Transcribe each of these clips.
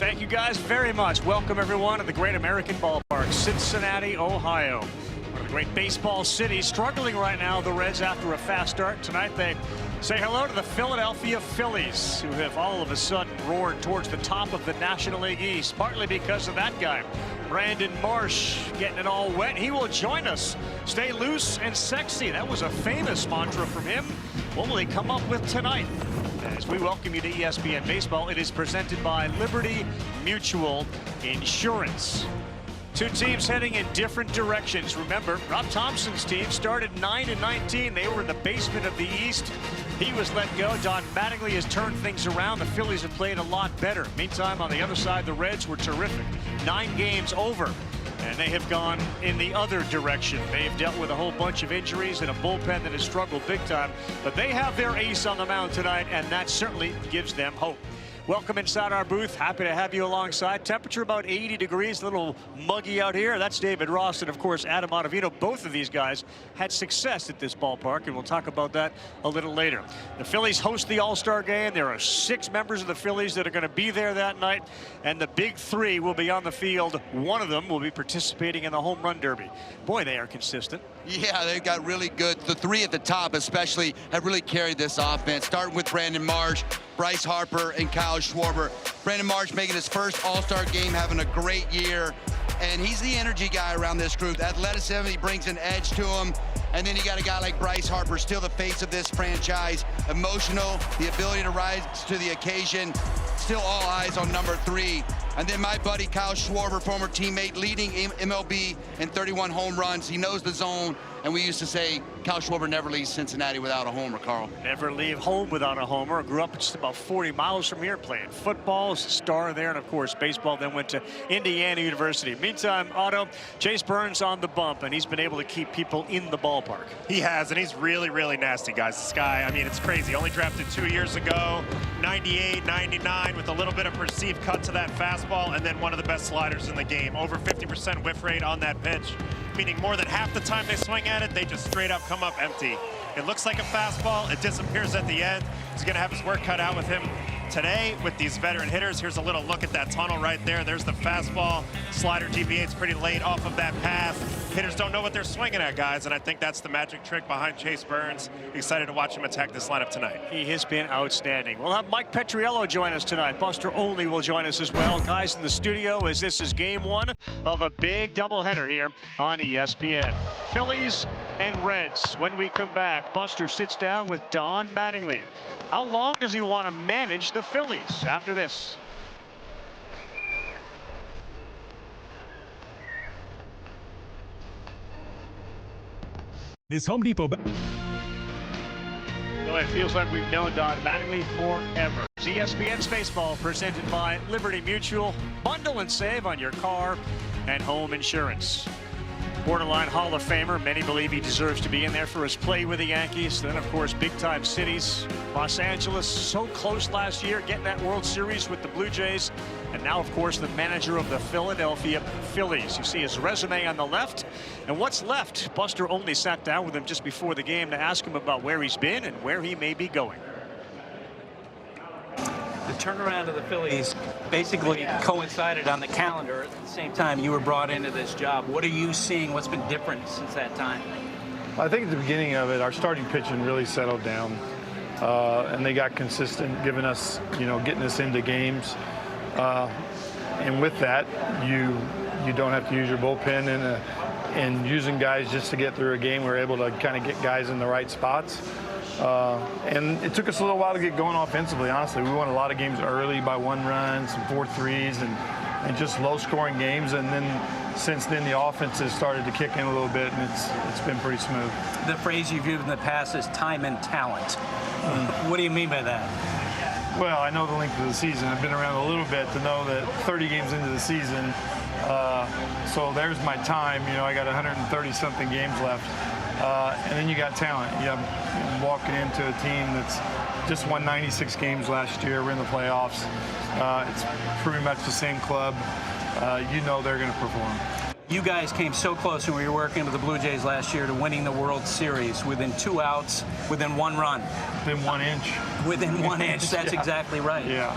Thank you guys very much. Welcome everyone to the great American ballpark, Cincinnati, Ohio. One of the great baseball cities. Struggling right now, the Reds, after a fast start. Tonight they say hello to the Philadelphia Phillies, who have all of a sudden roared towards the top of the National League East, partly because of that guy, Brandon Marsh, getting it all wet. He will join us. Stay loose and sexy. That was a famous mantra from him. What will he come up with tonight? As we welcome you to ESPN Baseball, it is presented by Liberty Mutual Insurance. Two teams heading in different directions. Remember, Rob Thompson's team started 9-19. They were in the basement of the East. He was let go. Don Mattingly has turned things around. The Phillies have played a lot better. Meantime, on the other side, the Reds were terrific. 9 games over, and they have gone in the other direction. They've dealt with a whole bunch of injuries and a bullpen that has struggled big time. But they have their ace on the mound tonight, and that certainly gives them hope. Welcome inside our booth. Happy to have you alongside. Temperature about 80 degrees, a little muggy out here. That's David Ross and, of course, Adam Ottavino. Both of these guys had success at this ballpark, and we'll talk about that a little later. The Phillies host the All-Star game. There are 6 members of the Phillies that are going to be there that night, and the big 3 will be on the field. One of them will be participating in the home run derby. Boy, they are consistent. Yeah, they've got really good. The 3 at the top especially have really carried this offense, starting with Brandon Marsh, Bryce Harper, and Kyle Schwarber. Brandon Marsh making his first All-Star game, having a great year, and he's the energy guy around this group. Athleticism, he brings an edge to him. And then you got a guy like Bryce Harper, still the face of this franchise. Emotional, the ability to rise to the occasion. Still all eyes on number 3. And then my buddy Kyle Schwarber, former teammate, leading MLB in 31 home runs. He knows the zone. And we used to say Kyle Schwarber never leaves Cincinnati without a homer, Carl. Never leave home without a homer. Grew up just about 40 miles from here, playing football, as a star there, and of course baseball. Then went to Indiana University. Meantime, Otto, Chase Burns on the bump, and he's been able to keep people in the ballpark. He has, and he's really, really nasty, guys. This guy, I mean, it's crazy. Only drafted 2 years ago, 98, 99, with a little bit of perceived cut to that fastball, and then one of the best sliders in the game. Over 50% whiff rate on that pitch, meaning more than half the time they swing at it, they just straight up come up empty. It looks like a fastball. It disappears at the end. He's going to have his work cut out with him today with these veteran hitters. Here's a little look at that tunnel right there. There's the fastball. Slider deviates pretty late off of that path. Hitters don't know what they're swinging at, guys, and I think that's the magic trick behind Chase Burns. Excited to watch him attack this lineup tonight. He has been outstanding. We'll have Mike Petriello join us tonight. Buster Olney will join us as well. Guys in the studio, as this is game 1 of a big doubleheader here on ESPN. Phillies and Reds. When we come back, Buster sits down with Don Mattingly. How long does he want to manage the Phillies after this? This Home Depot. Well, it feels like we've known Don Mattingly forever. ESPN's Baseball, presented by Liberty Mutual. Bundle and save on your car and home insurance. Borderline Hall of Famer. Many believe he deserves to be in there for his play with the Yankees. Then, of course, big-time cities. Los Angeles, so close last year, getting that World Series with the Blue Jays. And now, of course, the manager of the Philadelphia Phillies. You see his resume on the left. And what's left? Buster only sat down with him just before the game to ask him about where he's been and where he may be going. The turnaround of the Phillies basically coincided on the calendar at the same time you were brought into this job. What are you seeing? What's been different since that time? I think at the beginning of it, our starting pitching really settled down, and they got consistent, giving us, getting us into games. And with that, you don't have to use your bullpen and using guys just to get through a game. We're able to kind of get guys in the right spots. And it took us a little while to get going offensively, honestly. We won a lot of games early by 1 run, some 4-3s, and just low-scoring games. And then since then, the offense has started to kick in a little bit, and it's been pretty smooth. The phrase you've used in the past is time and talent. What do you mean by that? Well, I know the length of the season. I've been around a little bit to know that 30 games into the season, so there's my time. I got 130-something games left. And then you got talent. You're walking into a team that's just won 96 games last year. We're in the playoffs. It's pretty much the same club. They're going to perform. You guys came so close when we were working with the Blue Jays last year to winning the World Series within 2 outs, within 1 run. Within 1 inch. Within 1 inch, that's Yeah. exactly right. Yeah.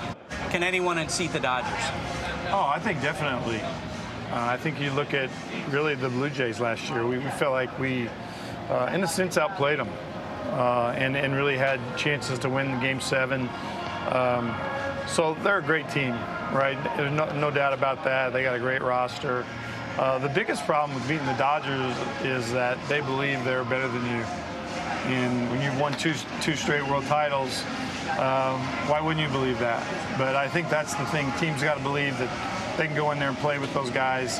Can anyone unseat the Dodgers? Oh, I think definitely. I think you look at really the Blue Jays last year. We felt like we, in a sense, outplayed them and really had chances to win Game 7. So they're a great team, right? There's no doubt about that. They got a great roster. The biggest problem with beating the Dodgers is that they believe they're better than you. And when you've won two straight world titles, why wouldn't you believe that? But I think that's the thing. Teams got to believe that they can go in there and play with those guys.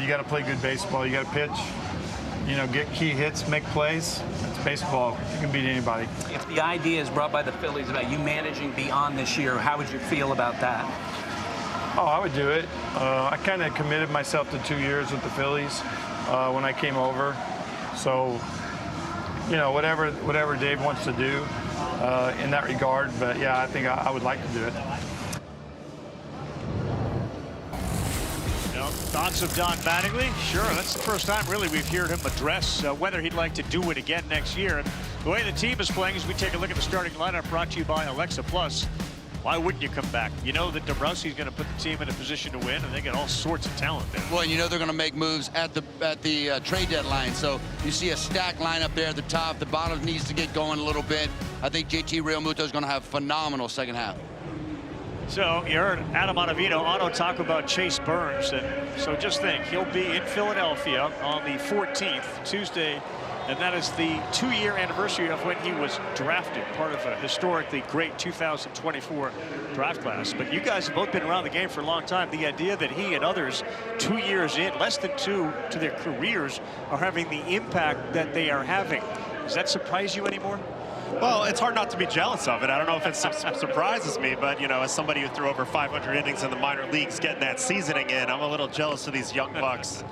You got to play good baseball. You got to pitch, get key hits, make plays. It's baseball. You can beat anybody. If the idea is brought by the Phillies about you managing beyond this year, how would you feel about that? Oh, I would do it. I kind of committed myself to 2 years with the Phillies when I came over. So, whatever Dave wants to do in that regard. But yeah, I think I would like to do it. Thoughts of Don Mattingly? Sure, that's the first time really we've heard him address whether he'd like to do it again next year. And the way the team is playing, as we take a look at the starting lineup brought to you by Alexa Plus, why wouldn't you come back? You know that Dombrowski's going to put the team in a position to win, and they got all sorts of talent there. Well, they're going to make moves at the trade deadline. So you see a stacked lineup there at the top. The bottom needs to get going a little bit. I think JT Realmuto is going to have a phenomenal second half. So you heard Adam Ottavino talk about Chase Burns, and so just think he'll be in Philadelphia on the 14th, Tuesday, and that is the 2-year anniversary of when he was drafted, part of a historically great 2024 draft class. But you guys have both been around the game for a long time. The idea that he and others 2 years in, less than 2 to their careers, are having the impact that they are having, does that surprise you anymore? Well, it's hard not to be jealous of it. I don't know if it surprises me, but, as somebody who threw over 500 innings in the minor leagues getting that seasoning in, I'm a little jealous of these young bucks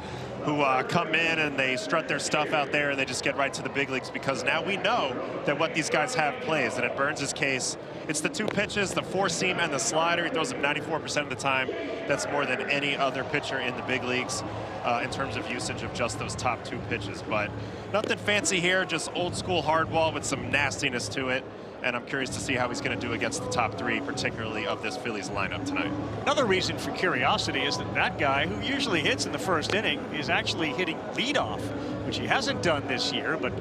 who come in and they strut their stuff out there and they just get right to the big leagues, because now we know that what these guys have plays. And in Burns' case, it's the 2 pitches, the 4-seam and the slider. He throws them 94% of the time. That's more than any other pitcher in the big leagues in terms of usage of just those top 2 pitches. But nothing fancy here, just old school hardball with some nastiness to it. And I'm curious to see how he's going to do against the top 3, particularly of this Phillies lineup tonight. Another reason for curiosity is that guy who usually hits in the first inning is actually hitting leadoff, which he hasn't done this year. But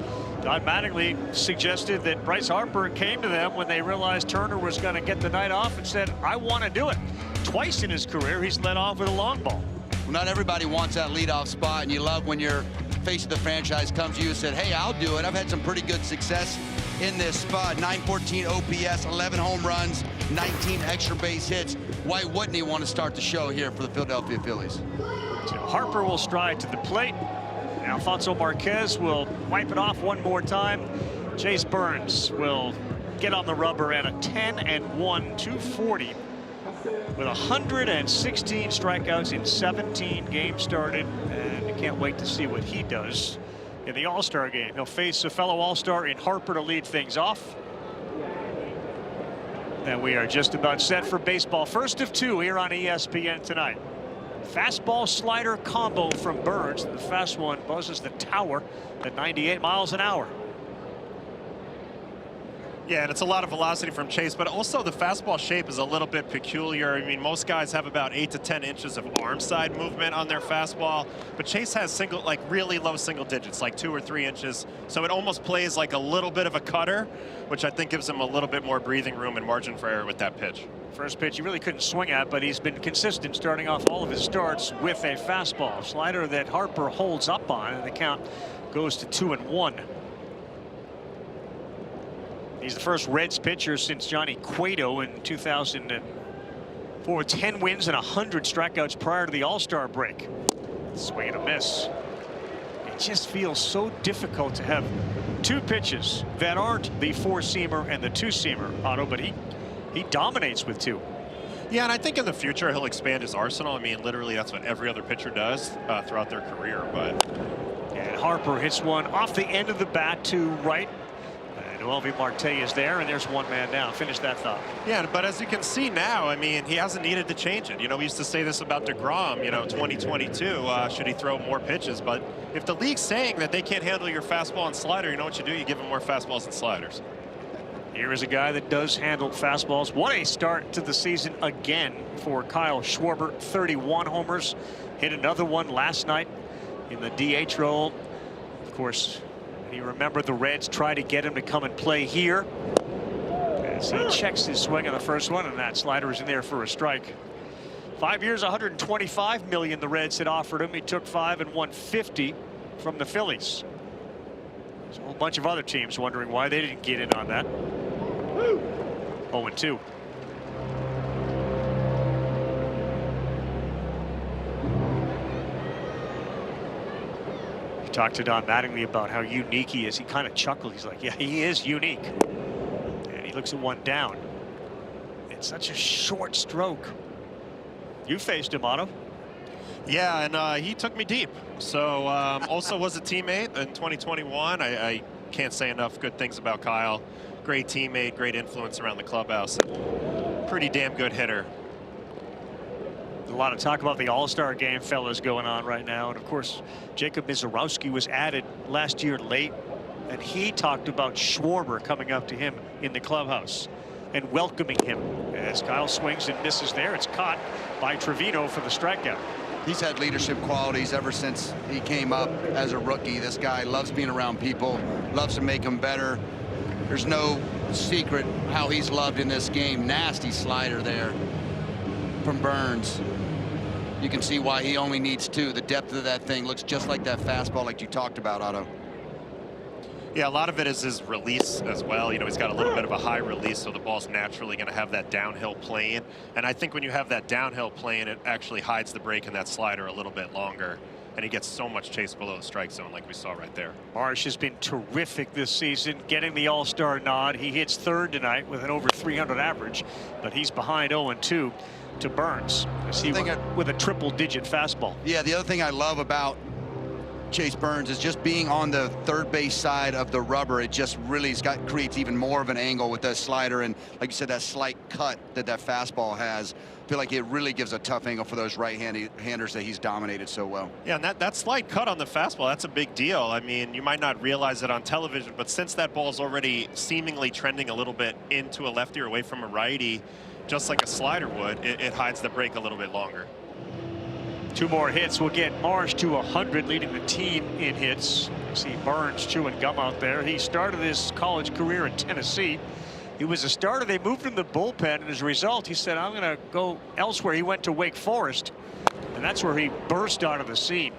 Don Mattingly suggested that Bryce Harper came to them when they realized Turner was going to get the night off and said, I want to do it. Twice in his career, he's led off with a long ball. Well, not everybody wants that leadoff spot, and you love when your face of the franchise comes to you and said, hey, I'll do it. I've had some pretty good success in this spot. 914 OPS, 11 home runs, 19 extra base hits. Why wouldn't he want to start the show here for the Philadelphia Phillies? So Harper will stride to the plate. Alfonso Marquez will wipe it off one more time. Chase Burns will get on the rubber at a 10-1, 240 with 116 strikeouts in 17 games started, and you can't wait to see what he does in the All-Star game. He'll face a fellow All-Star in Harper to lead things off. And we are just about set for baseball. First of 2 here on ESPN tonight. Fastball slider combo from Burns. The fast one buzzes the tower at 98 miles an hour. Yeah, and it's a lot of velocity from Chase, but also the fastball shape is a little bit peculiar. I mean, most guys have about 8 to 10 inches of arm side movement on their fastball, but Chase has really low single digits, like 2 or 3 inches. So it almost plays like a little bit of a cutter, which I think gives him a little bit more breathing room and margin for error with that pitch. First pitch he really couldn't swing at, but he's been consistent starting off all of his starts with a fastball slider that Harper holds up on, and the count goes to 2-1. He's the first Reds pitcher since Johnny Cueto in 2004. 10 wins and 100 strikeouts prior to the All-Star break. Swing and a miss. It just feels so difficult to have 2 pitches that aren't the 4-seamer and the 2-seamer, Otto, but he dominates with 2. Yeah, and I think in the future he'll expand his arsenal. I mean, literally that's what every other pitcher does throughout their career. And Harper hits one off the end of the bat to right. Noelvi Marte is there, and there's one man down. Finish that thought. Yeah, but as you can see now, I mean, he hasn't needed to change it. We used to say this about DeGrom, 2022, should he throw more pitches? But if the league's saying that they can't handle your fastball and slider, you know what you do? You give them more fastballs and sliders. Here is a guy that does handle fastballs. What a start to the season again for Kyle Schwarber. 31 homers. Hit another one last night in the DH role. Of course, you remember the Reds tried to get him to come and play here. As he checks his swing on the first one, and that slider is in there for a strike. 5 years, $125 million the Reds had offered him. He took 5 and $150 from the Phillies. There's a whole bunch of other teams wondering why they didn't get in on that. 0-2. He talked to Don Mattingly about how unique he is. He kind of chuckled. He's like, yeah, he is unique. And he looks at one down. It's such a short stroke. You faced him, Otto. Yeah, and he took me deep. So also was a teammate in 2021. I can't say enough good things about Kyle. Great teammate, great influence around the clubhouse. Pretty damn good hitter. A lot of talk about the All-Star game, fellas, going on right now. And of course, Jacob Misiorowski was added last year late, and he talked about Schwarber coming up to him in the clubhouse and welcoming him. As Kyle swings and misses there, it's caught by Trevino for the strikeout. He's had leadership qualities ever since he came up as a rookie. This guy loves being around people, loves to make them better. There's no secret how he's loved in this game. Nasty slider there from Burns. You can see why he only needs 2. The depth of that thing looks just like that fastball like you talked about, Otto. Yeah, a lot of it is his release as well. You know, he's got a little bit of a high release, so the ball's naturally going to have that downhill plane. And I think when you have that downhill plane, it actually hides the break in that slider a little bit longer. And he gets so much chase below the strike zone like we saw right there. Marsh has been terrific this season, getting the All-Star nod. He hits third tonight with an over 300 average, but he's behind 0-2 to Burns. As he with a triple-digit fastball. Yeah, the other thing I love about Chase Burns is just being on the third base side of the rubber. It just really creates even more of an angle with that slider, and like you said, that slight cut that fastball has. I feel like it really gives a tough angle for those right-handers that he's dominated so well. Yeah, and that slight cut on the fastball, that's a big deal. I mean, you might not realize it on television, but since that ball's already seemingly trending a little bit into a lefty or away from a righty, just like a slider would, it hides the break a little bit longer. 2 more hits will get Marsh to 100, leading the team in hits. You see Burns chewing gum out there. He started his college career in Tennessee. He was a starter. They moved him to the bullpen, and as a result, he said, I'm going to go elsewhere. He went to Wake Forest, and that's where he burst out of the scene.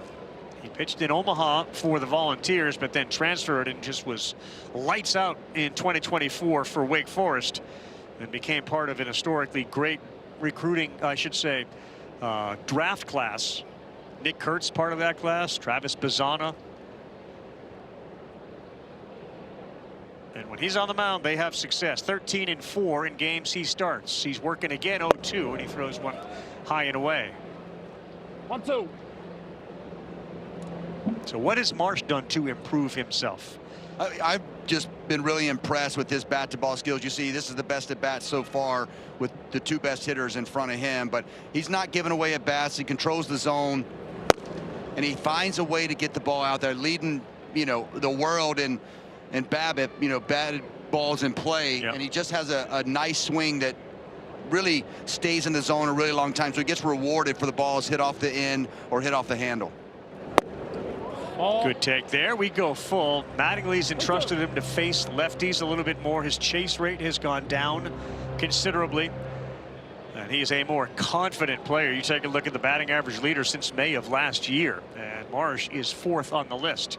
He pitched in Omaha for the Volunteers, but then transferred and just was lights out in 2024 for Wake Forest, and became part of an historically great recruiting, I should say, draft class. Nick Kurtz part of that class, Travis Bazzana. And when he's on the mound, they have success. 13 and 4 in games he starts. He's working again 0-2, and he throws one high and away. 1-2. So what has Marsh done to improve himself? I've just been really impressed with his bat-to-ball skills. You see, this is the best at bat so far with the 2 best hitters in front of him, but he's not giving away at bats. He controls the zone, and he finds a way to get the ball out there, leading, you know, the world in BABIP, you know, batted balls in play. Yep. And he just has a nice swing that really stays in the zone a really long time, so he gets rewarded for the balls hit off the end or hit off the handle. Good take there. We go full. Mattingly's entrusted him to face lefties a little bit more. His chase rate has gone down considerably, and he is a more confident player. You take a look at the batting average leader since May of last year, and Marsh is 4th on the list.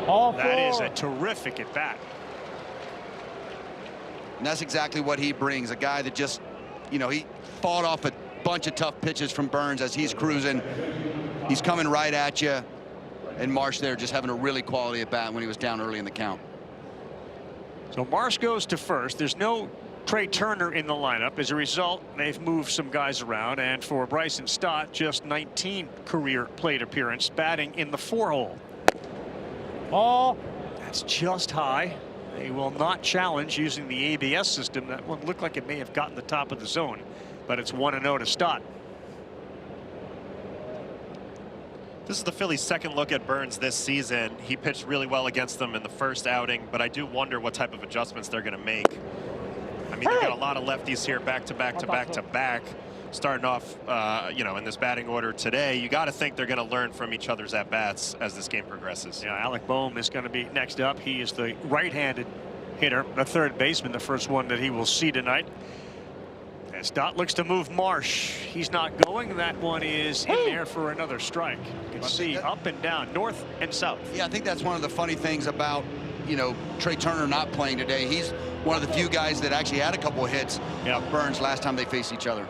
That is a terrific at bat. And that's exactly what he brings. A guy that just, you know, he fought off a bunch of tough pitches from Burns as he's cruising. He's coming right at you. And Marsh there just having a really quality at bat when he was down early in the count. So Marsh goes to first. There's no Trey Turner in the lineup. As a result, they've moved some guys around. And for Bryson Stott, just 19 career plate appearance, batting in the 4-hole. That's just high. They will not challenge using the ABS system. That one looked like it may have gotten the top of the zone, but it's 1-0 to Stott. This is the Phillies' second look at Burns this season. He pitched really well against them in the first outing, but I do wonder what type of adjustments they're going to make. I mean, they've got a lot of lefties here back to back to back to back. Starting off, you know, in this batting order today, you got to think they're going to learn from each other's at-bats as this game progresses. Yeah, Alec Boehm is going to be next up. He is the right-handed hitter, the third baseman, the first one that he will see tonight. As Stott looks to move Marsh. He's not going. That one is in there for another strike. You can see up and down, north and south. Yeah, I think that's one of the funny things about, you know, Trey Turner not playing today. He's one of the few guys that actually had a couple of hits of Burns last time they faced each other.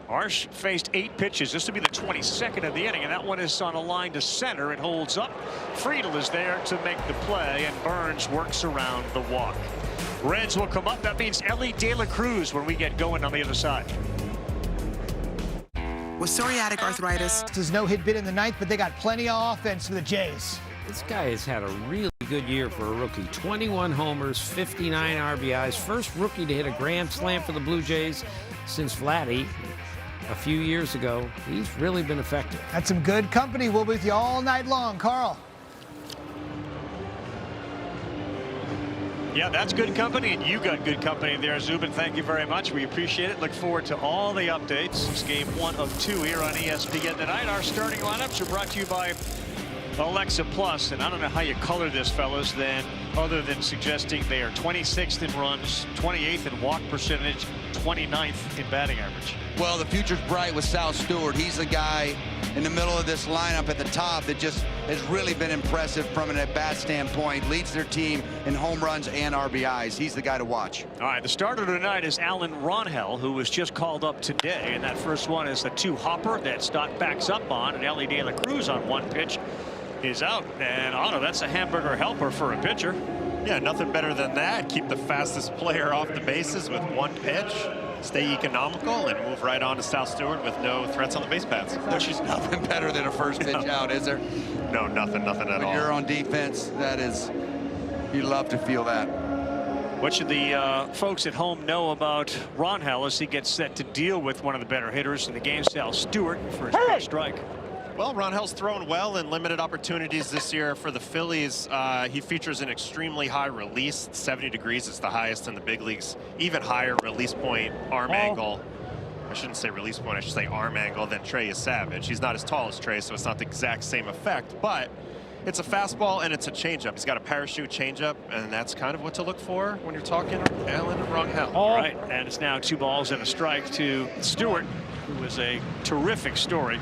Marsh faced 8 pitches. This will be the 22nd of the inning, and that one is on a line to center. It holds up. Friedel is there to make the play, and Burns works around the walk. Reds will come up. That means Ellie De La Cruz when we get going on the other side. With psoriatic arthritis, There's no hit bid in the ninth, but they got plenty of offense for the Jays. This guy has had a really good year for a rookie. 21 homers, 59 RBIs. First rookie to hit a grand slam for the Blue Jays since Vladdy a few years ago. He's really been effective. That's some good company. We'll be with you all night long. Carl. Yeah, that's good company, and you got good company there, Zubin. Thank you very much. We appreciate it. Look forward to all the updates. It's game 1 of 2 here on ESPN tonight. Our starting lineups are brought to you by Alexa Plus, and I don't know how you color this, fellas, then other than suggesting they are 26th in runs, 28th in walk percentage, 29th in batting average. Well, the future's bright with Sal Stewart. He's the guy in the middle of this lineup at the top that just has really been impressive from an at-bat standpoint. Leads their team in home runs and RBIs. He's the guy to watch. All right, the starter tonight is Alan Ronhell, who was just called up today, and that first one is the 2-hopper that Stott backs up on, and Ellie De La Cruz on one pitch is out. And Otto, that's a hamburger helper for a pitcher. Yeah, nothing better than that. Keep the fastest player off the bases with one pitch. Stay economical and move right on to Sal Stewart with no threats on the base paths. There's nothing better than a first pitch out, is there? No, nothing at all. When you're on defense, that is, you love to feel that. What should the folks at home know about Ronhell as he gets set to deal with one of the better hitters in the game, Sal Stewart, for his first strike? Well, Ronhell's thrown well in limited opportunities this year for the Phillies. He features an extremely high release. 70 degrees is the highest in the big leagues. Even higher release point, arm angle. I shouldn't say release point, I should say arm angle than Trey is Savage. He's not as tall as Trey, so it's not the exact same effect, but it's a fastball and it's a changeup. He's got a parachute changeup, and that's kind of what to look for when you're talking Alan Ronhell. All right, and it's now 2 balls and a strike to Stewart, who is a terrific story.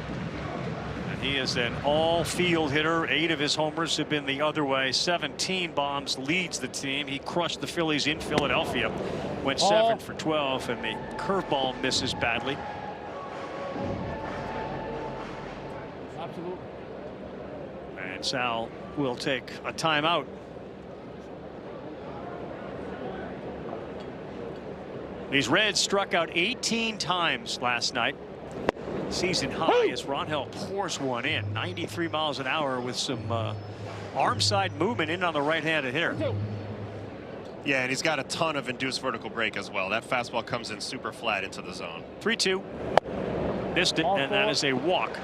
He is an all-field hitter. 8 of his homers have been the other way. 17 bombs, leads the team. He crushed the Phillies in Philadelphia. Went 7 for 12, and the curveball misses badly. And Sal will take a timeout. These Reds struck out 18 times last night. Season high as Ronhell pours one in. 93 miles an hour with some arm side movement in on the right-handed hitter. Yeah, and he's got a ton of induced vertical break as well. That fastball comes in super flat into the zone. 3-2. Missed it, and that is a walk.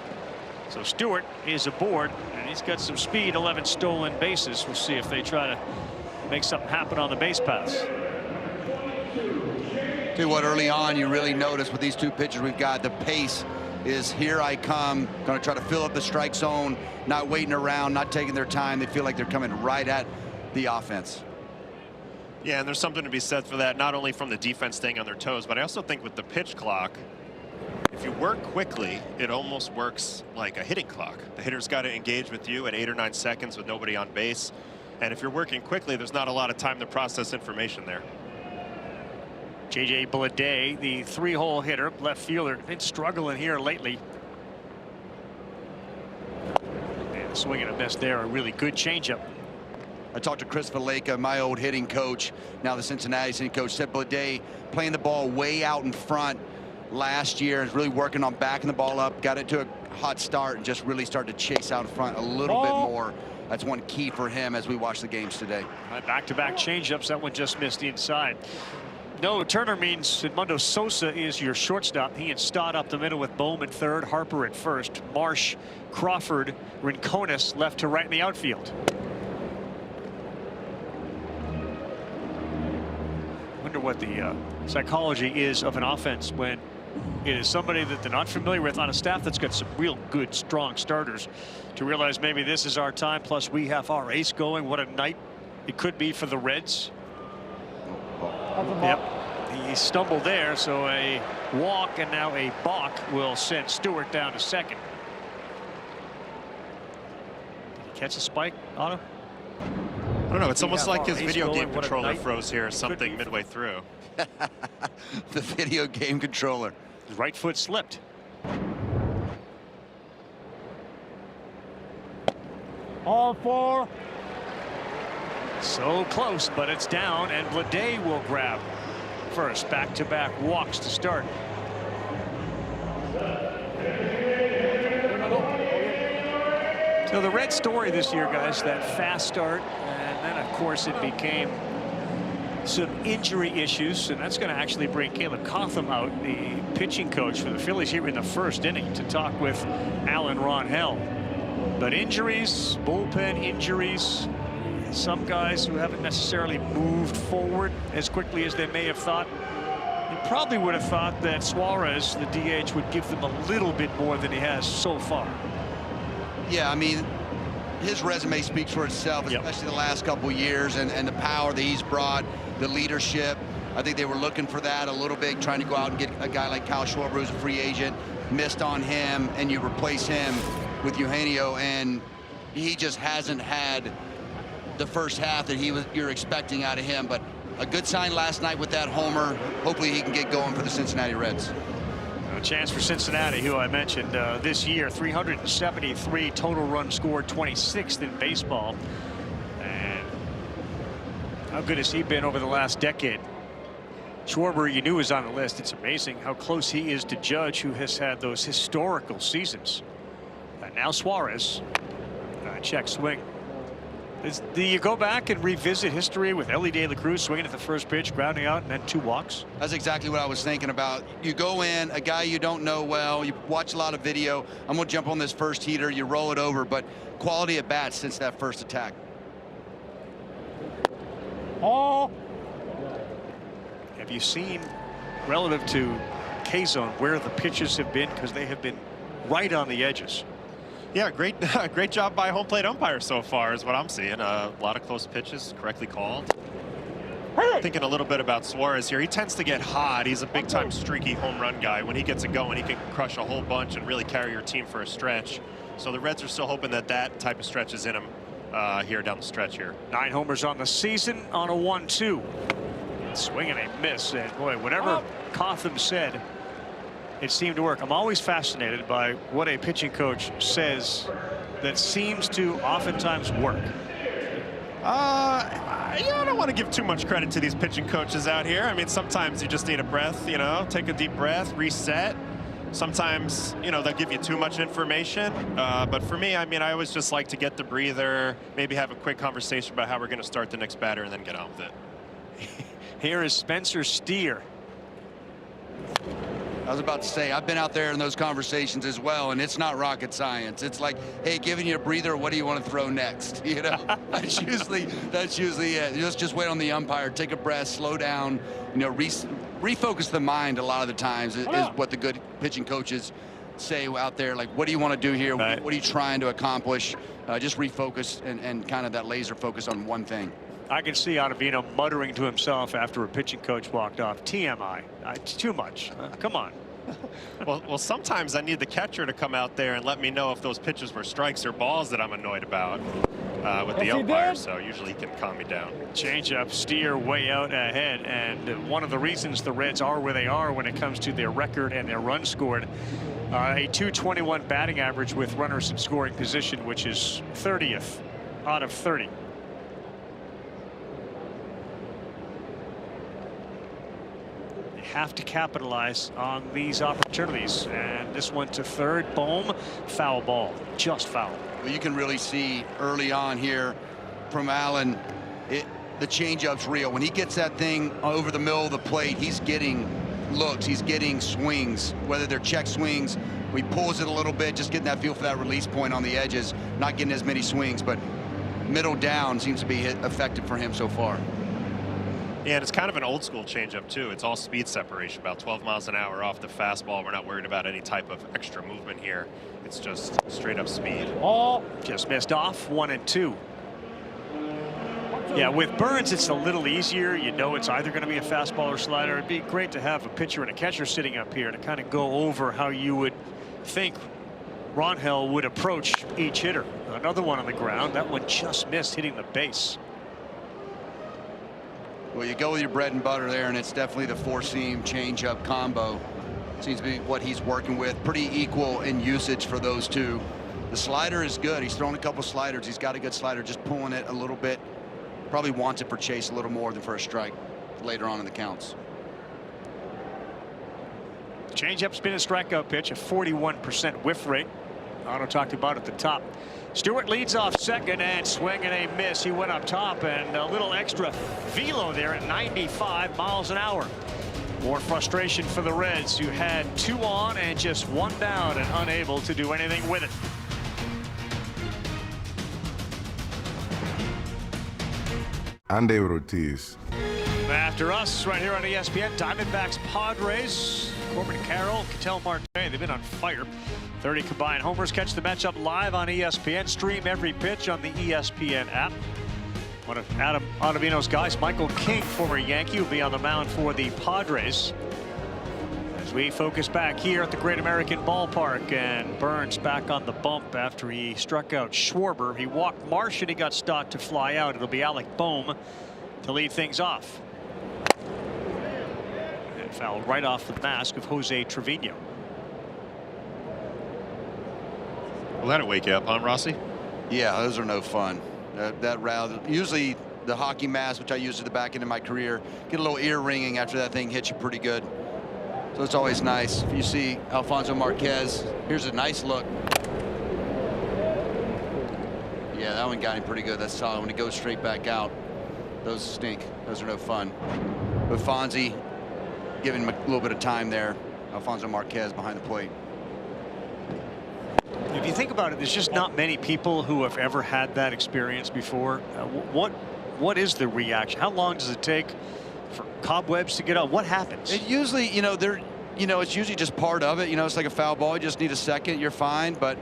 So Stewart is aboard, and he's got some speed. 11 stolen bases. We'll see if they try to make something happen on the base paths. Tell you what, early on, you really notice with these 2 pitchers we've got, the pace is here I come, going to try to fill up the strike zone, not waiting around, not taking their time. They feel like they're coming right at the offense. Yeah, and there's something to be said for that, not only from the defense staying on their toes, but I also think with the pitch clock, if you work quickly, it almost works like a hitting clock. The hitter's got to engage with you at 8 or 9 seconds with nobody on base. And if you're working quickly, there's not a lot of time to process information there. J.J. Bleday, the 3-hole hitter, left fielder, been struggling here lately. And swinging a miss there, a really good changeup. I talked to Chris Valleca, my old hitting coach, now the Cincinnati hitting coach, said Bleday playing the ball way out in front last year, is really working on backing the ball up, got it to a hot start, and just really started to chase out in front a little bit more. That's one key for him as we watch the games today. Back-to-back changeups. That one just missed inside. No, Turner means Edmundo Sosa is your shortstop. He and Stott up the middle with Bowman third, Harper at first, Marsh, Crawford, Rincones left to right in the outfield. Wonder what the psychology is of an offense when it is somebody that they're not familiar with on a staff that's got some real good, strong starters, to realize maybe this is our time, plus we have our ace going. What a night it could be for the Reds. Yep, he stumbled there, so a walk and now a balk will send Stewart down to second. Did he catch a spike, Otto? I don't know. It's almost like his video game controller froze here or something midway through. The video game controller. His right foot slipped. All four. So close, but it's down, and Blade will grab first. Back-to-back walks to start. So the Red story this year, guys, that fast start, and then of course it became some injury issues, and that's going to actually bring Caleb Cotham out, the pitching coach for the Phillies, here in the first inning to talk with Alan Ronhell. But injuries, bullpen injuries, some guys who haven't necessarily moved forward as quickly as they may have thought. You probably would have thought that Suarez, the DH, would give them a little bit more than he has so far. Yeah, I mean, his resume speaks for itself, especially the last couple of years, and the power that he's brought, the leadership. I think they were looking for that a little bit, trying to go out and get a guy like Kyle Schwarber, who's a free agent, missed on him, and you replace him with Eugenio, and he just hasn't had the first half that you're expecting out of him. But a good sign last night with that homer. Hopefully he can get going for the Cincinnati Reds. A chance for Cincinnati, who I mentioned this year, 373 total runs scored, 26th in baseball. And how good has he been over the last decade? Schwarber, you knew, was on the list. It's amazing how close he is to Judge, who has had those historical seasons. And now Suarez, check swing. Do you go back and revisit history with Ellie De La Cruz swinging at the first pitch, grounding out, and then 2 walks? That's exactly what I was thinking about. You go in, a guy you don't know well, you watch a lot of video. I'm going to jump on this first heater, you roll it over, but quality at bats since that first attack. All. Have you seen, relative to K-zone, where the pitches have been? Because they have been right on the edges. Yeah, great job by home plate umpire so far is what I'm seeing. A lot of close pitches correctly called. Thinking a little bit about Suarez here. He tends to get hot. He's a big-time streaky home run guy. When he gets it going, he can crush a whole bunch and really carry your team for a stretch. So the Reds are still hoping that that type of stretch is in him here down the stretch here. 9 homers on the season on a 1-2. Swing and a miss. And boy, whatever Cotham said, it seemed to work. I'm always fascinated by what a pitching coach says that seems to oftentimes work. I don't want to give too much credit to these pitching coaches out here. I mean, sometimes you just need a breath, you know, take a deep breath, reset. Sometimes, you know, they'll give you too much information. But for me, I mean, I always just like to get the breather, maybe have a quick conversation about how we're going to start the next batter and then get on with it. Here is Spencer Steer. I was about to say, I've been out there in those conversations as well, and it's not rocket science. It's like, hey, giving you a breather, what do you want to throw next? You know, that's usually it. Just wait on the umpire, take a breath, slow down, you know, refocus the mind a lot of the times is what the good pitching coaches say out there. Like, what do you want to do here? Right. What are you trying to accomplish? Just refocus and kind of that laser focus on one thing. I can see Ottavino muttering to himself after a pitching coach walked off. TMI. Too much. Come on. Well, sometimes I need the catcher to come out there and let me know if those pitches were strikes or balls that I'm annoyed about with the umpire. So usually he can calm me down. Change up, Steer way out ahead. And one of the reasons the Reds are where they are when it comes to their record and their runs scored, a .221 batting average with runners in scoring position, which is 30th out of 30. Have to capitalize on these opportunities, and this one to third. Bohm, foul ball, just foul. Well, you can really see early on here from Allen, the changeup's real. When he gets that thing over the middle of the plate, he's getting looks, he's getting swings, whether they're check swings. He pulls it a little bit, just getting that feel for that release point on the edges, not getting as many swings, but middle down seems to be effective for him so far. Yeah, and it's kind of an old school changeup too. It's all speed separation, about 12 miles an hour off the fastball. We're not worried about any type of extra movement here. It's just straight up speed. All just missed off, 1-2. Yeah, with Burns, it's a little easier. You know it's either going to be a fastball or slider. It'd be great to have a pitcher and a catcher sitting up here to kind of go over how you would think Rangel would approach each hitter. Another one on the ground. That one just missed hitting the base. Well, you go with your bread and butter there, and it's definitely the four-seam changeup combo. Seems to be what he's working with. Pretty equal in usage for those two. The slider is good. He's thrown a couple sliders. He's got a good slider, just pulling it a little bit. Probably wants it for chase a little more than for a strike later on in the counts. Changeup's been a strikeout pitch, a 41% whiff rate. Otto talked about at the top. Stewart leads off second and swing and a miss. He went up top and a little extra velo there at 95 miles an hour. More frustration for the Reds, who had 2 on and just 1 down and unable to do anything with it. I'm David Ortiz. After us, right here on ESPN, Diamondbacks Padres. Corbin Carroll, Ketel Marte, they've been on fire. 30 combined homers. Catch the matchup live on ESPN. Stream every pitch on the ESPN app. One of Adam Ottavino's guys, Michael King, former Yankee, will be on the mound for the Padres. As we focus back here at the Great American Ballpark, and Burns back on the bump after he struck out Schwarber. He walked Marsh and he got Stott to fly out. It'll be Alec Bohm to lead things off. And foul right off the mask of Jose Trevino. Will that wake you up, huh, Rossi? Yeah, those are no fun. That route, usually the hockey mask, which I used at the back end of my career, get a little ear ringing after that thing hits you pretty good. So it's always nice. If you see Alfonso Marquez, here's a nice look. Yeah, that one got him pretty good. That's solid. When he goes straight back out, those stink. Those are no fun. But Fonzie giving him a little bit of time there. Alfonso Marquez behind the plate. If you think about it, there's just not many people who have ever had that experience before. What is the reaction? How long does it take for cobwebs to get out? What happens? It usually, it's usually just part of it. It's like a foul ball. You just need a second. You're fine. But,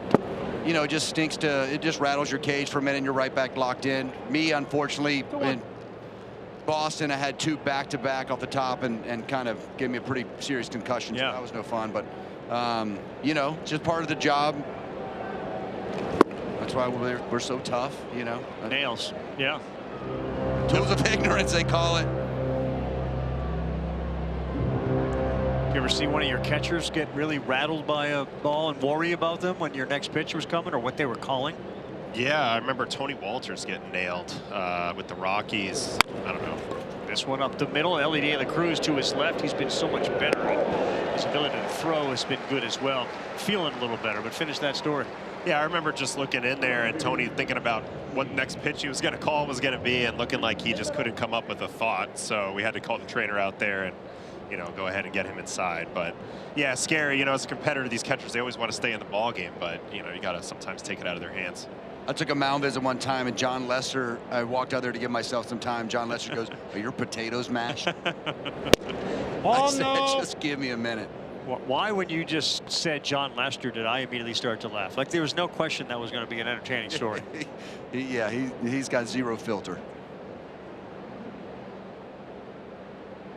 it just stinks it just rattles your cage for a minute and you're right back locked in. Me, unfortunately, in Boston, I had 2 back-to-back off the top and kind of gave me a pretty serious concussion. Yeah. So that was no fun. But, just part of the job. That's why we're so tough, Nails. Yeah. Tools of ignorance, they call it. You ever see one of your catchers get really rattled by a ball and worry about them when your next pitch was coming or what they were calling? Yeah, I remember Tony Walters getting nailed with the Rockies. I don't know. This one up the middle. Ellie De La Cruz to his left. He's been so much better. His ability to throw has been good as well. Feeling a little better, but finish that story. Yeah, I remember just looking in there and Tony thinking about what next pitch he was going to call was going to be and looking like he just couldn't come up with a thought. So we had to call the trainer out there and, go ahead and get him inside. But yeah, scary. As a competitor, these catchers, they always want to stay in the ball game, but you got to sometimes take it out of their hands. I took a mound visit one time, and John Lester, I walked out there to give myself some time. John Lester goes, "Are your potatoes mashed?" I said, "Just give me a minute." Why, when you just said John Lester, did I immediately start to laugh? Like there was no question that was going to be an entertaining story. He's got zero filter.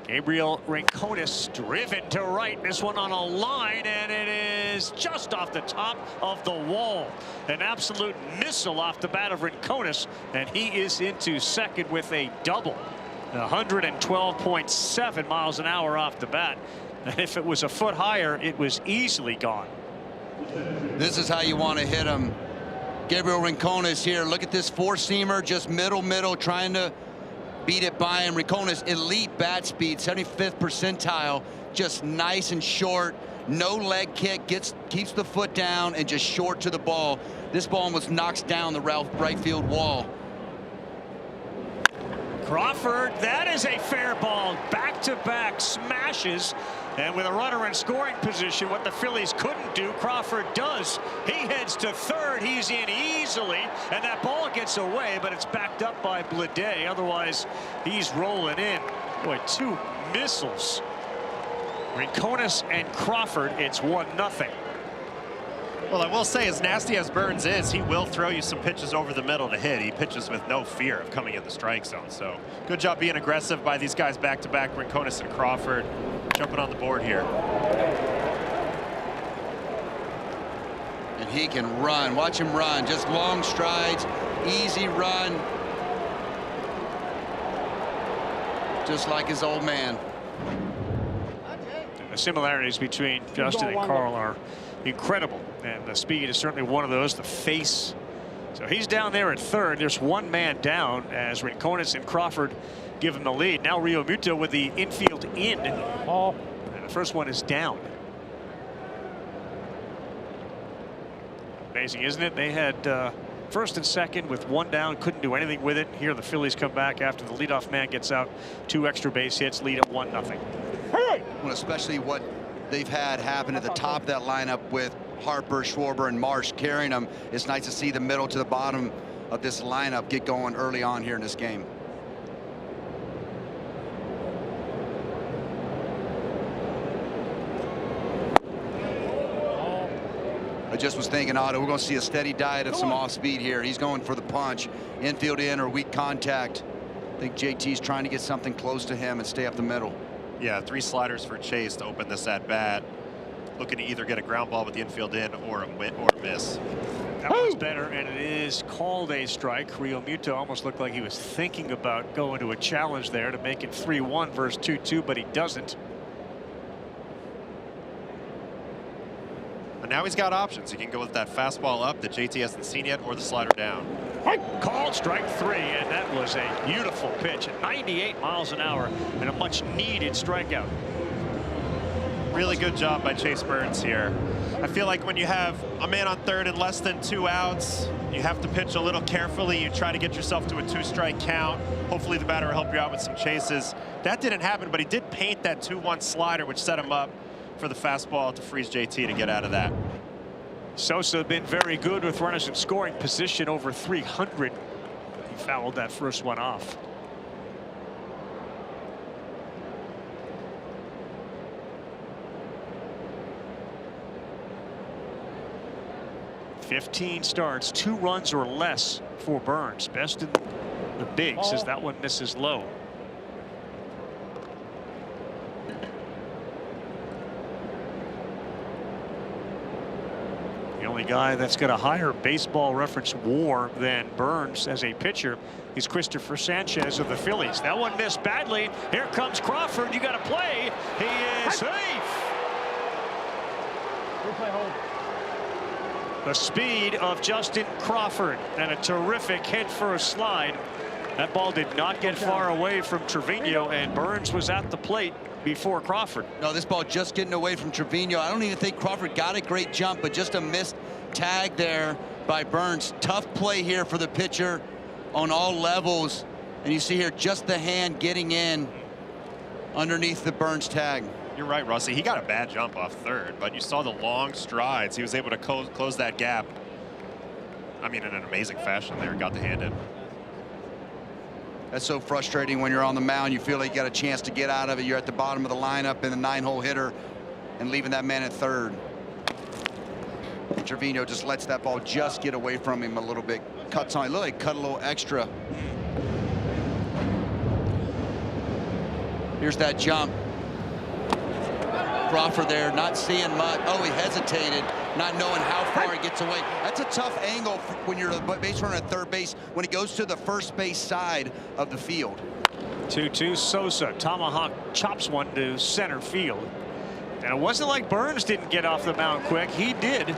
Gabriel Rincones driven to right. This one on a line, and it is just off the top of the wall. An absolute missile off the bat of Rincones, and he is into second with a double. 112.7 miles an hour off the bat. And if it was a foot higher, it was easily gone. This is how you want to hit him. Gabriel Rincones here. Look at this four-seamer, just middle, trying to beat it by him. Rincones, elite bat speed, 75th percentile, just nice and short. No leg kick, keeps the foot down and just short to the ball. This ball almost knocks down the right field wall. Crawford, that is a fair ball. Back-to-back smashes. And with a runner in scoring position, what the Phillies couldn't do, Crawford does. He heads to third. He's in easily, and that ball gets away, but it's backed up by Bleday. Otherwise, he's rolling in. Boy, two missiles. Rincones and Crawford, it's 1-0. Well, I will say, as nasty as Burns is, he will throw you some pitches over the middle to hit. He pitches with no fear of coming in the strike zone. So good job being aggressive by these guys back-to-back, Rincones and Crawford, jumping on the board here. And he can run. Watch him run. Just long strides, easy run. Just like his old man. The similarities between Justin and Carl are incredible, and the speed is certainly one of those. The face. So he's down there at third. There's one man down as Rincones and Crawford give him the lead. Now Rio Muto with the infield in. And the first one is down. Amazing, isn't it? They had first and second with one down, couldn't do anything with it. Here the Phillies come back after the leadoff man gets out. 2 extra base hits, lead at 1-0. Well, especially what they've had happen at the top of that lineup with Harper, Schwarber, and Marsh carrying them. It's nice to see the middle to the bottom of this lineup get going early on here in this game. I just was thinking, Otto, we're going to see a steady diet of some off speed here. He's going for the punch, infield in or weak contact. I think JT's trying to get something close to him and stay up the middle. Yeah, 3 sliders for Chase to open this at bat. Looking to either get a ground ball with the infield in or a miss. That one's better, and it is called a strike. Rio Muto almost looked like he was thinking about going to a challenge there to make it 3-1 versus 2-2, but he doesn't. And now he's got options. He can go with that fastball up that JT hasn't seen yet, or the slider down. Called strike 3, and that was a beautiful pitch at 98 miles an hour and a much needed strikeout. Really good job by Chase Burns here. I feel like when you have a man on third and less than 2 outs, you have to pitch a little carefully. You try to get yourself to a 2-strike count. Hopefully the batter will help you out with some chases. That didn't happen, but he did paint that 2-1 slider, which set him up for the fastball to freeze JT to get out of that. Sosa been very good with runners in scoring position, over 300. He fouled that first one off. (15 starts, 2 runs or less for Burns. Best in the bigs as that one misses low. The only guy that's got a higher baseball reference WAR than Burns as a pitcher is Christopher Sanchez of the Phillies. That one missed badly. Here comes Crawford. You got to play. He is safe. The speed of Justin Crawford and a terrific hit for a slide. That ball did not get far away from Trevino, and Burns was at the plate before Crawford. No, this ball just getting away from Trevino. I don't even think Crawford got a great jump, but just a missed tag there by Burns. Tough play here for the pitcher on all levels. And you see here just the hand getting in underneath the Burns tag. You're right, Rusty. He got a bad jump off third, but you saw the long strides. He was able to close that gap. I mean, in an amazing fashion there. Got the hand in. That's so frustrating when you're on the mound. You feel like you got a chance to get out of it. You're at the bottom of the lineup in the 9-hole hitter and leaving that man at third. And Trevino just lets that ball just get away from him a little bit. Cuts on. It looked like cut a little extra. Here's that jump. Crawford there, not seeing much. Oh, he hesitated, not knowing how far he gets away. That's a tough angle when you're the base runner at third base, when he goes to the first base side of the field. 2-2 Sosa. Tomahawk chops one to center field. And it wasn't like Burns didn't get off the mound quick. He did.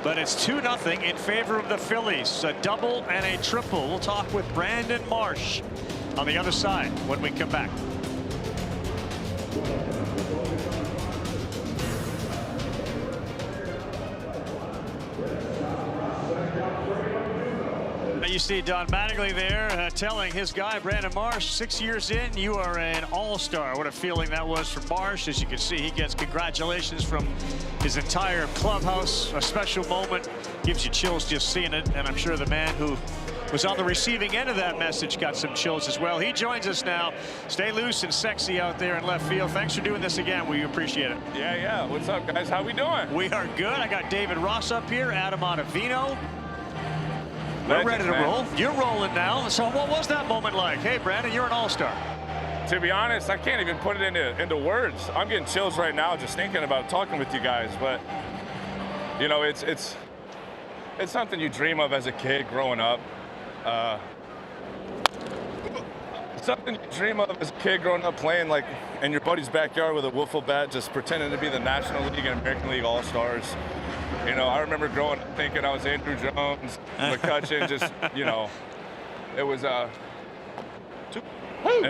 But it's 2-0 in favor of the Phillies. A double and a triple. We'll talk with Brandon Marsh on the other side when we come back. you see Don Mattingly there telling his guy, Brandon Marsh, 6 years in, you are an all-star. What a feeling that was for Marsh. As you can see, he gets congratulations from his entire clubhouse. A special moment. Gives you chills just seeing it. And I'm sure the man who was on the receiving end of that message got some chills as well. He joins us now. Stay loose and sexy out there in left field. Thanks for doing this again. We appreciate it. Yeah. What's up, guys? How we doing? We are good. I got David Ross up here, Adam Ottavino. We're Legend, ready to man. roll. You're rolling now. So what was that moment like? Hey, Brandon, you're an all-star. To be honest, I can't even put it into words. I'm getting chills right now just thinking about talking with you guys. But, you know, it's something you dream of as a kid growing up. Something you dream of as a kid growing up playing like in your buddy's backyard with a wiffle bat, just pretending to be the National League and American League All-Stars. You know, I remember growing up thinking I was Andrew Jones, McCutcheon, just, you know, it was and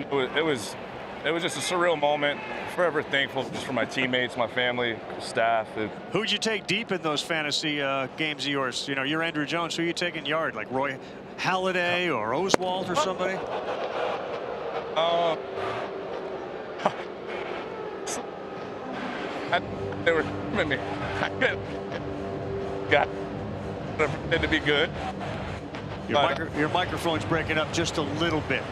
it was just a surreal moment. Forever thankful just for my teammates, my family, staff. Who'd you take deep in those fantasy games of yours? You know, you're Andrew Jones. Who you taking yard? Like Roy Halladay or Oswalt or somebody? They were with me. I could got pretend to be good. Your microphone's breaking up just a little bit.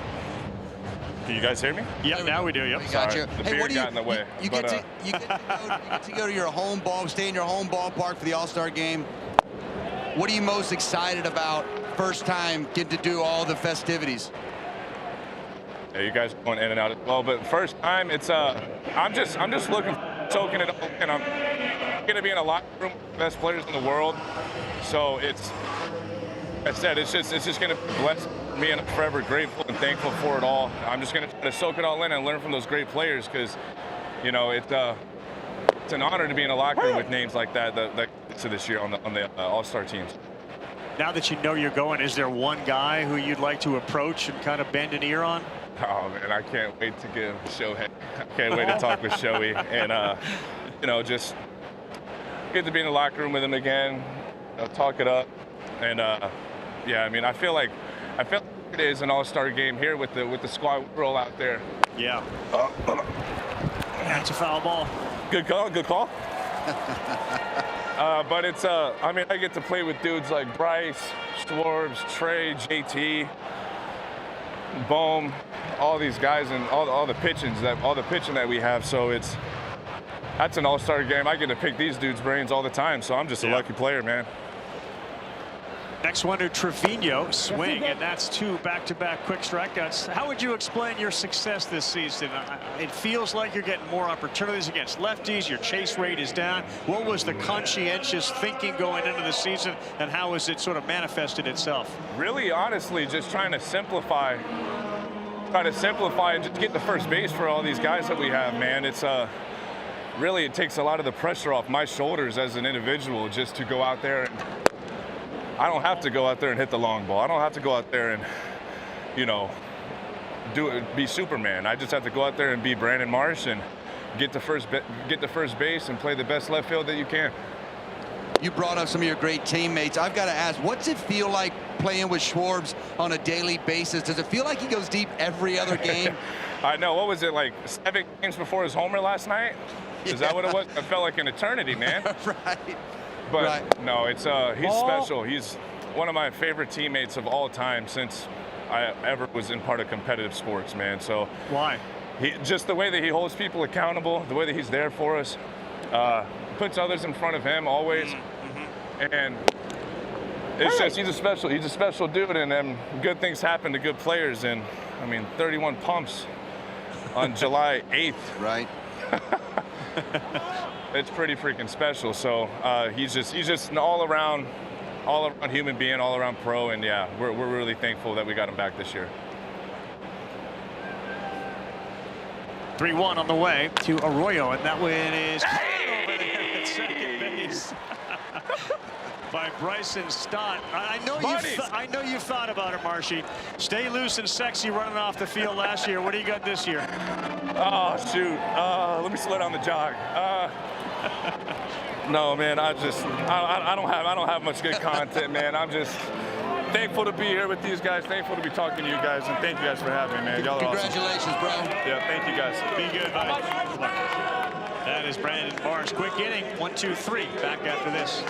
Can you guys hear me? Yeah, now we do. Yep. We got Sorry, you. the Hey, beard what do you got in the way. You get to go to your home ball, stay in your home ballpark for the All-Star game. What are you most excited about? First time getting to do all the festivities. Yeah, you guys are going in and out as well, but first time it's I'm just looking, soaking it all in. I'm gonna be in a locker room with the best players in the world, so it's, like I said, it's just gonna bless me, and I'm forever grateful and thankful for it all. I'm just gonna try to soak it all in and learn from those great players, because, you know, it's an honor to be in a locker room with names like that to this year on the All-Star teams. Now that you know you're going, is there one guy who you'd like to approach and kind of bend an ear on? Oh man, I can't wait to give Shohei. I can't wait to talk with Shohei, and you know, just get to be in the locker room with him again, talk it up, and yeah, I mean, I feel like it is an all-star game here with the squad roll out there. Yeah. That's a foul ball. Good call. Good call. But it's I mean, I get to play with dudes like Bryce, Schwartz, Trey, JT, Bohm, all these guys, and all the pitching that we have. So that's an all-star game. I get to pick these dudes' brains all the time. So I'm just a lucky player, man. Next one to Trevino, swing, and that's 2 back-to-back quick strikeouts. How would you explain your success this season? It feels like you're getting more opportunities against lefties. Your chase rate is down. What was the conscientious thinking going into the season, and how has it sort of manifested itself? Really, honestly, just trying to simplify and just get the first base for all these guys that we have, man. It's really, it takes a lot of the pressure off my shoulders as an individual just to go out there, and I don't have to go out there and hit the long ball. I don't have to go out there and, you know, be Superman. I just have to go out there and be Brandon Marsh and get to first base and play the best left field that you can. You brought up some of your great teammates. I've got to ask, what's it feel like playing with Schwartz on a daily basis? Does it feel like he goes deep every other game? I know. What was it, like 7 games before his homer last night? Is that what it was? It felt like an eternity, man. Right. But no, it's he's special. He's one of my favorite teammates of all time since I ever was in part of competitive sports, man. So why? Just the way that he holds people accountable, the way that he's there for us, puts others in front of him always, and it's just he's a special dude, and then good things happen to good players. And I mean, 31 pumps on July 8th, right? It's pretty freaking special. So he's just an all around human being, all around pro, and yeah, we're really thankful that we got him back this year. 3-1 on the way to Arroyo, and that one is over there at second base by Bryson Stott. I know you thought about it, Marshy. Stay loose and sexy running off the field last year. What do you got this year? Oh shoot! Let me slow down the jog. No, man, I don't have much good content, man. I'm just thankful to be here with these guys. Thankful to be talking to you guys, and thank you guys for having me, man. Y'all are awesome. Congratulations, bro. Yeah, thank you guys. Be good, buddy. Good luck. That is Brandon Marsh. Quick inning. 1, 2, 3. Back after this.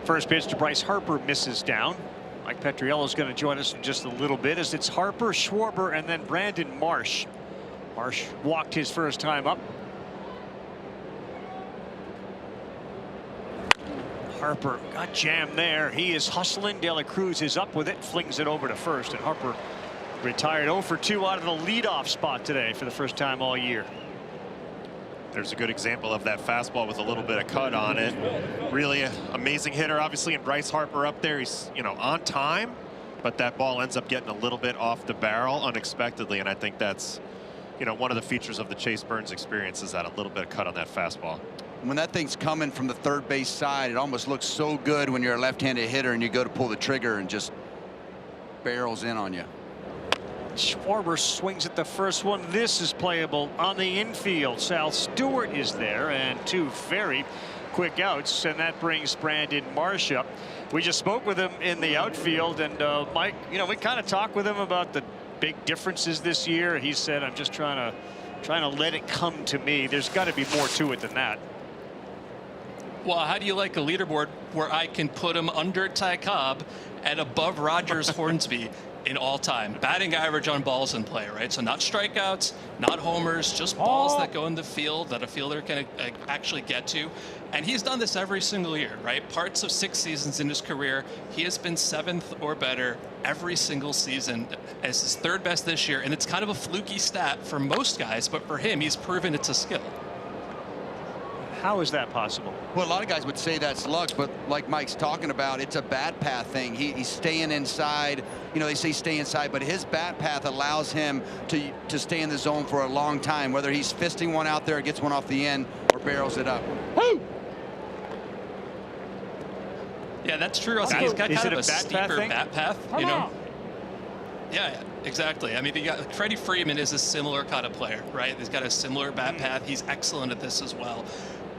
First pitch to Bryce Harper misses down. Mike Petriello is going to join us in just a little bit as it's Harper, Schwarber, and then Brandon Marsh. Marsh walked his first time up. Harper got jammed there. He is hustling. De La Cruz is up with it, flings it over to first, and Harper retired 0 for 2 out of the leadoff spot today for the first time all year. There's a good example of that fastball with a little bit of cut on it. Really amazing hitter, obviously, and Bryce Harper up there. He's, you know, on time, but that ball ends up getting a little bit off the barrel unexpectedly, and I think that's, you know, one of the features of the Chase Burns experience is that a little bit of cut on that fastball. When that thing's coming from the third base side, it almost looks so good when you're a left-handed hitter and you go to pull the trigger and just barrels in on you. Schwarber swings at the first one. This is playable on the infield. Sal Stewart is there, and 2 very quick outs, and that brings Brandon Marsh up. We just spoke with him in the outfield, and Mike, you know, we kind of talked with him about the big differences this year. He said, I'm just trying to let it come to me. There's got to be more to it than that. Well, how do you like a leaderboard where I can put him under Ty Cobb and above Rogers Hornsby in all time batting average on balls in play, right? So not strikeouts, not homers, just balls that go in the field that a fielder can actually get to. And he's done this every single year, right? Parts of 6 seasons in his career, he has been 7th or better every single season as his 3rd best this year. And it's kind of a fluky stat for most guys, but for him, he's proven it's a skill. How is that possible? Well, a lot of guys would say that's luck, but like Mike's talking about, it's a bat path thing. He's staying inside. You know, they say stay inside, but his bat path allows him to stay in the zone for a long time, whether he's fisting one out there, gets one off the end, or barrels it up. Woo! Yeah, that's true. Also, he's got kind of a steeper bat path, you know? Yeah, exactly. I mean, Freddie Freeman is a similar kind of player, right? He's got a similar bat path. He's excellent at this as well.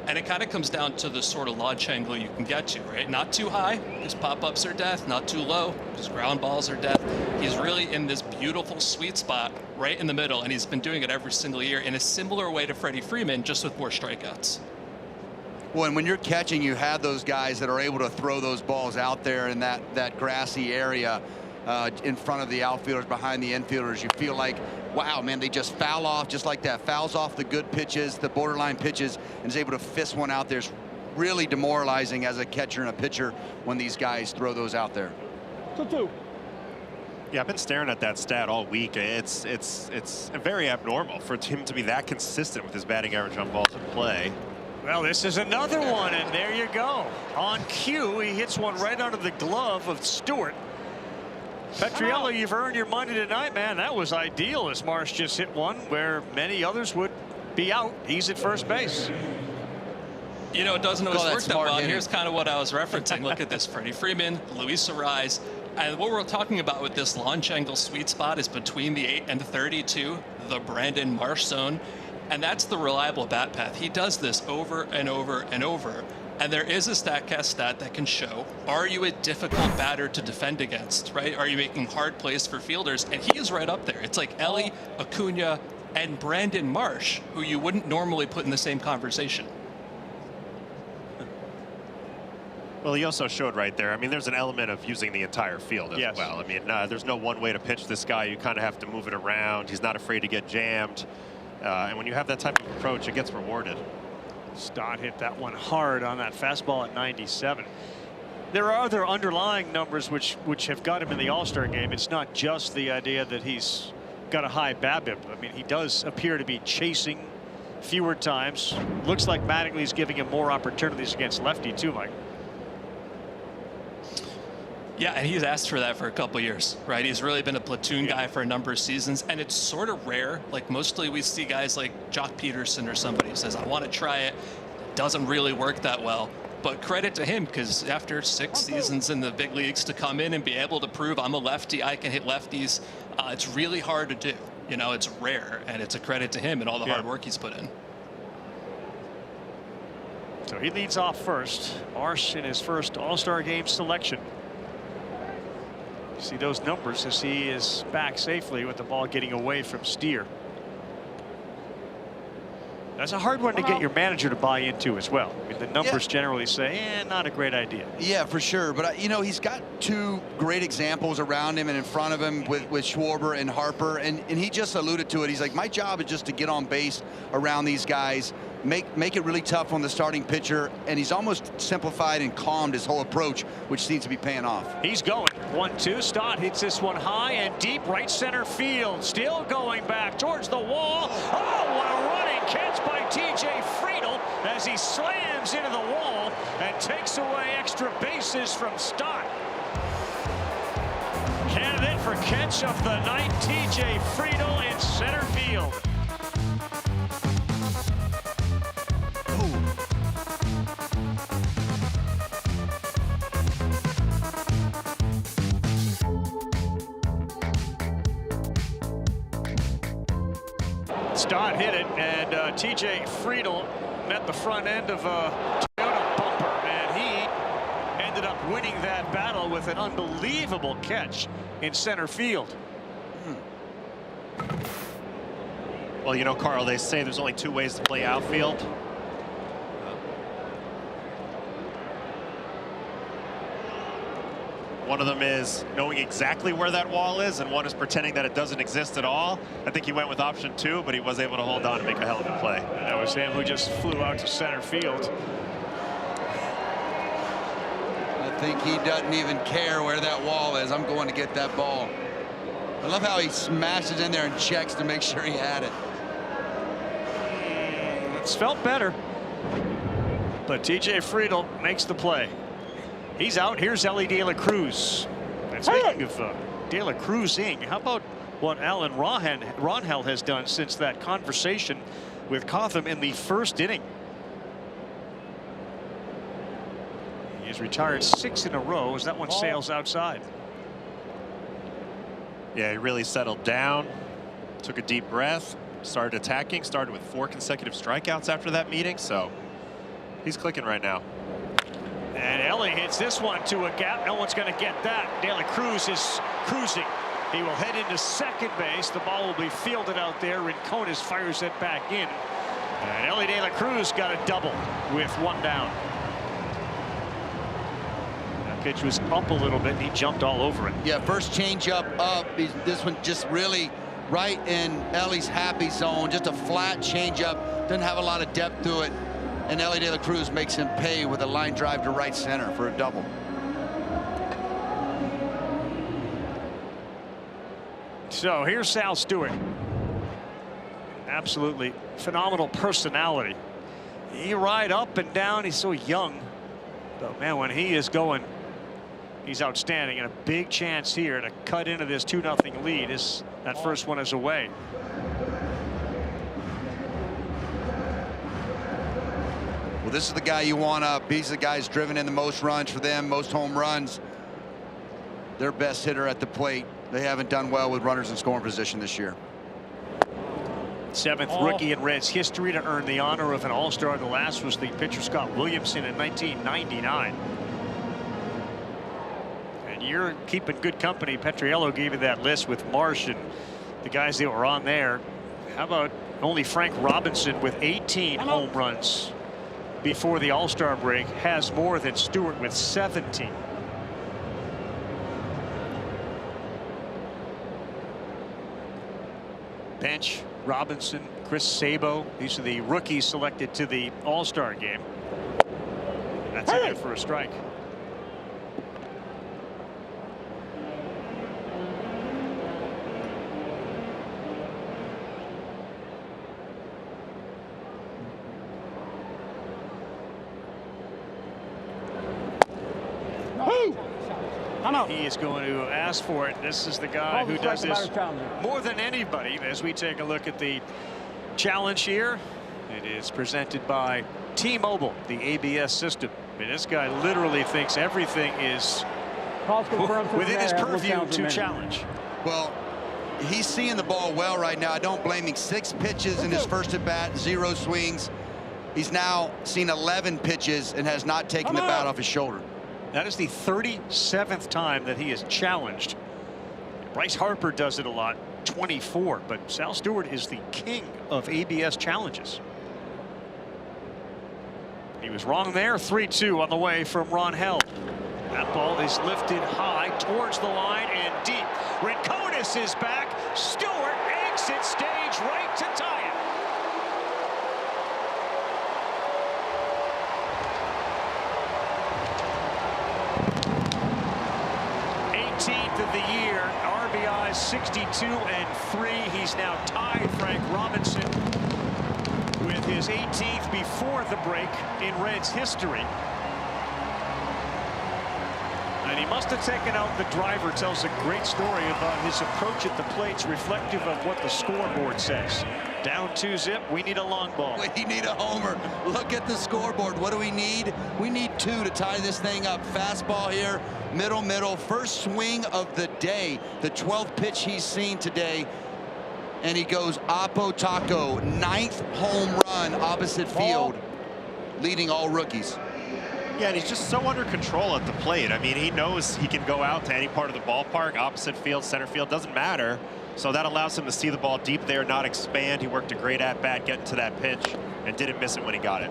And it kind of comes down to the sort of launch angle you can get to, right? Not too high, because pop-ups are death. Not too low, because ground balls are death. He's really in this beautiful sweet spot right in the middle, and he's been doing it every single year in a similar way to Freddie Freeman, just with more strikeouts. Well, and when you're catching, you have those guys that are able to throw those balls out there in that grassy area in front of the outfielders, behind the infielders. You feel like, wow, man, they just foul off just like that. Fouls off the good pitches, the borderline pitches, and is able to fist one out there. It's really demoralizing as a catcher and a pitcher when these guys throw those out there. 2-2. Yeah, I've been staring at that stat all week. It's very abnormal for him to be that consistent with his batting average on balls in play. Well, this is another one, and there you go. On cue, he hits one right under the glove of Stewart. Petriello, you've earned your money tonight, man. That was ideal as Marsh just hit one where many others would be out. He's at first base. You know, it doesn't always work that well. Here's kind of what I was referencing. Look at this. Freddie Freeman, Luis Arraez. And what we're talking about with this launch angle sweet spot is between the 8 and the 32, the Brandon Marsh zone. And that's the reliable bat path. He does this over and over and over. And there is a StatCast stat that can show, are you a difficult batter to defend against, right? Are you making hard plays for fielders? And he is right up there. It's like Ellie, Acuna, and Brandon Marsh, who you wouldn't normally put in the same conversation. Well, he also showed right there. I mean, there's an element of using the entire field as well. I mean, there's no one way to pitch this guy. You kind of have to move it around. He's not afraid to get jammed. And when you have that type of approach, it gets rewarded. Stott hit that one hard on that fastball at 97. There are other underlying numbers which have got him in the All-Star game. It's not just the idea that he's got a high BABIP. I mean, he does appear to be chasing fewer times. Looks like Mattingly's giving him more opportunities against lefty too, Mike. Yeah, and he's asked for that for a couple years, right? He's really been a platoon guy for a number of seasons, and it's sort of rare. Like, mostly we see guys like Jock Peterson or somebody who says, I want to try it. Doesn't really work that well. But credit to him, because after 6 seasons in the big leagues, to come in and be able to prove I'm a lefty, I can hit lefties, it's really hard to do. You know, it's rare, and it's a credit to him and all the hard work he's put in. So he leads off first. Marsh in his first All-Star game selection. See those numbers as he is back safely with the ball getting away from Steer. That's a hard one to get your manager to buy into as well. I mean, the numbers generally say, not a great idea. Yeah, for sure. But, you know, he's got 2 great examples around him and in front of him with Schwarber and Harper. And he just alluded to it. He's like, my job is just to get on base around these guys, make it really tough on the starting pitcher. And he's almost simplified and calmed his whole approach, which seems to be paying off. He's going. 1-2. Stott hits this one high and deep right center field. Still going back towards the wall. Oh, what a running catch by TJ Friedl as he slams into the wall and takes away extra bases from Stott. Candidate for catch of the night, TJ Friedl in center field. Stott hit it, and TJ Friedl met the front end of a Toyota bumper, and he ended up winning that battle with an unbelievable catch in center field. Well, you know, Carl, they say there's only 2 ways to play outfield. One of them is knowing exactly where that wall is, and one is pretending that it doesn't exist at all. I think he went with option 2, but he was able to hold on and make a hell of a play. And that was him who just flew out to center field. I think he doesn't even care where that wall is. I'm going to get that ball. I love how he smashes in there and checks to make sure he had it. It's felt better. But TJ Friedl makes the play. He's out. Here's Ellie De La Cruz. And speaking of De La Cruzing, how about what Alan Ronhell has done since that conversation with Cotham in the first inning? He has retired 6 in a row as that one sails outside. Yeah, he really settled down, took a deep breath, started attacking, started with 4 consecutive strikeouts after that meeting, so he's clicking right now. And Ellie hits this one to a gap. No one's going to get that. De La Cruz is cruising. He will head into second base. The ball will be fielded out there. Rincones fires it back in. And Ellie De La Cruz got a double with 1 down. That pitch was up a little bit, and he jumped all over it. Yeah, first changeup up. This one just really right in Ellie's happy zone. Just a flat changeup. Doesn't have a lot of depth to it. And Ellie De La Cruz makes him pay with a line drive to right center for a double. So here's Sal Stewart. Absolutely phenomenal personality. He ride up and down. He's so young. But man, when he is going, he's outstanding. And a big chance here to cut into this 2-0 lead. That first one is away. Well, this is the guy you want up. He's the guy who's driven in the most runs for them, most home runs. Their best hitter at the plate. They haven't done well with runners in scoring position this year. 7th rookie in Reds history to earn the honor of an All-Star. The last was the pitcher Scott Williamson in 1999. And you're keeping good company. Petriello gave you that list with Marsh and the guys that were on there. How about only Frank Robinson with 18 home runs before the All-Star break has more than Stewart with 17. Bench, Robinson, Chris Sabo. These are the rookies selected to the All-Star game. That's in there for a strike. He is going to ask for it. This is the guy who does this more than anybody. As we take a look at the challenge here, it is presented by T-Mobile, the ABS system. I mean, this guy literally thinks everything is within his purview to challenge. Well, he's seeing the ball well right now. I don't blame him. 6 pitches in his first at bat, 0 swings. He's now seen 11 pitches and has not taken the bat off his shoulder. That is the 37th time that he is challenged. Bryce Harper does it a lot, 24, but Sal Stewart is the king of ABS challenges. He was wrong there. 3-2 on the way from Ron Held. That ball is lifted high towards the line and deep. Rincones is back. Stewart exits stage right to tie it. 18th of the year, RBIs 62 and 3. He's now tied Frank Robinson with his 18th before the break in Reds history. And he must have taken out the driver. Tells a great story about his approach at the plates, reflective of what the scoreboard says. Down 2-zip, we need a long ball. We need a homer. Look at the scoreboard. What do we need? We need 2 to tie this thing up. Fastball here, middle. First swing of the day. The 12th pitch he's seen today. And he goes Oppo Taco. 9th home run opposite field, leading all rookies. Yeah, and he's just so under control at the plate. I mean, he knows he can go out to any part of the ballpark, opposite field, center field, doesn't matter. So that allows him to see the ball deep there, not expand. He worked a great at-bat getting to that pitch and didn't miss it when he got it.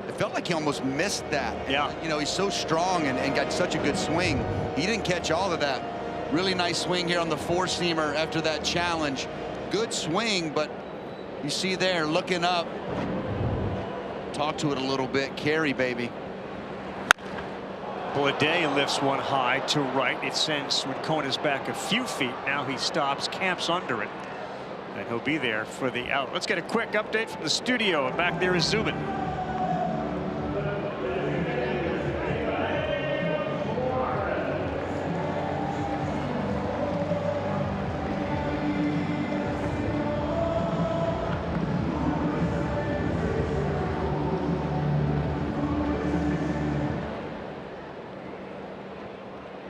It felt like he almost missed that. Yeah. You know, he's so strong and got such a good swing. He didn't catch all of that. Really nice swing here on the 4-seamer after that challenge. Good swing, but you see there, looking up. Talk to it a little bit. Carry, baby. Bleday lifts one high to right. It sends Rincones back a few feet. Now he stops, camps under it, and he'll be there for the out. Let's get a quick update from the studio. Back there is Zubin.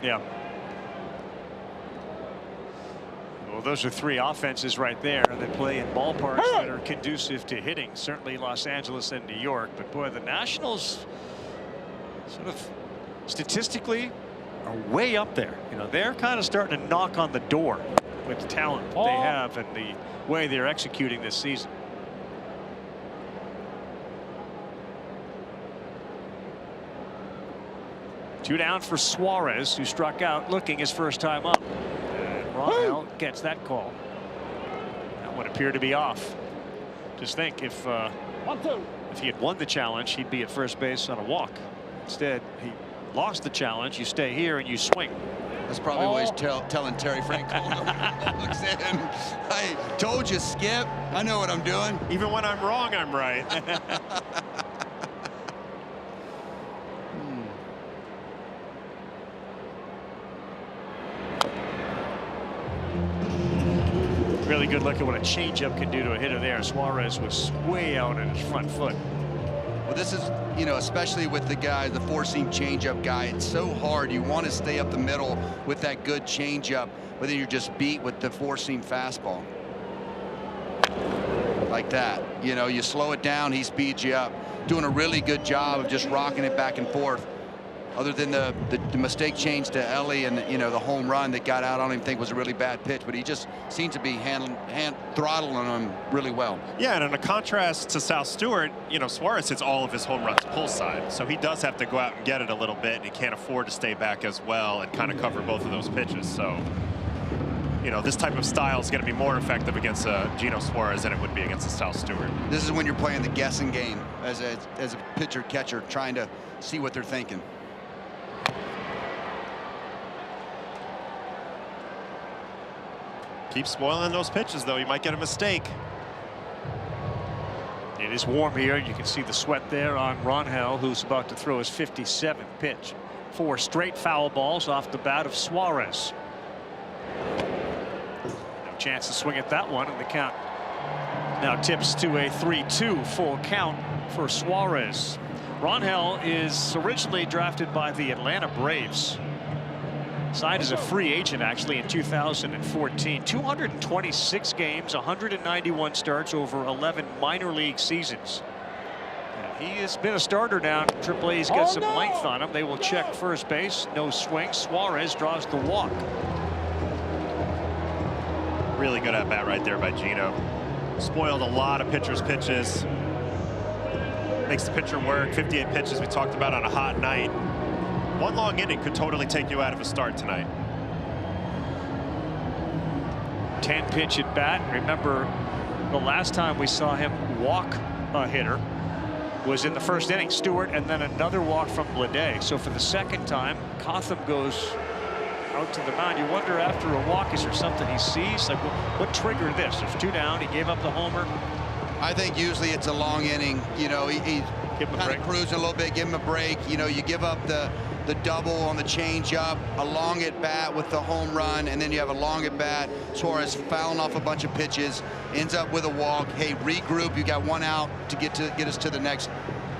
Yeah. Well, those are 3 offenses right there that play in ballparks that are conducive to hitting. Certainly Los Angeles and New York. But boy, the Nationals sort of statistically are way up there. You know, they're kind of starting to knock on the door with the talent that they have and the way they're executing this season. Two down for Suarez, who struck out looking his first time up. And Ron gets that call. That would appear to be off. Just think if he had won the challenge, he'd be at first base on a walk. Instead, he lost the challenge. You stay here and you swing. That's probably what he's telling Terry Francona. Looks in. I told you, Skip. I know what I'm doing. Even when I'm wrong, I'm right. Really good look at what a changeup can do to a hitter there. Suarez was way out on his front foot. Well, this is, you know, especially with the guy, the 4-seam changeup guy, it's so hard. You want to stay up the middle with that good changeup, but then you're just beat with the 4-seam fastball. Like that. You know, you slow it down, he speeds you up. Doing a really good job of just rocking it back and forth. Other than the mistake change to Ellie and, you know, the home run that got out, I don't even think was a really bad pitch, but he just seems to be throttling him really well. Yeah, and in a contrast to Sal Stewart, you know, Suarez hits all of his home runs pull side, so he does have to go out and get it a little bit, and he can't afford to stay back as well and kind of cover both of those pitches. So, you know, this type of style is going to be more effective against Gino Suarez than it would be against a Sal Stewart. This is when you're playing the guessing game as a pitcher catcher, trying to see what they're thinking. Keep spoiling those pitches, though. You might get a mistake. It is warm here. You can see the sweat there on Ronhell, who's about to throw his 57th pitch. 4 straight foul balls off the bat of Suarez. No chance to swing at that one, and the count now tips to a 3-2 full count for Suarez. Ronhell is originally drafted by the Atlanta Braves. Signed as a free agent actually in 2014. 226 games, 191 starts over 11 minor league seasons. And he has been a starter down. AAA's got some length on him. They will check first base. No swing. Suarez draws the walk. Really good at bat right there by Gino. Spoiled a lot of pitchers' pitches. Makes the pitcher work. 58 pitches we talked about on a hot night. One long inning could totally take you out of a start tonight. 10 pitch at bat. Remember, the last time we saw him walk a hitter was in the first inning, Stewart, and then another walk from Bleday. So for the second time, Cotham goes out to the mound. You wonder after a walk, is there something he sees? Like, what triggered this? There's 2 down. He gave up the homer. I think usually it's a long inning. You know, he kind of cruising a little bit, give him a break. You know, you give up the double on the changeup, a long at bat with the home run, and then you have a long at bat. Suarez fouling off a bunch of pitches, ends up with a walk. Hey, regroup. You got 1 out to get us to the next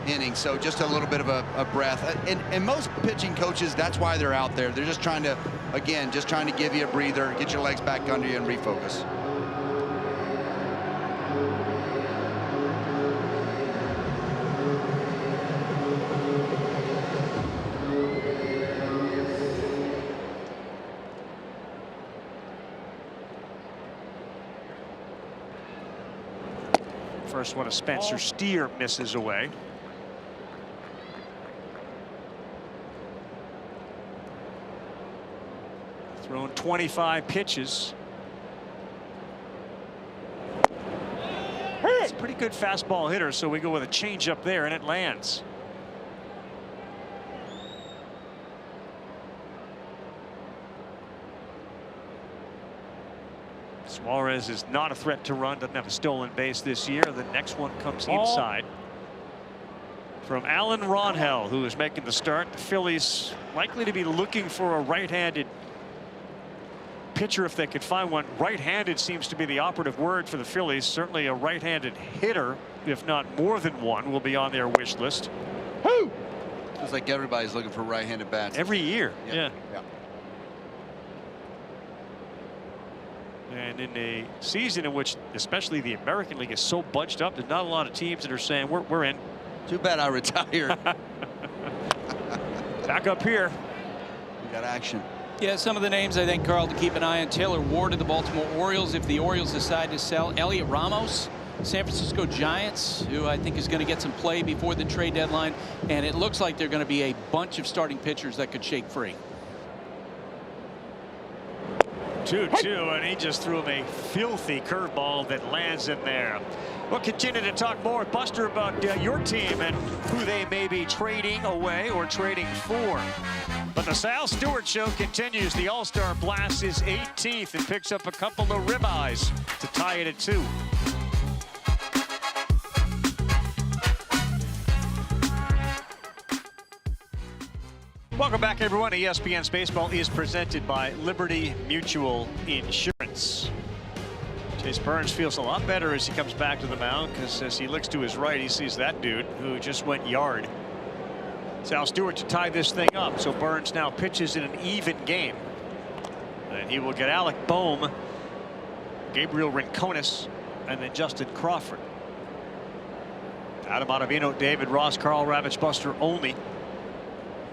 inning. So just a little bit of a breath. And most pitching coaches, that's why they're out there. They're just trying to, again, just trying to give you a breather, get your legs back under you, and refocus. First one of Spencer Steer misses away. Thrown 25 pitches. It's a pretty good fastball hitter, so we go with a changeup there, and it lands. Suarez is not a threat to run, doesn't have a stolen base this year. The next one comes inside from Alan Ronhell, who is making the start. The Phillies likely to be looking for a right-handed pitcher if they could find one. Right-handed seems to be the operative word for the Phillies. Certainly a right-handed hitter, if not more than one, will be on their wish list. Woo! Feels like everybody's looking for right-handed bats. Every year. Yeah. And in a season in which especially the American League is so bunched up, there's not a lot of teams that are saying we're in. Too bad I retired. Back up here. We got action. Yeah, some of the names I think, Carl, to keep an eye on. Taylor Ward of the Baltimore Orioles, if the Orioles decide to sell. Elliot Ramos, San Francisco Giants, who I think is going to get some play before the trade deadline. And it looks like they're going to be a bunch of starting pitchers that could shake free. 2-2, and he just threw him a filthy curveball that lands in there. We'll continue to talk more with Buster about your team and who they may be trading away or trading for. But the Sal Stewart Show continues. The All-Star Blast is 18th and picks up a couple of ribeyes to tie it at 2. Welcome back, everyone. ESPN's Baseball is presented by Liberty Mutual Insurance. Chase Burns feels a lot better as he comes back to the mound, because as he looks to his right, he sees that dude who just went yard. Sal Stewart to tie this thing up, so Burns now pitches in an even game. And he will get Alec Boehm, Gabriel Rincones, and then Justin Crawford. Adam Ottavino, David Ross, Carl Ravitch, Buster Olney.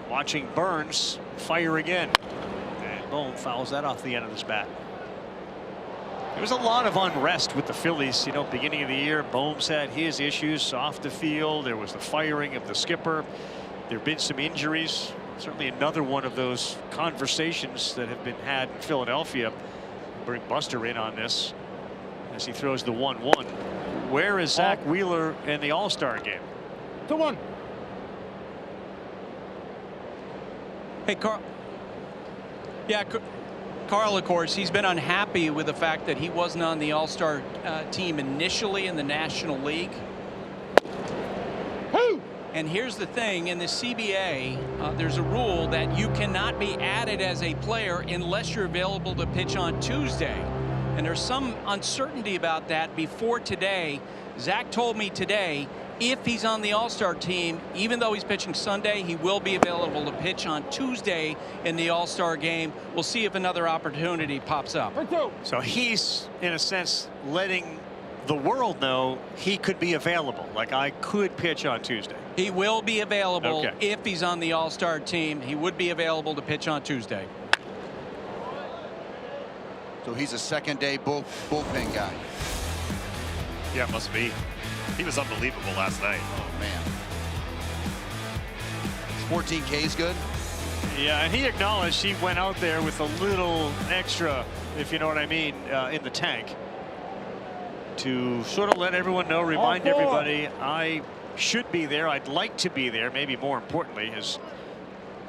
Watching Burns fire again. And Boehm fouls that off the end of his bat. There was a lot of unrest with the Phillies, you know, beginning of the year. Boehm's had his issues off the field. There was the firing of the skipper. There have been some injuries. Certainly another one of those conversations that have been had in Philadelphia. Bring Buster in on this as he throws the 1-1. Where is Zach Wheeler in the All-Star game? 2-1. Hey, Carl. Yeah, Carl, of course, he's been unhappy with the fact that he wasn't on the All-Star team initially in the National League. Woo! And here's the thing, in the CBA, there's a rule that you cannot be added as a player unless you're available to pitch on Tuesday. And there's some uncertainty about that before today. Zach told me today if he's on the All-Star team, even though he's pitching Sunday, he will be available to pitch on Tuesday in the All-Star game. We'll see if another opportunity pops up. So he's, in a sense, letting the world know he could be available. Like, I could pitch on Tuesday. He will be available Okay. if he's on the All-Star team. He would be available to pitch on Tuesday. So he's a second-day bullpen guy. Yeah, must be. He was unbelievable last night. Oh, man. 14 K's good? Yeah, and he acknowledged he went out there with a little extra, if you know what I mean, in the tank, to sort of let everyone know, remind everybody, I should be there. I'd like to be there. Maybe more importantly, as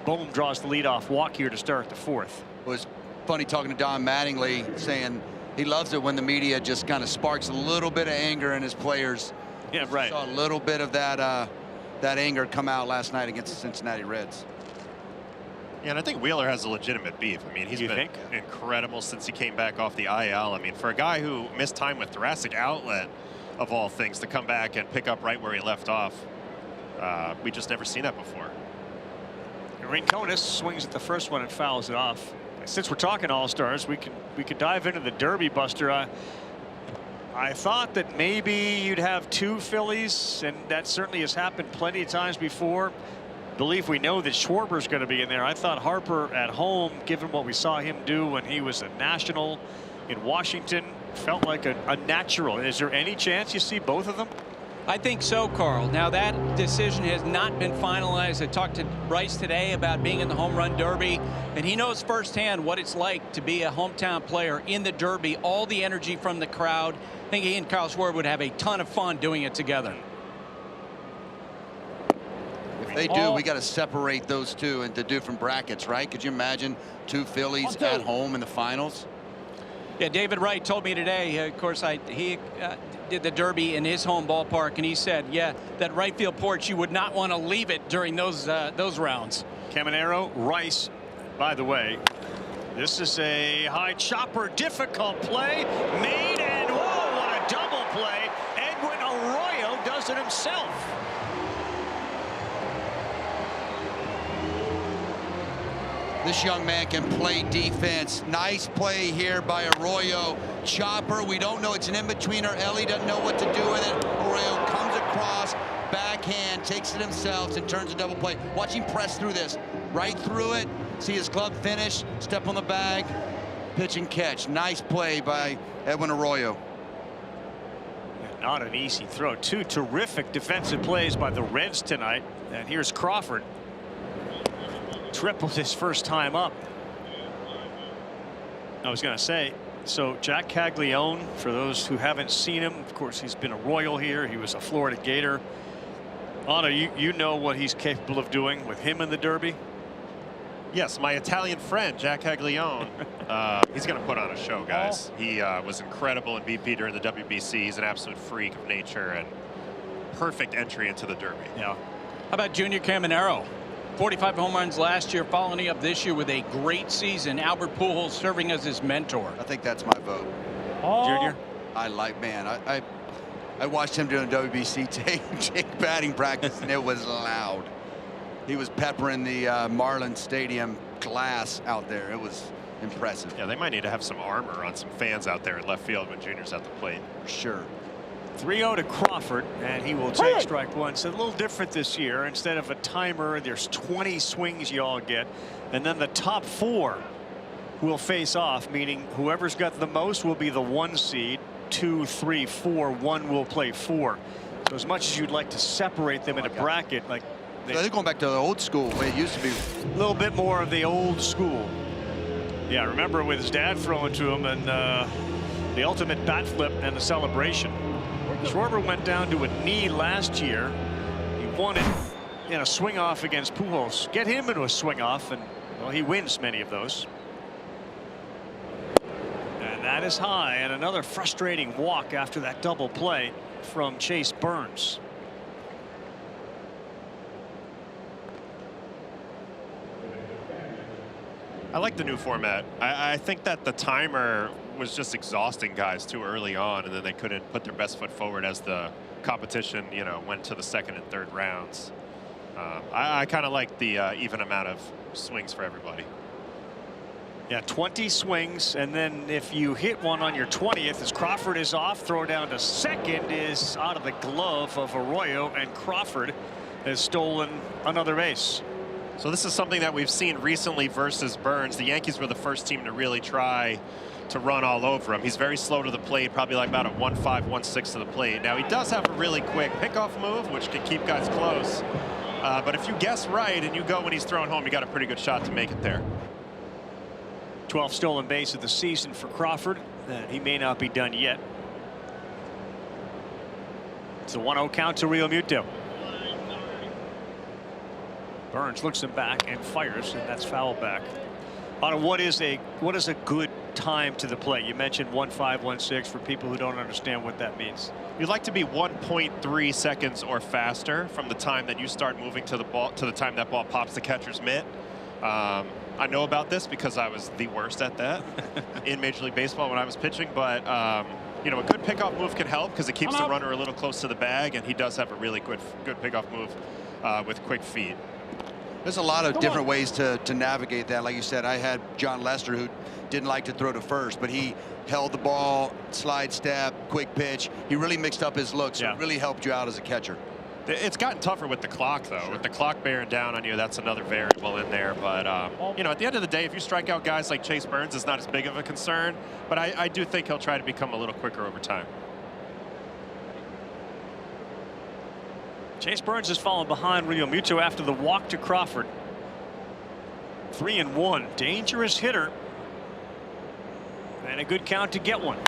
Bohm draws the leadoff walk here to start the fourth. It was funny talking to Don Mattingly, saying he loves it when the media just kind of sparks a little bit of anger in his players. Yeah, right. Saw a little bit of that anger come out last night against the Cincinnati Reds. Yeah, and I think Wheeler has a legitimate beef. I mean, he's been incredible since he came back off the IL. I mean, for a guy who missed time with thoracic outlet, of all things, to come back and pick up right where he left off, we just never seen that before. Rinconis swings at the first one and fouls it off. Since we're talking All-Stars, we could dive into the Derby, Buster. I thought that maybe you'd have two Phillies, and that certainly has happened plenty of times before. I believe we know that Schwarber's going to be in there. I thought Harper at home, given what we saw him do when he was a national in Washington, felt like a natural. Is there any chance you see both of them? I think so, Carl. Now, that decision has not been finalized. I talked to Bryce today about being in the home run derby, and he knows firsthand what it's like to be a hometown player in the derby, all the energy from the crowd. I think he and Kyle Schwarber would have a ton of fun doing it together. If they do, we got to separate those two into different brackets, right? Could you imagine two Phillies at home in the finals? Yeah, David Wright told me today, of course, he did the Derby in his home ballpark, and he said, yeah, that right field porch, you would not want to leave it during those rounds. Caminero, Rice, by the way, this is a high chopper, difficult play, made, and whoa, what a double play. Edwin Arroyo does it himself. This young man can play defense. Nice play here by Arroyo. Chopper, we don't know. It's an in-betweener. Ellie doesn't know what to do with it. Arroyo comes across, backhand, takes it himself, and turns a double play. Watch him press through this. Right through it. See his glove finish. Step on the bag. Pitch and catch. Nice play by Edwin Arroyo. Not an easy throw. Two terrific defensive plays by the Reds tonight. And here's Crawford. Tripled his first time up. I was going to say, so Jack Caglione, for those who haven't seen him, of course, he's been a Royal here. He was a Florida Gator. Anna, you know what he's capable of doing with him in the Derby? Yes, my Italian friend, Jack Caglione, he's going to put on a show, guys. He was incredible in BP during the WBC. He's an absolute freak of nature and perfect entry into the Derby. Yeah. How about Junior Caminero? 45 home runs last year, following up this year with a great season. Albert Pujols serving as his mentor. I think that's my vote. Junior? I like, man, I watched him doing WBC take batting practice, and it was loud. He was peppering the Marlins Stadium glass out there. It was impressive. Yeah, they might need to have some armor on some fans out there in left field when Junior's at the plate. For sure. 3-0 to Crawford, and he will take strike one. So a little different this year. Instead of a timer, there's 20 swings you all get, and then the top four will face off, meaning whoever's got the most will be the 1 seed. 2, 3, 4, 1 will play 4. So as much as you'd like to separate them in a bracket, like So they're going back to the old school way it used to be. A little bit more of the old school. Yeah, remember with his dad throwing to him and the ultimate bat flip and the celebration. Schwarber went down to a knee last year. He won it in a swing off against Pujols. Get him into a swing off, and well, he wins many of those. And that is high, and another frustrating walk after that double play from Chase Burns. I like the new format. I think that the timer was just exhausting guys too early on, and then they couldn't put their best foot forward as the competition, you know, went to the second and third rounds. I kind of like the even amount of swings for everybody. Yeah, 20 swings, and then if you hit one on your 20th, as Crawford is off, throw down to second is out of the glove of Arroyo, and Crawford has stolen another base. So this is something that we've seen recently versus Burns. The Yankees were the first team to really try to run all over him. He's very slow to the plate, probably like about a 1.5, 1.6 to the plate. Now he does have a really quick pickoff move, which can keep guys close. But if you guess right and you go when he's thrown home, you got a pretty good shot to make it there. 12 stolen base of the season for Crawford, and he may not be done yet. It's a 1-0 count to Real Muto. Burns looks him back and fires, and that's foul back. What is a good time to the plate? You mentioned 1.5, 1.6 for people who don't understand what that means. You'd like to be 1.3 seconds or faster from the time that you start moving to the ball to the time that ball pops the catcher's mitt. I know about this because I was the worst at that in Major League Baseball when I was pitching, but you know, a good pickoff move can help because it keeps the runner a little close to the bag, and he does have a really good pickoff move with quick feet. There's a lot of different ways to navigate that. Like you said, I had John Lester, who didn't like to throw to first, but he held the ball, slide step, quick pitch. He really mixed up his looks. So it really helped you out as a catcher. It's gotten tougher with the clock, though. Sure. With the clock bearing down on you, that's another variable in there. But, you know, at the end of the day, if you strike out guys like Chase Burns, it's not as big of a concern. But I do think he'll try to become a little quicker over time. Chase Burns has fallen behind Real Muto after the walk to Crawford. 3-1. Dangerous hitter. And a good count to get one.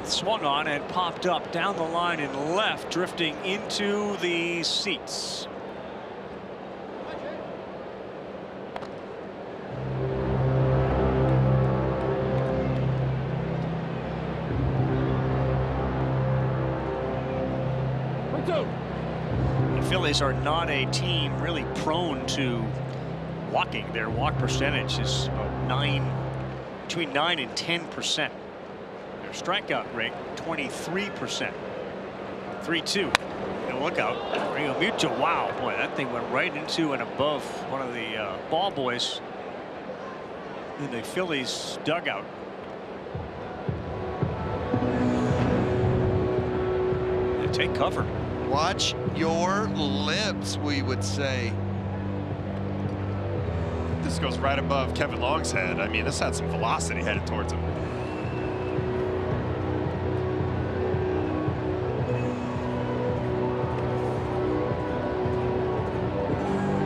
Swung on and popped up down the line and left, drifting into the seats. The Phillies are not a team really prone to walking. Their walk percentage is about between 9 and 10%. Their strikeout rate 23%. 3-2. And look out, Real Muto. Wow, boy, that thing went right into and above one of the ball boys in the Phillies dugout. They take cover. Watch your lips, we would say. This goes right above Kevin Long's head. I mean, this had some velocity headed towards him.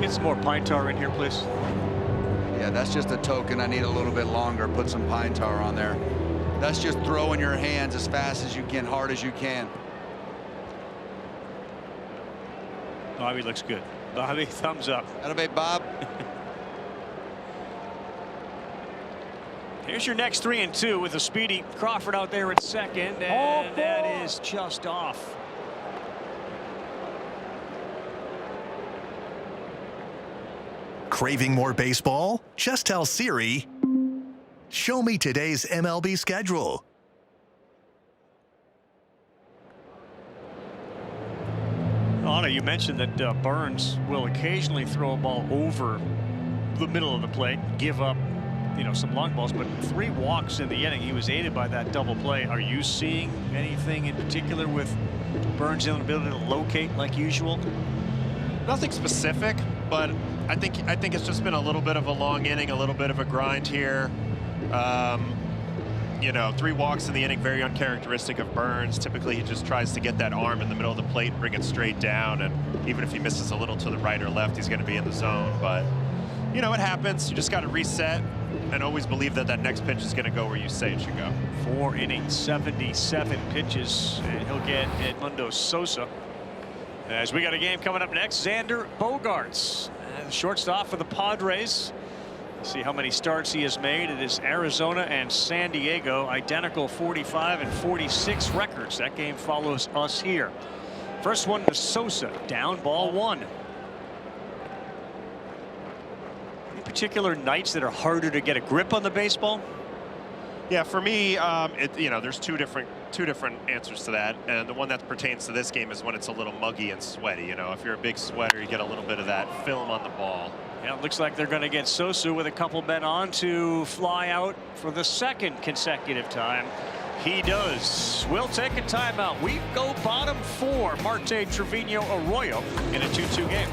Get some more pine tar in here, please. Yeah, that's just a token. I need a little bit longer. Put some pine tar on there. That's just throwing your hands as fast as you can, hard as you can. Bobby looks good. Bobby, thumbs up. Attaboy, Bob. Here's your next 3-2 with a speedy Crawford out there at second, and that is just off. Craving more baseball? Just tell Siri, show me today's MLB schedule. Anna, you mentioned that Burns will occasionally throw a ball over the middle of the plate, give up, you know, some long balls, but 3 walks in the inning. He was aided by that double play. Are you seeing anything in particular with Burns' inability to locate like usual? Nothing specific, but I think it's just been a little bit of a long inning, a little bit of a grind here. You know, 3 walks in the inning, very uncharacteristic of Burns. Typically, he just tries to get that arm in the middle of the plate and bring it straight down. And even if he misses a little to the right or left, he's going to be in the zone. But, you know, it happens. You just got to reset and always believe that that next pitch is going to go where you say it should go. 4 innings, 77 pitches, and he'll get Edmundo Sosa. As we got a game coming up next, Xander Bogaerts, shortstop for the Padres. See how many starts he has made. It is Arizona and San Diego, identical 45 and 46 records. That game follows us here. First one to Sosa, down, ball 1. Any particular nights that are harder to get a grip on the baseball? Yeah, for me, there's two different answers to that, and the one that pertains to this game is when it's a little muggy and sweaty. You know, if you're a big sweater, you get a little bit of that film on the ball. Yeah, it looks like they're going to get Sosu with a couple men on to fly out for the second consecutive time. He does. We'll take a timeout. We go bottom 4. Marte, Trevino, Arroyo in a 2-2 game.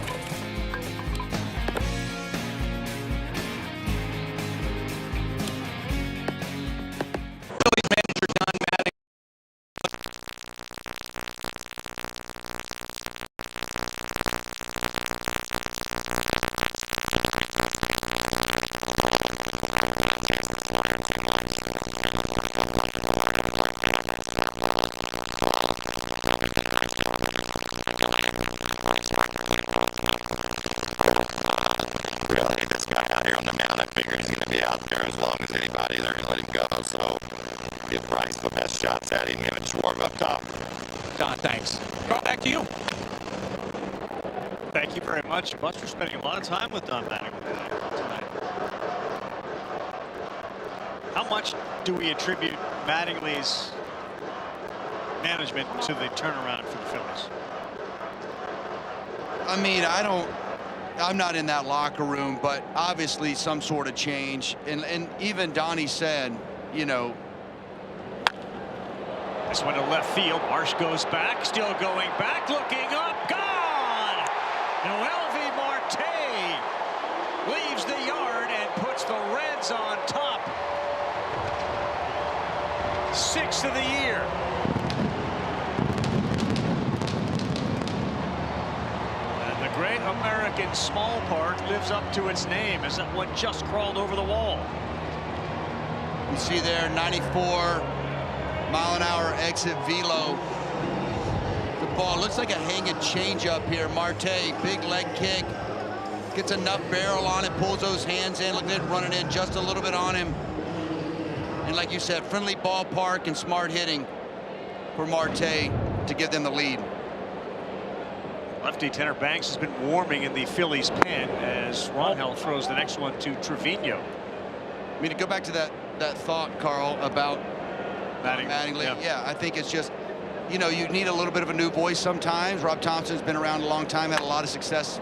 Shots at him and Schwarber up top. Don, thanks. Carl, back to you. Thank you very much. Buster's spending a lot of time with Don Mattingly tonight. How much do we attribute Mattingly's management to the turnaround for the Phillies? I mean, I'm not in that locker room, but obviously some sort of change. And even Donnie said, you know, this one to left field. Marsh goes back, still going back, looking up, gone! Noelvi Marte leaves the yard and puts the Reds on top. 6th of the year. And the great American small park lives up to its name as that one just crawled over the wall. You see there, 94 mile-an-hour exit velo. The ball looks like a hanging changeup here. Marte, big leg kick, gets enough barrel on it, pulls those hands in, look at it running in just a little bit on him. And like you said, friendly ballpark and smart hitting for Marte to give them the lead. Lefty Tanner Banks has been warming in the Phillies pen as Ronhell throws the next one to Trevino. I mean, to go back to that thought, Carl, about Mattingly. Yeah, I think it's just, you know, you need a little bit of a new voice sometimes. Rob Thompson's been around a long time, had a lot of success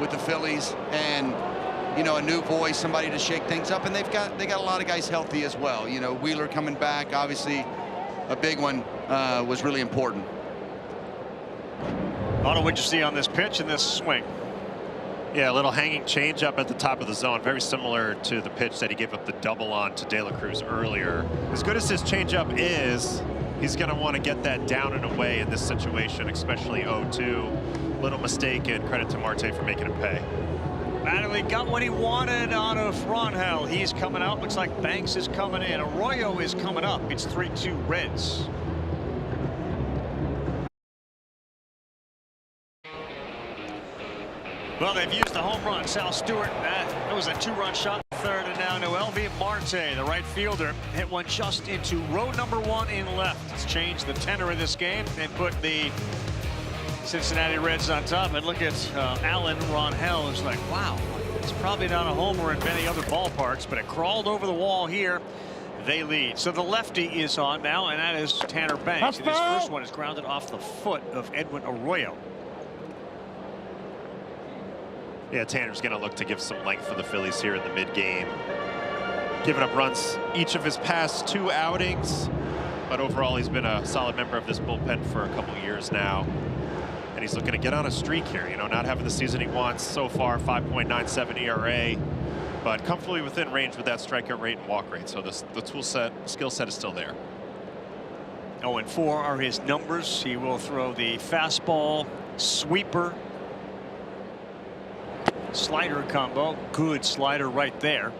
with the Phillies, and you know, a new voice, somebody to shake things up, and they got a lot of guys healthy as well. You know, Wheeler coming back, obviously a big one, was really important. Otto, what'd you see on this pitch and this swing? Yeah, a little hanging changeup at the top of the zone, very similar to the pitch that he gave up the double on to De La Cruz earlier. As good as his changeup is, he's going to want to get that down and away in this situation, especially 0-2. Little mistake, and credit to Marte for making it pay. Mattingly got what he wanted out of Ronhell. He's coming out. Looks like Banks is coming in. Arroyo is coming up. It's 3-2 Reds. Well, they've used the home run. Sal Stewart, that was a 2-run shot third, and now Noelvi Marte, the right fielder, hit one just into row number 1 in left. It's changed the tenor of this game and put the Cincinnati Reds on top. And look at Alan Ronhell. It's like, wow, it's probably not a homer in many other ballparks, but it crawled over the wall here. They lead. So the lefty is on now, and that is Tanner Banks. And his first one is grounded off the foot of Edwin Arroyo. Yeah, Tanner's going to look to give some length for the Phillies here in the mid-game. Giving up runs each of his past 2 outings, but overall he's been a solid member of this bullpen for a couple years now. And he's looking to get on a streak here, you know, not having the season he wants so far, 5.97 ERA, but comfortably within range with that strikeout rate and walk rate. So the skill set is still there. 0-4 are his numbers. He will throw the fastball, sweeper, slider combo. Good slider right there.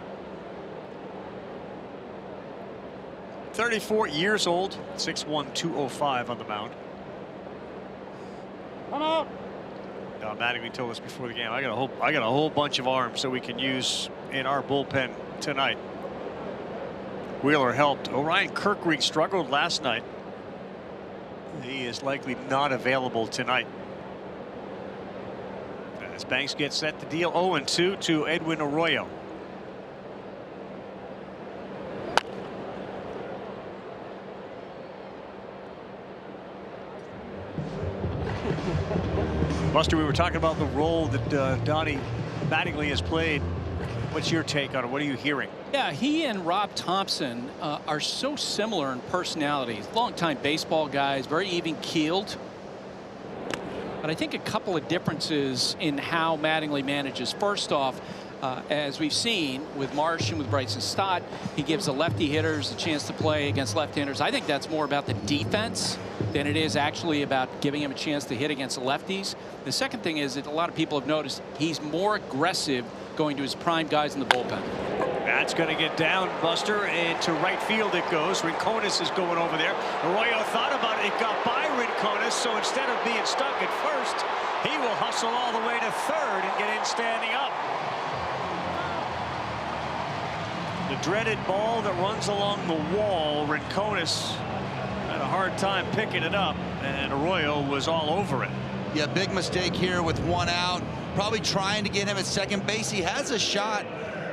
34 years old, 6'1", 205 on the mound. Now, Mattingly told us before the game, I got a whole bunch of arms so we can use in our bullpen tonight. Wheeler helped. Orion Kirkreek struggled last night. He is likely not available tonight. As Banks gets set to deal 0-2 to Edwin Arroyo. Buster, we were talking about the role that Donnie Mattingly has played. What's your take on it? What are you hearing? Yeah, he and Rob Thompson are so similar in personalities. Longtime baseball guys, very even-keeled. But I think a couple of differences in how Mattingly manages. First off, as we've seen with Marsh and with Bryson Stott, he gives the lefty hitters a chance to play against left-handers. I think that's more about the defense than it is actually about giving him a chance to hit against the lefties. The second thing is that a lot of people have noticed he's more aggressive going to his prime guys in the bullpen. That's going to get down, Buster, and to right field it goes. Rincones is going over there. Arroyo thought about it. It got by Rincones, so instead of being stuck at first, he will hustle all the way to third and get in standing up. The dreaded ball that runs along the wall. Rincones had a hard time picking it up, and Arroyo was all over it. Yeah, big mistake here with one out. Probably trying to get him at second base. He has a shot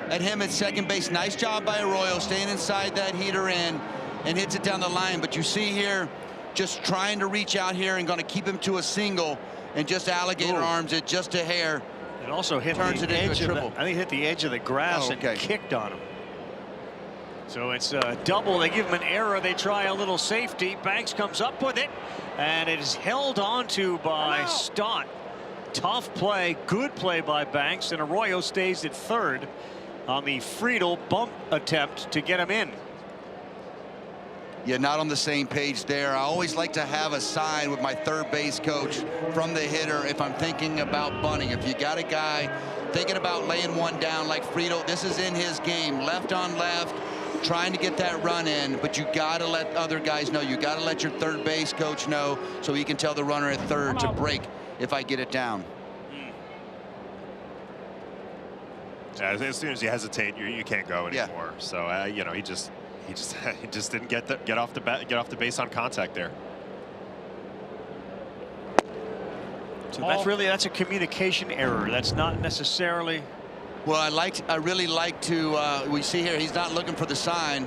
at him at second base. Nice job by Arroyo, staying inside that heater in and hits it down the line. But you see here, just trying to reach out here and going to keep him to a single and just alligator arms it just a hair. It also hit turns the it into edge a of triple. I think it hit the edge of the grass and kicked on him. So it's a double. They give him an error. They try a little safety. Banks comes up with it, and it is held onto by Stott. Tough play, good play by Banks, and Arroyo stays at third on the Friedel bump attempt to get him in. Yeah, not on the same page there. I always like to have a sign with my third base coach from the hitter if I'm thinking about bunting. If you got a guy thinking about laying one down like Friedel, this is in his game. Left on left, trying to get that run in, but you got to let other guys know. You got to let your third base coach know so he can tell the runner at third to break if I get it down. As soon as you hesitate, you can't go anymore. So you know, he just didn't get off the base on contact there. So that's a communication error. That's not necessarily. Well, I really like to. We see here he's not looking for the sign.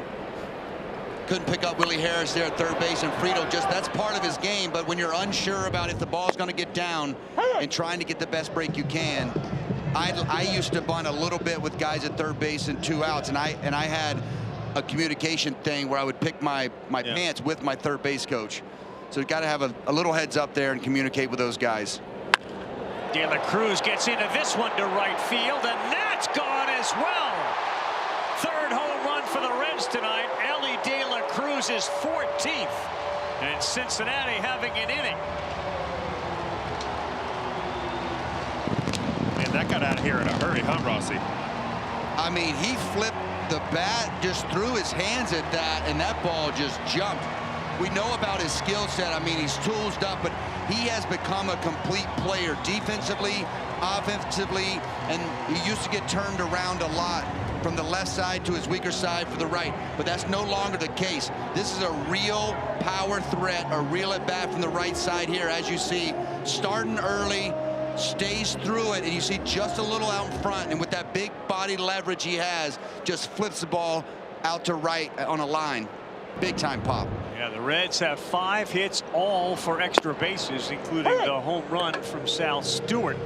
Couldn't pick up Willie Harris there at third base, and Friedel that's part of his game. But when you're unsure about if the ball's going to get down and trying to get the best break you can. I used to bunt a little bit with guys at third base and 2 outs, and I had a communication thing where I would pick my pants with my third base coach. So you got to have a little heads up there and communicate with those guys. De La Cruz gets into this one to right field, and that's gone as well. Third home run for the Reds tonight. Ellie De La Cruz's 14th, and Cincinnati having an inning. That got out of here in a hurry, huh, Rossi? I mean, he flipped the bat, just threw his hands at that, and that ball just jumped. We know about his skill set. I mean, he's toolsed up, but he has become a complete player defensively, offensively, and he used to get turned around a lot from the left side to his weaker side for the right, but that's no longer the case. This is a real power threat, a real at bat from the right side here, as you see, starting early, stays through it, and you see just a little out in front, and with that big body leverage he has, just flips the ball out to right on a line. Big time pop. Yeah, the Reds have 5 hits, all for extra bases, including the home run from Sal Stewart,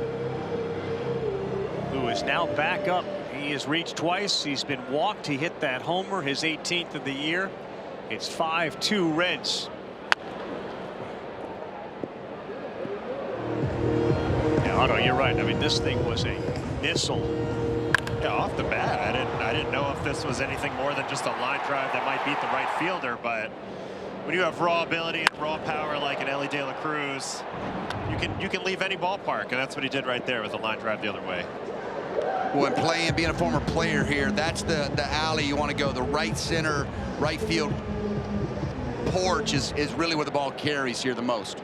who is now back up. He has reached twice. He's been walked. He hit that homer, his 18th of the year. It's 5-2 Reds. Otto, you're right. I mean, this thing was a missile. Yeah, off the bat, I didn't know if this was anything more than just a line drive that might beat the right fielder. But when you have raw ability and raw power like an Ellie De La Cruz, you can leave any ballpark, and that's what he did right there with a line drive the other way. When being a former player here, that's the alley you want to go. The right center, right field porch is really where the ball carries here the most.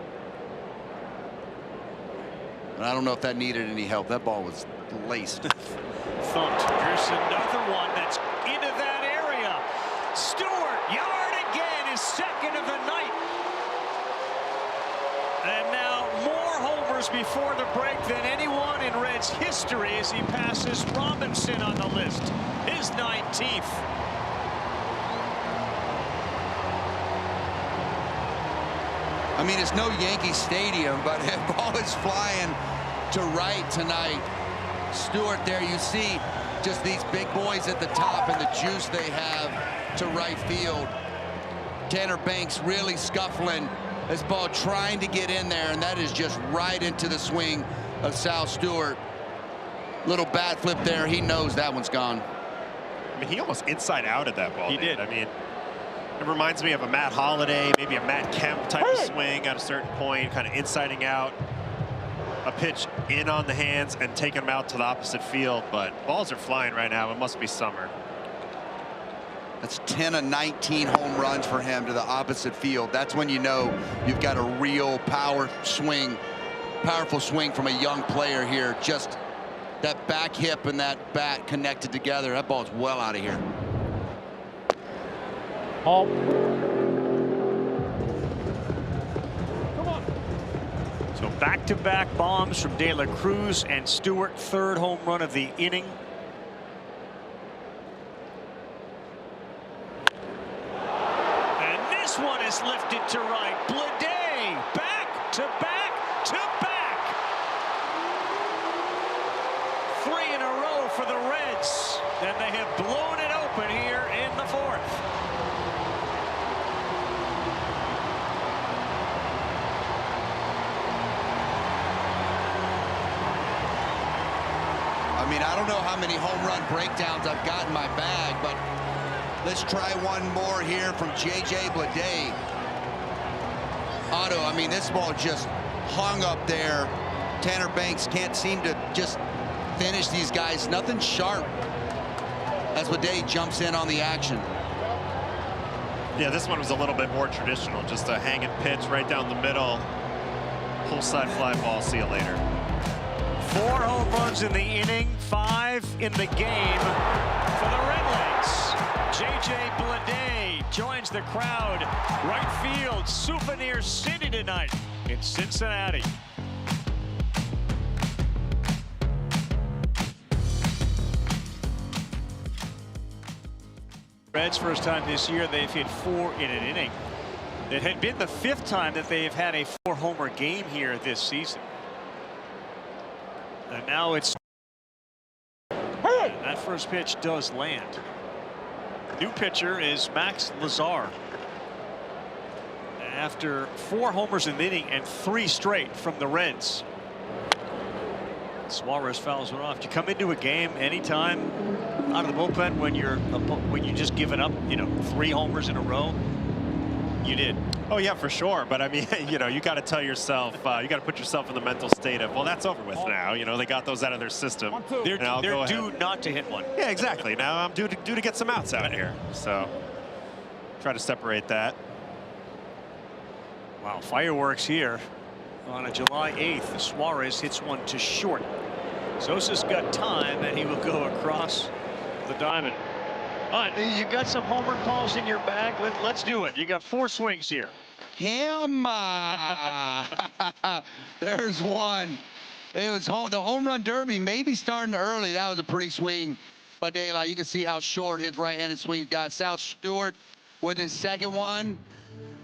And I don't know if that needed any help. That ball was laced. Thumped. Here's another one that's into that area. Stewart, yard again, his second of the night. And now more homers before the break than anyone in Reds history as he passes Robinson on the list, his 19th. I mean, it's no Yankee Stadium, but the ball is flying to right tonight. Stewart there, you see just these big boys at the top and the juice they have to right field. Tanner Banks really scuffling this ball, trying to get in there, and that is just right into the swing of Sal Stewart. Little bat flip there. He knows that one's gone. I mean, he almost inside out at that ball. He did. I mean, it reminds me of a Matt Holliday, maybe a Matt Kemp type of swing at a certain point, kind of insiding out. A pitch in on the hands and taking them out to the opposite field, but balls are flying right now. It must be summer. That's 10 of 19 home runs for him to the opposite field. That's when you know you've got a real powerful swing from a young player here. Just that back hip and that bat connected together. That ball's well out of here. So back-to-back bombs from De La Cruz and Stewart, third home run of the inning. And this one is lifted to right. Bleday back to back to back. 3 in a row for the Reds. And they have blown it open here in the fourth. I mean, I don't know how many home run breakdowns I've got in my bag, but let's try one more here from J.J. Bleday. Otto, I mean, this ball just hung up there. Tanner Banks can't seem to just finish these guys. Nothing sharp as Bleday jumps in on the action. Yeah, this one was a little bit more traditional. Just a hanging pitch right down the middle. Pull side fly ball. See you later. 4 home runs in the inning, 5 in the game for the Redlegs. J.J. Bleday joins the crowd. Right field, Souvenir City tonight in Cincinnati. Reds first time this year they've hit 4 in an inning. It had been the 5th time that they've had a 4-homer game here this season. And now it's that first pitch does land. New pitcher is Max Lazar. After 4 homers in the inning and 3 straight from the Reds. Suarez fouls one off. You come into a game anytime out of the bullpen when you just given up, 3 homers in a row. You did. Oh yeah, for sure. But I mean, you got to tell yourself, you got to put yourself in the mental state of, well, that's over with now. They got those out of their system. They're due not to hit one. Yeah, exactly. Now I'm due to get some outs out here. So try to separate that. Wow, fireworks here on a July 8th. Suarez hits one to short. Sosa's got time, and he will go across the diamond. All right, you got some homer balls in your bag. Let's do it. You got 4 swings here. There's one. It was the home run derby, maybe starting early. That was a pretty swing. But you can see how short his right-handed swing got. Sal Stewart with his second one.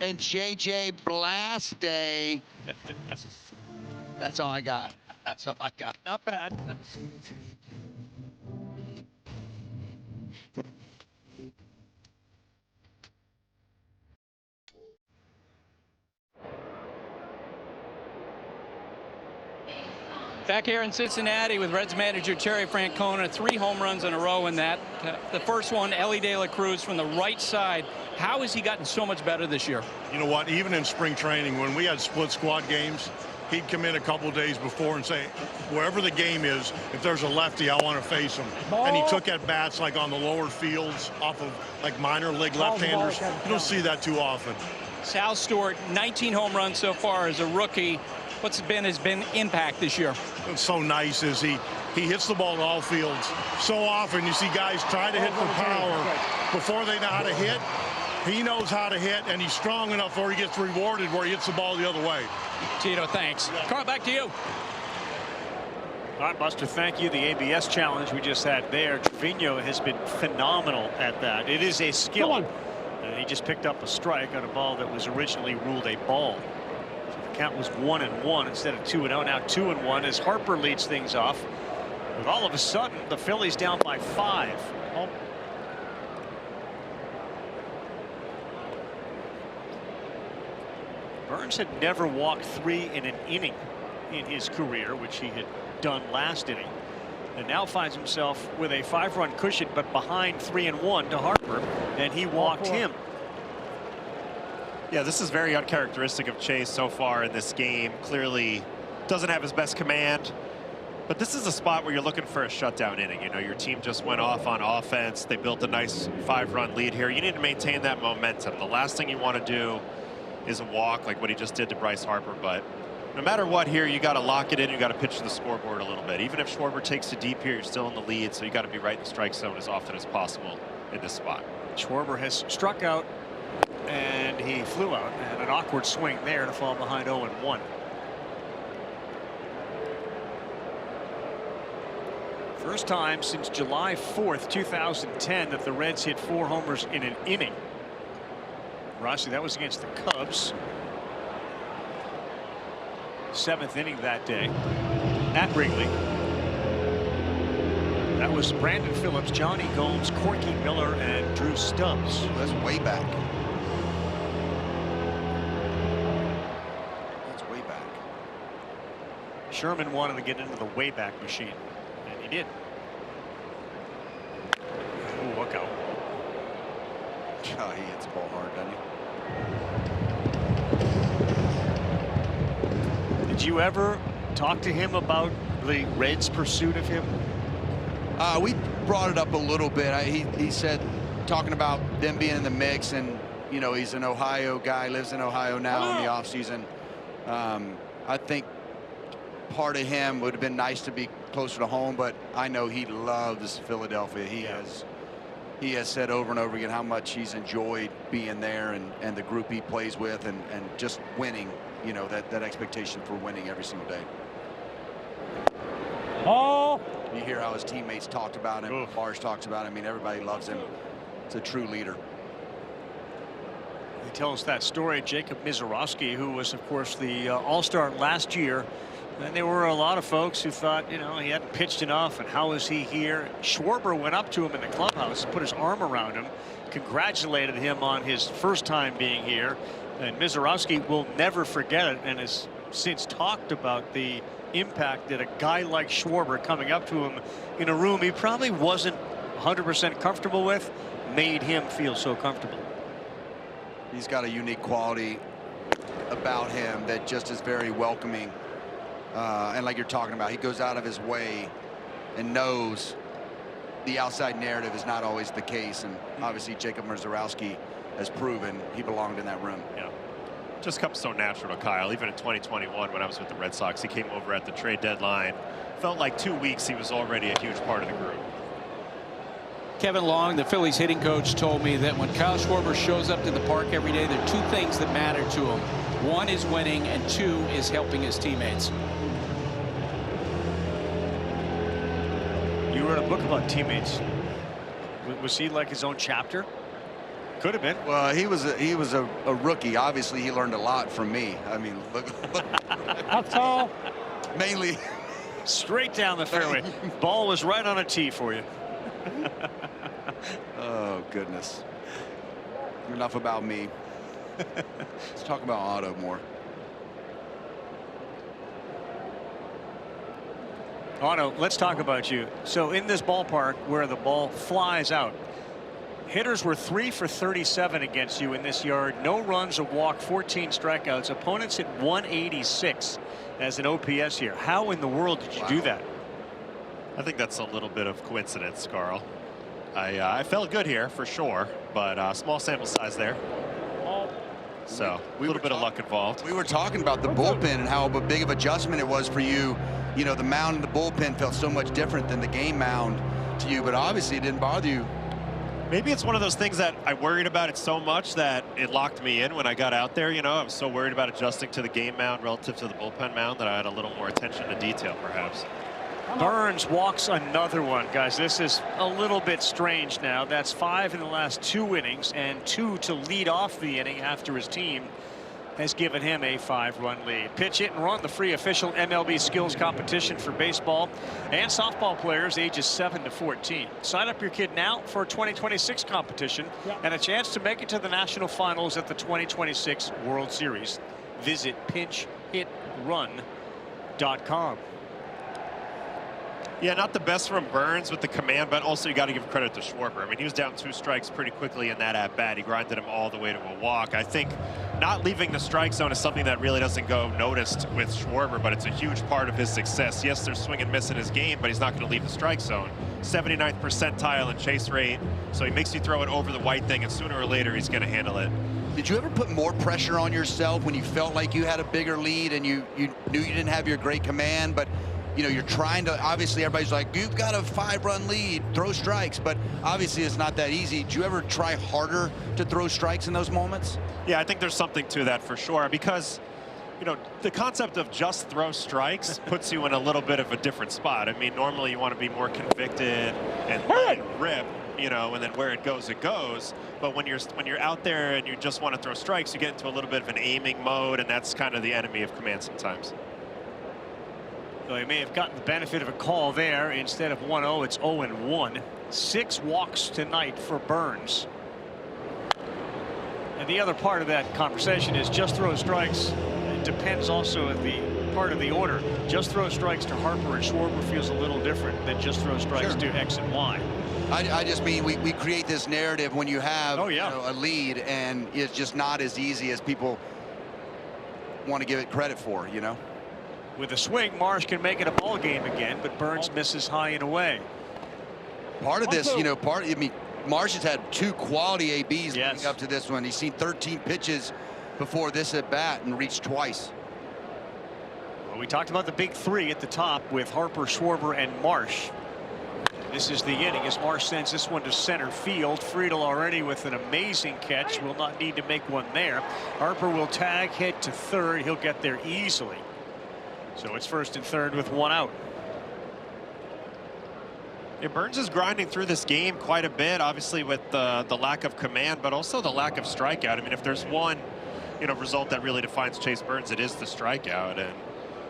And J.J. Bleday. That's all I got. That's all I got. Not bad. Back here in Cincinnati with Reds manager Terry Francona, 3 home runs in a row in that. The first one, Ellie De La Cruz from the right side. How has he gotten so much better this year? You know what? Even in spring training, when we had split squad games, he'd come in a couple days before and say, wherever the game is, if there's a lefty, I want to face him. And he took at bats like on the lower fields off of like minor league left-handers. You don't see that too often. Sal Stewart, 19 home runs so far as a rookie. What's been his impact this year? What's so nice is he hits the ball in all fields. So often you see guys try to hit for power before they know how to hit. He knows how to hit, and he's strong enough where he gets rewarded where he hits the ball the other way. Tito, thanks. Carl, back to you. All right, Buster, thank you. The ABS challenge we just had there. Trevino has been phenomenal at that. It is a skill. And he just picked up a strike on a ball that was originally ruled a ball. The count was 1-1 instead of 2-0. Now 2-1 as Harper leads things off. With all of a sudden, the Phillies down by 5. Oh. Burns had never walked 3 in an inning in his career, which he had done last inning, and now finds himself with a 5-run cushion, but behind 3-1 to Harper, and he walked him. Yeah, this is very uncharacteristic of Chase so far in this game. Clearly doesn't have his best command, but this is a spot where you're looking for a shutdown inning. You know, your team just went off on offense. They built a nice 5-run lead here. You need to maintain that momentum. The last thing you want to do is a walk like what he just did to Bryce Harper, but no matter what here, you got to lock it in. You got to pitch to the scoreboard a little bit. Even if Schwarber takes it deep here, you're still in the lead, so you got to be right in the strike zone as often as possible in this spot. Schwarber has struck out, and he flew out, and an awkward swing there to fall behind 0-1. First time since July 4th, 2010 that the Reds hit 4 homers in an inning. Rossi, that was against the Cubs. 7th inning that day at Wrigley. That was Brandon Phillips, Johnny Gomes, Corky Miller, and Drew Stubbs. That's way back. That's way back. Sherman wanted to get into the Wayback Machine, and he did. Ooh, look out. Oh, he hits the ball hard, doesn't he? Did you ever talk to him about the Reds' pursuit of him? We brought it up a little bit. He said, talking about them being in the mix, and you know, he's an Ohio guy, lives in Ohio now in the offseason. I think part of him would have been nice to be closer to home, but I know he loves Philadelphia. He has said over and over again how much he's enjoyed being there, and the group he plays with, and just winning. You know, that expectation for winning every single day. Oh! You hear how his teammates talked about him. Marsh talks about him. I mean, everybody loves him. It's a true leader. He tells that story, Jacob Mizorowski, who was, of course, the All-Star last year. And there were a lot of folks who thought, you know, he hadn't pitched enough, and how is he here? Schwarber went up to him in the clubhouse, put his arm around him, congratulated him on his first time being here. And Mizorowski will never forget it, and has since talked about the impact that a guy like Schwarber coming up to him in a room he probably wasn't 100% comfortable with made him feel so comfortable. He's got a unique quality about him that just is very welcoming. And like you're talking about, he goes out of his way and knows the outside narrative is not always the case. And obviously Jacob Mizorowski has proven he belonged in that room. Yeah. Just comes so natural to Kyle. Even in 2021, when I was with the Red Sox, he came over at the trade deadline. Felt like 2 weeks he was already a huge part of the group. Kevin Long, the Phillies hitting coach, told me that when Kyle Schwarber shows up to the park every day, there are 2 things that matter to him. 1 is winning, and 2 is helping his teammates. You wrote a book about teammates. Was he like his own chapter? Could have been. Well, he was a rookie. Obviously, he learned a lot from me. I mean, look. That's all. Mainly. Straight down the fairway. Ball was right on a tee for you. Oh, goodness. Enough about me. Let's talk about Otto more. Otto, let's talk about you. So in this ballpark where the ball flies out, hitters were 3 for 37 against you in this yard. No runs, a walk, 14 strikeouts. Opponents hit 186 as an OPS here. How in the world did you do that? I think that's a little bit of coincidence, Carl. I felt good here for sure, but small sample size there. So a little bit of luck involved. We were talking about the bullpen and how big of adjustment it was for you. You know, the mound and the bullpen felt so much different than the game mound to you, but obviously it didn't bother you. Maybe it's one of those things that I worried about it so much that it locked me in when I got out there. You know, I was so worried about adjusting to the game mound relative to the bullpen mound that I had a little more attention to detail, perhaps. Burns walks another one, guys. This is a little bit strange now. That's 5 in the last 2 innings, and 2 to lead off the inning after his team has given him a 5-run lead. Pitch Hit and Run, the free official MLB skills competition for baseball and softball players ages 7 to 14. Sign up your kid now for a 2026 competition and a chance to make it to the national finals at the 2026 World Series. Visit pinchhitrun.com. Yeah, not the best from Burns with the command, but also you got to give credit to Schwarber. I mean, he was down 2 strikes pretty quickly in that at-bat. He grinded him all the way to a walk. I think not leaving the strike zone is something that really doesn't go noticed with Schwarber, but it's a huge part of his success. Yes, there's swing and miss in his game, but he's not going to leave the strike zone. 79th percentile in chase rate, so he makes you throw it over the white thing, and sooner or later he's going to handle it. Did you ever put more pressure on yourself when you felt like you had a bigger lead and you knew you didn't have your great command, but you know, you're trying to, obviously everybody's like, you've got a 5-run lead, throw strikes, but obviously it's not that easy. Do you ever try harder to throw strikes in those moments? Yeah, I think there's something to that for sure, because, you know, the concept of just throw strikes puts you in a little bit of a different spot. I mean, normally you want to be more convicted and let it rip, you know, and then where it goes, it goes. But when you're out there and you just want to throw strikes, you get into a little bit of an aiming mode, and that's kind of the enemy of command sometimes. So he may have gotten the benefit of a call there. Instead of 1-0, it's 0-1. 6 walks tonight for Burns. And the other part of that conversation is just throw strikes. It depends also at the part of the order. Just throw strikes to Harper and Schwarber feels a little different than just throw strikes to X and Y. I just mean we create this narrative when you have you know, a lead, and it's just not as easy as people want to give it credit for, you know. With a swing, Marsh can make it a ball game again, but Burns misses high and away. Part of this, you know, I mean, Marsh has had 2 quality ABs leading up to this one. He's seen 13 pitches before this at bat and reached twice. Well, we talked about the big 3 at the top with Harper, Schwarber, and Marsh. This is the inning as Marsh sends this one to center field. Friedel already with an amazing catch. Will not need to make one there. Harper will tag, head to third. He'll get there easily. So it's first and third with 1 out. Yeah, Burns is grinding through this game quite a bit, obviously with the lack of command, but also the lack of strikeout. I mean, if there's one, you know, result that really defines Chase Burns, it is the strikeout, and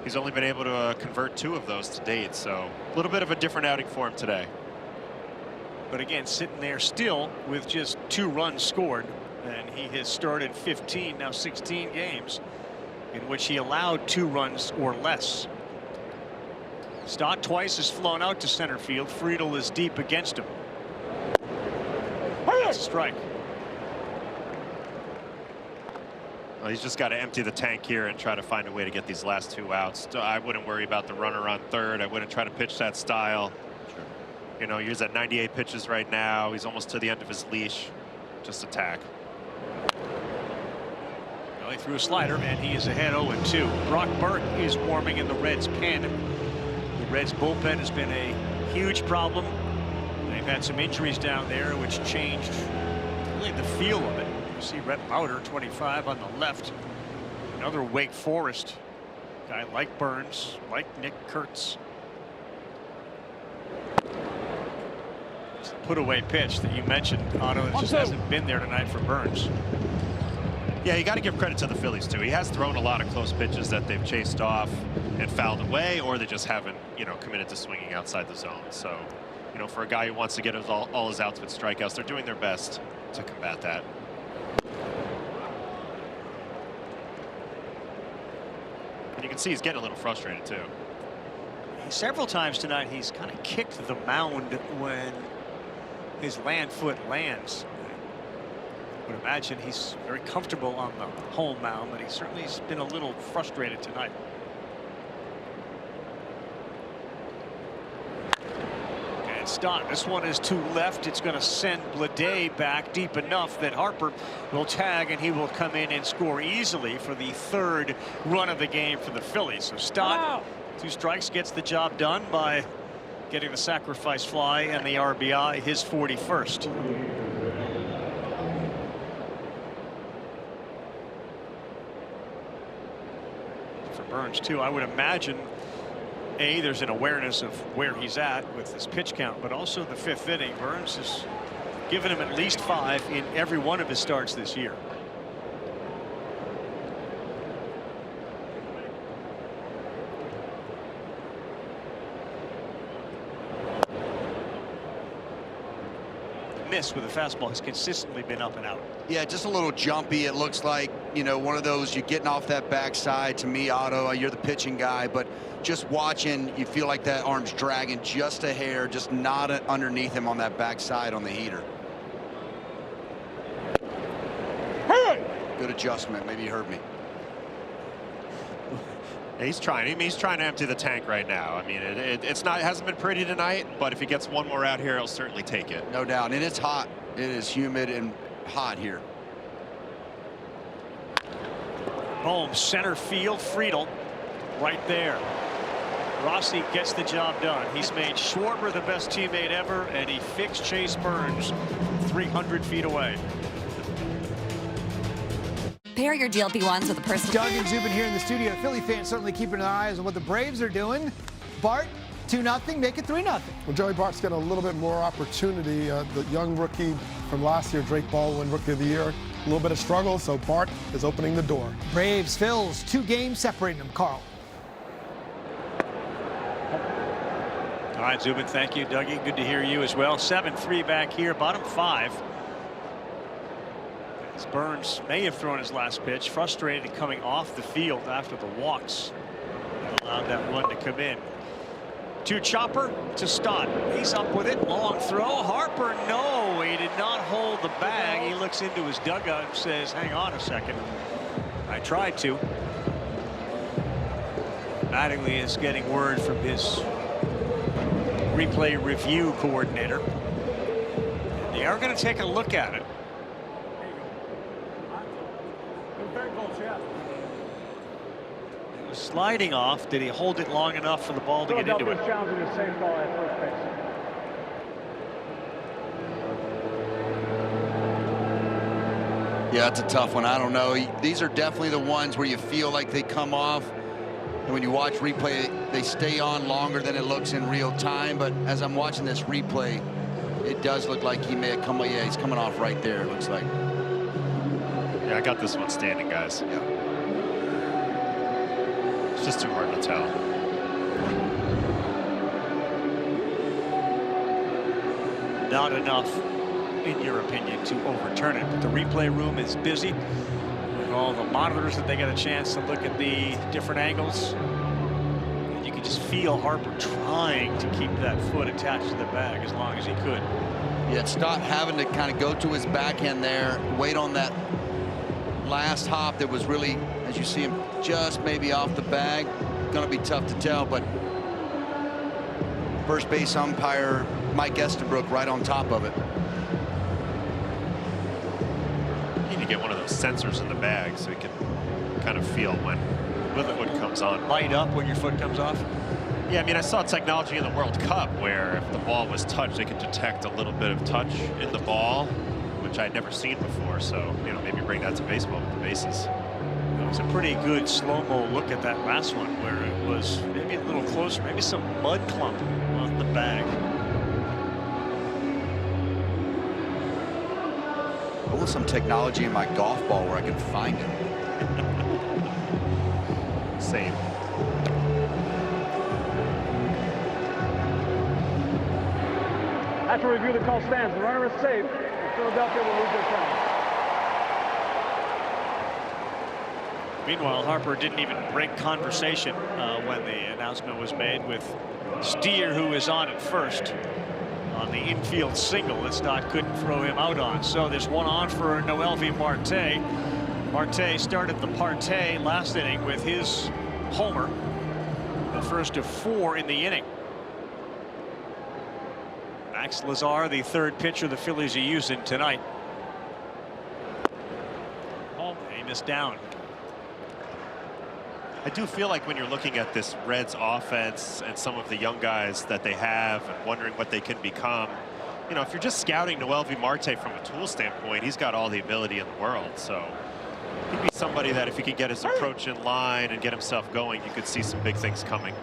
he's only been able to convert 2 of those to date. So a little bit of a different outing for him today. But again, sitting there still with just 2 runs scored, and he has started 15, now 16 games in which he allowed 2 runs or less. Stott twice has flown out to center field. Friedel is deep against him. That's a strike. Well, he's just got to empty the tank here and try to find a way to get these last 2 outs. I wouldn't worry about the runner on third. I wouldn't try to pitch that style. You know, he's at 98 pitches right now. He's almost to the end of his leash. Just attack. Well, he threw a slider, and he is ahead 0-2. Brock Burke is warming in the Reds' pen. The Reds' bullpen has been a huge problem. They've had some injuries down there, which changed really the feel of it. You see Rhett Mauter, 25, on the left. Another Wake Forest guy like Burns, like Nick Kurtz. It's the put-away pitch that you mentioned, Otto. It just hasn't been there tonight for Burns. Yeah, you got to give credit to the Phillies too. He has thrown a lot of close pitches that they've chased off and fouled away, or they just haven't, you know, committed to swinging outside the zone. So, you know, for a guy who wants to get all his outs with strikeouts, they're doing their best to combat that. And you can see he's getting a little frustrated too. Several times tonight he's kind of kicked the mound when his land foot lands. I would imagine he's very comfortable on the home mound, but he certainly has been a little frustrated tonight. And Stott, this one is to left. It's going to send Blade back deep enough that Harper will tag, and he will come in and score easily for the 3rd run of the game for the Phillies. So Stott, 2 strikes, gets the job done by getting the sacrifice fly and the RBI, his 41st. Burns too. I would imagine there's an awareness of where he's at with his pitch count, but also the 5th inning. Burns has given him at least 5 in every one of his starts this year. miss with the fastball has consistently been up and out. Yeah, just a little jumpy. It looks like, you know, one of those, you're getting off that backside. To me, Otto, you're the pitching guy, but just watching, you feel like that arm's dragging just a hair, just not underneath him on that backside on the heater. Good adjustment. Maybe you heard me. He's trying to empty the tank right now. I mean, it hasn't been pretty tonight, but if he gets one more out here, he'll certainly take it. No doubt. And it's hot. It is humid and hot here. Boom, center field, Friedel right there. Rossi gets the job done. He's made Schwarber the best teammate ever, and he fixed Chase Burns 300 feet away. Pair your GLP-1s with a person. Doug and Zubin here in the studio. Philly fans certainly keeping their eyes on what the Braves are doing. Bart, 2-0, make it 3-0. Well, Joey Bart's got a little bit more opportunity. The young rookie from last year, Drake Baldwin, Rookie of the Year, a little bit of struggle, so Bart is opening the door. Braves, Phils, 2 games separating them. Carl. All right, Zubin, thank you. Dougie, good to hear you as well. 7-3 back here, bottom 5. As Burns may have thrown his last pitch, frustrated coming off the field after the walks. That allowed that run to come in. To Chopper, to Stott. He's up with it. Long throw. Harper, no, he did not hold the bag. He looks into his dugout and says, hang on a second. I tried to. Mattingly is getting word from his replay review coordinator. They are going to take a look at it. It was sliding off. Did he hold it long enough for the ball to get into it? Yeah, it's a tough one. I don't know. These are definitely the ones where you feel like they come off. And when you watch replay, they stay on longer than it looks in real time. But as I'm watching this replay, it does look like he may have come. Yeah, he's coming off right there, it looks like. Yeah, I got this one standing, guys. Yeah. It's just too hard to tell. Not enough, in your opinion, to overturn it. But the replay room is busy with all the monitors that they get a chance to look at the different angles. And you can just feel Harper trying to keep that foot attached to the bag as long as he could. Yeah, it's not having to kind of go to his backhand there, wait on that last hop that was really, as you see him, just maybe off the bag. Going to be tough to tell, but first base umpire Mike Estabrook right on top of it. You need to get one of those sensors in the bag so you can kind of feel when the foot comes on. Light up when your foot comes off? Yeah, I mean, I saw technology in the World Cup where if the ball was touched, they could detect a little bit of touch in the ball, which I'd never seen before. So, you know, maybe bring that to baseball with the bases. It was a pretty good slow-mo look at that last one where it was maybe a little closer, maybe some mud clump on the bag. I want some technology in my golf ball where I can find it. Same. After review, the call stands. The runner is safe. Philadelphia will lose their chance. Meanwhile, Harper didn't even break conversation when the announcement was made with Steer, who is on at first on the infield single that Stott couldn't throw him out on. So there's one on for Noelvi Marte. Marte started the party last inning with his homer, the first of 4 in the inning. Max Lazar, the third pitcher the Phillies are using tonight. Oh, he missed down. I do feel like when you're looking at this Reds offense and some of the young guys that they have and wondering what they can become, you know, if you're just scouting Noelvi Marte from a tool standpoint, he's got all the ability in the world. So he'd be somebody that if he could get his approach in line and get himself going, you could see some big things coming.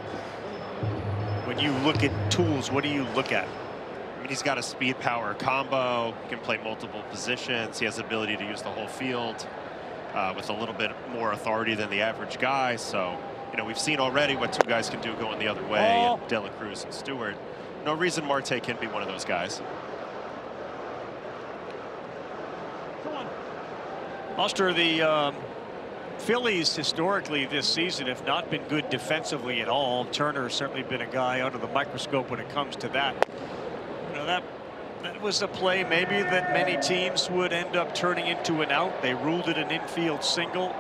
When you look at tools, what do you look at? I mean, he's got a speed power combo, he can play multiple positions, he has the ability to use the whole field with a little bit more authority than the average guy. So, you know, we've seen already what 2 guys can do going the other way, and De La Cruz and Stewart. No reason Marte can't be one of those guys. Buster, the Phillies historically this season have not been good defensively at all. Turner has certainly been a guy under the microscope when it comes to that. You know, that was a play maybe that many teams would end up turning into an out. They ruled it an infield single.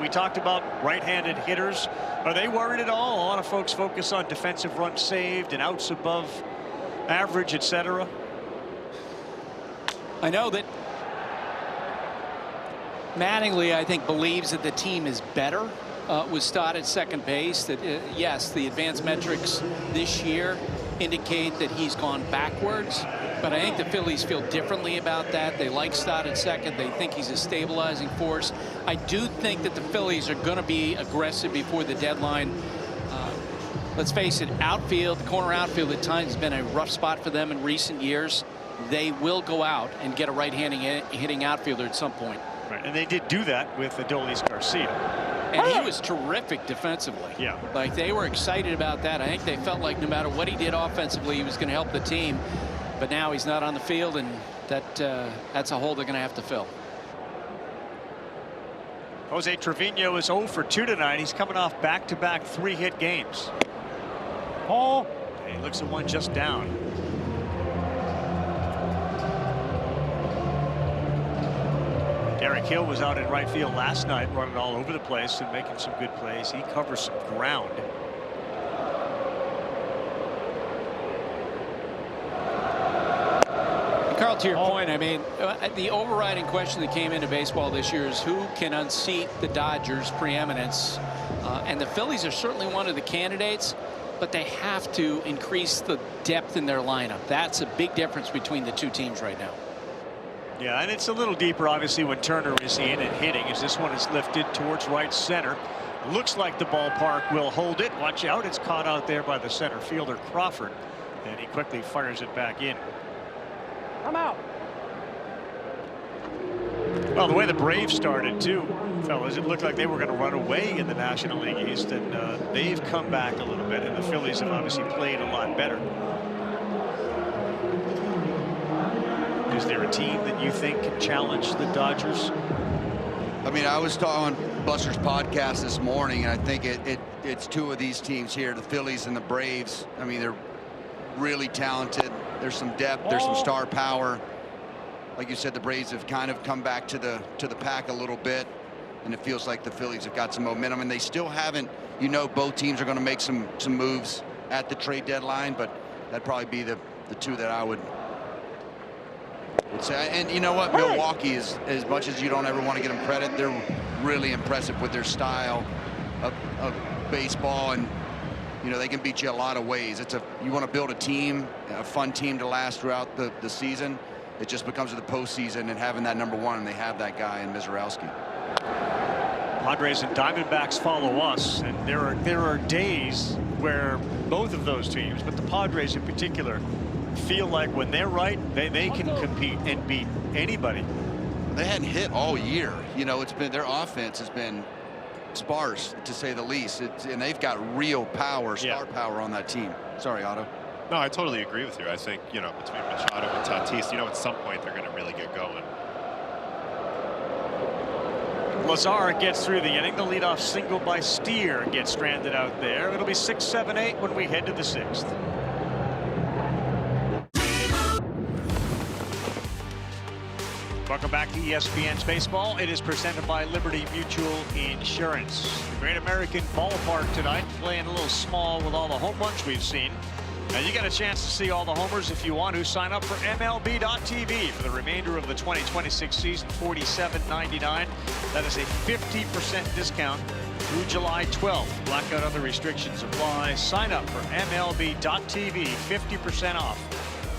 We talked about right-handed hitters. Are they worried at all? A lot of folks focus on defensive runs saved and outs above average, etc. I know that Mattingly, I think, believes that the team is better with Stott at second base. That yes, the advanced metrics this year indicate that he's gone backwards, but I think the Phillies feel differently about that. They like Stott at second. They think he's a stabilizing force. I do think that the Phillies are going to be aggressive before the deadline. Let's face it, outfield, the corner outfield at times has been a rough spot for them in recent years. They will go out and get a right-handing hitting outfielder at some point. Right, and they did do that with Adolis Garcia. And he was terrific defensively. Yeah. Like, they were excited about that. I think they felt like no matter what he did offensively, he was going to help the team. But now he's not on the field, and that's a hole they're going to have to fill. Jose Trevino is 0 for 2 tonight. He's coming off back-to-back 3-hit games. Oh, he looks at one just down. Derek Hill was out in right field last night, running all over the place and making some good plays. He covers some ground. Carl, to your point, I mean, the overriding question that came into baseball this year is who can unseat the Dodgers' preeminence. And the Phillies are certainly one of the candidates, but they have to increase the depth in their lineup. That's a big difference between the two teams right now. Yeah, and it's a little deeper, obviously, when Turner is in and hitting, as this one is lifted towards right center. Looks like the ballpark will hold it. Watch out, it's caught out there by the center fielder, Crawford, and he quickly fires it back in. I'm out. Well, the way the Braves started, too, fellas, it looked like they were going to run away in the National League East, and they've come back a little bit, and the Phillies have obviously played a lot better. Is there a team that you think can challenge the Dodgers? I mean, I was on Buster's podcast this morning, and I think it's two of these teams here, the Phillies and the Braves. I mean, they're really talented. There's some depth. There's some star power. Like you said, the Braves have kind of come back to the pack a little bit, and it feels like the Phillies have got some momentum, and they still haven't. You know, both teams are going to make some moves at the trade deadline, but that'd probably be the two that I would say. And you know what, Milwaukee is, as much as you don't ever want to give them credit, they're really impressive with their style of baseball, and you know, they can beat you a lot of ways. You want to build a team, a fun team to last throughout the season. It just becomes to the postseason and having that number one, and they have that guy in Mizorowski. Padres and Diamondbacks follow us, and there are days where both of those teams, but the Padres in particular, feel like when they're right, they can compete and beat anybody. They hadn't hit all year. You know, it's been, their offense has been sparse, to say the least. And they've got real power, star power on that team. Sorry, Otto. No, I totally agree with you. I think, you know, between Machado and Tatis, you know, at some point they're going to really get going. Lazar gets through the inning. The leadoff single by Steer gets stranded out there. It'll be 6-7-8 when we head to the 6th. Welcome back to ESPN's Baseball. It is presented by Liberty Mutual Insurance. The Great American Ballpark tonight, playing a little small with all the home runs we've seen. Now you get a chance to see all the homers if you want to. Sign up for MLB.tv for the remainder of the 2026 season, $47.99. That is a 50% discount through July 12th. Blackout other restrictions apply. Sign up for MLB.tv, 50% off.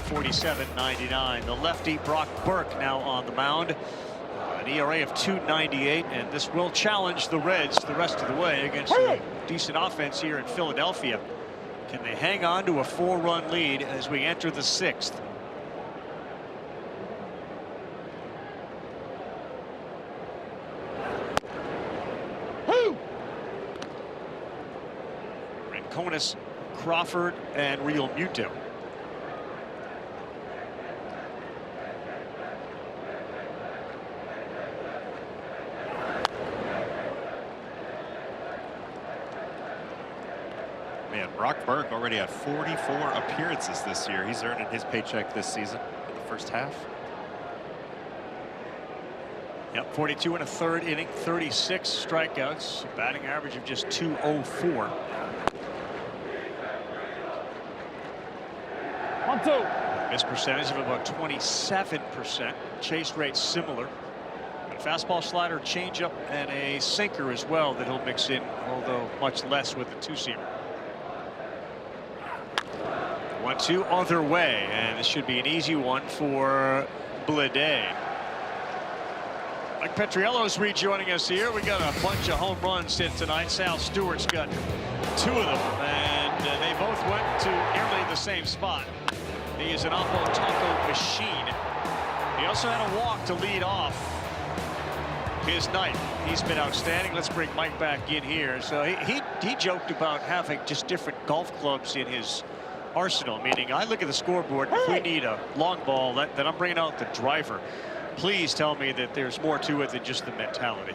$47.99. The lefty Brock Burke now on the mound. An ERA of 2.98, and this will challenge the Reds the rest of the way against a decent offense here in Philadelphia. Can they hang on to a 4-run lead as we enter the 6th? Ranconis, Crawford, and Real Muto. Man, Brock Burke already had 44 appearances this year. He's earning his paycheck this season in the first half. Yep, 42 and a third inning, 36 strikeouts, batting average of just .204. 1-2. Miss percentage of about 27%. Chase rate similar. Fastball, slider, changeup, and a sinker as well that he'll mix in, although much less with the two-seamer. 1-2 other way, and this should be an easy one for Bleday. Mike Petriello's rejoining us here. We got a bunch of home runs hit tonight. Sal Stewart's got 2 of them, and they both went to nearly the same spot. He is an Oppo Taco machine. He also had a walk to lead off his night. He's been outstanding. Let's bring Mike back in here. So he joked about having just different golf clubs in his arsenal, meaning I look at the scoreboard, if we need a long ball, then I'm bringing out the driver. Please tell me that there's more to it than just the mentality.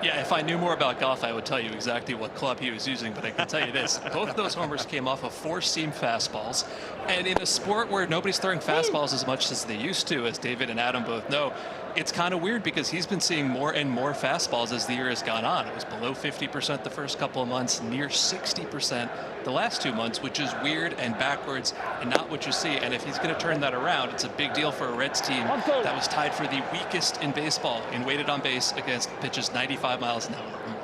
Yeah, if I knew more about golf, I would tell you exactly what club he was using, but I can tell you this. Both of those homers came off of 4-seam fastballs. And in a sport where nobody's throwing fastballs as much as they used to, as David and Adam both know, it's kind of weird because he's been seeing more and more fastballs as the year has gone on. It was below 50% the first couple of months, near 60% the last 2 months, which is weird and backwards and not what you see. And if he's going to turn that around, it's a big deal for a Reds team that was tied for the weakest in baseball in weighted on base against pitches 95 miles an hour or more.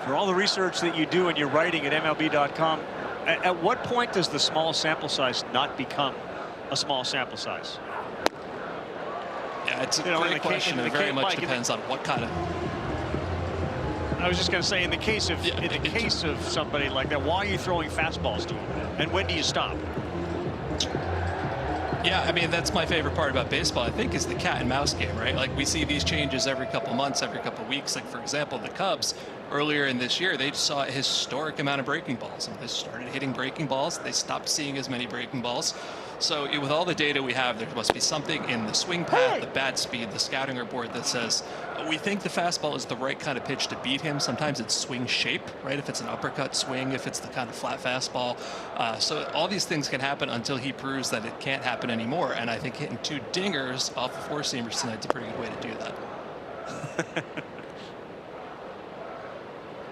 For all the research that you do and you're writing at MLB.com, at what point does the small sample size not become a small sample size? Yeah, it's a great question, and it very much depends on what kind of. I was just going to say, in the case of somebody like that, why are you throwing fastballs to him, and when do you stop? Yeah, I mean, that's my favorite part about baseball, I think, is the cat and mouse game, right? Like, we see these changes every couple months, every couple weeks. Like, for example, the Cubs earlier in this year, they saw a historic amount of breaking balls, and they started hitting breaking balls. They stopped seeing as many breaking balls. So with all the data we have, there must be something in the swing path, the bat speed, the scouting report that says we think the fastball is the right kind of pitch to beat him. Sometimes it's swing shape, right? If it's an uppercut swing, if it's the kind of flat fastball. So all these things can happen until he proves that it can't happen anymore. And I think hitting 2 dingers off of 4-seamers tonight is a pretty good way to do that.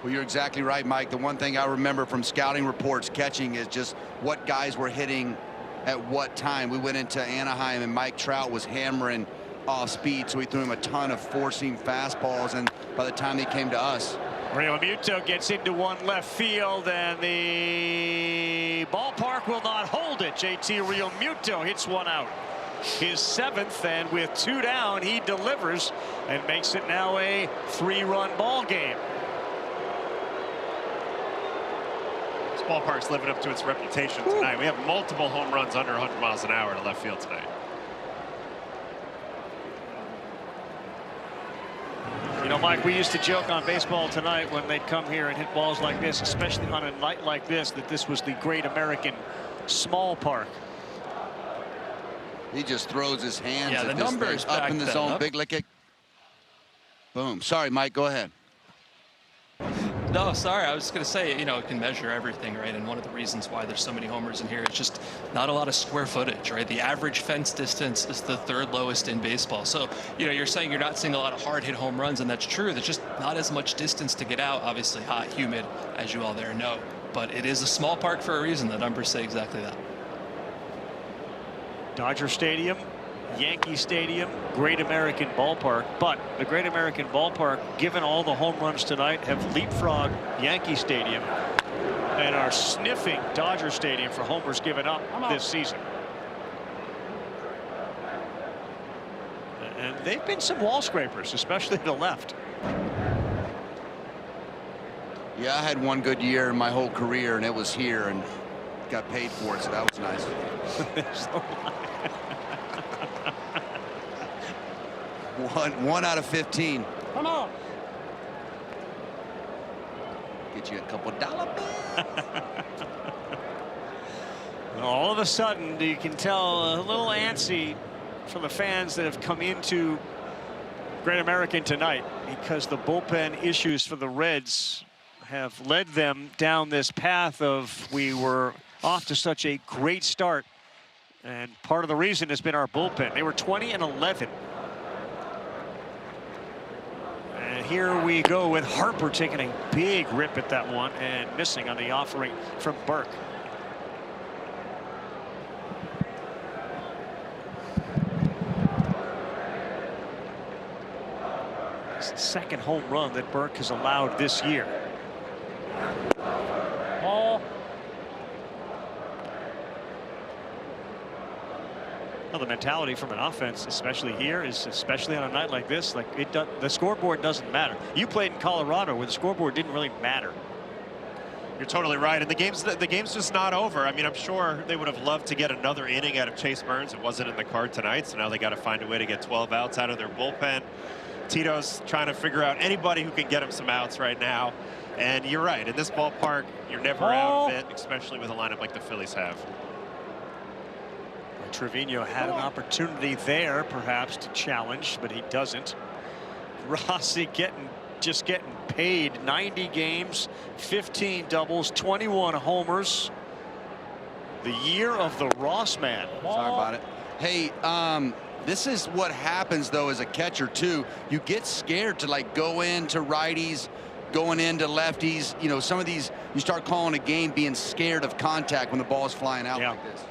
Well, you're exactly right, Mike. The one thing I remember from scouting reports catching is just what guys were hitting at what time. We went into Anaheim and Mike Trout was hammering off speed, so we threw him a ton of 4-seam fastballs, and by the time he came to us. Real Muto gets into one left field, and the ballpark will not hold it. JT Real Muto hits one out. His 7th, and with 2 down, he delivers and makes it now a 3-run ball game. Ballpark's living up to its reputation tonight. We have multiple home runs under 100 miles an hour to left field tonight. You know, Mike, we used to joke on Baseball Tonight when they'd come here and hit balls like this, especially on a night like this, that this was the Great American Small Park. He just throws his hands at the this numbers thing, up in the zone, big lick it. Boom. Sorry, Mike, go ahead. No, sorry. I was just going to say, you know, it can measure everything, right? And one of the reasons why there's so many homers in here is just not a lot of square footage, right? The average fence distance is the 3rd lowest in baseball. So, you know, you're saying you're not seeing a lot of hard hit home runs, and that's true. There's just not as much distance to get out. Obviously hot, humid, as you all there know. But it is a small park for a reason. The numbers say exactly that. Dodger Stadium, Yankee Stadium, Great American Ballpark, but the Great American Ballpark, given all the home runs tonight, have leapfrogged Yankee Stadium and are sniffing Dodger Stadium for homers given up this season. And they've been some wall scrapers, especially to the left. Yeah, I had one good year in my whole career, and it was here, and got paid for it, so that was nice. One out of 15. Come on. Get you a couple dollar bills. All of a sudden, you can tell a little antsy from the fans that have come into Great American tonight, because the bullpen issues for the Reds have led them down this path of we were off to such a great start. And part of the reason has been our bullpen. They were 20-11. And here we go with Harper taking a big rip at that one and missing on the offering from Burke. It's the second home run that Burke has allowed this year. Ball. Well, the mentality from an offense, especially here, is especially on a night like this, like the scoreboard doesn't matter. You played in Colorado where the scoreboard didn't really matter. You're totally right, and the game's just not over. I mean, I'm sure they would have loved to get another inning out of Chase Burns. It wasn't in the card tonight, so now they got to find a way to get 12 outs out of their bullpen. Tito's trying to figure out anybody who can get him some outs right now. And you're right, in this ballpark, you're never out of it, especially with a lineup like the Phillies have. Trevino had an opportunity there, perhaps, to challenge, but he doesn't. Rossi just getting paid. 90 games, 15 doubles, 21 homers. The year of the Ross man. Sorry about it. Hey, this is what happens, though, as a catcher, too. You get scared to, like, go into righties, going into lefties. You know, some of these, you start calling a game being scared of contact when the ball is flying out like this.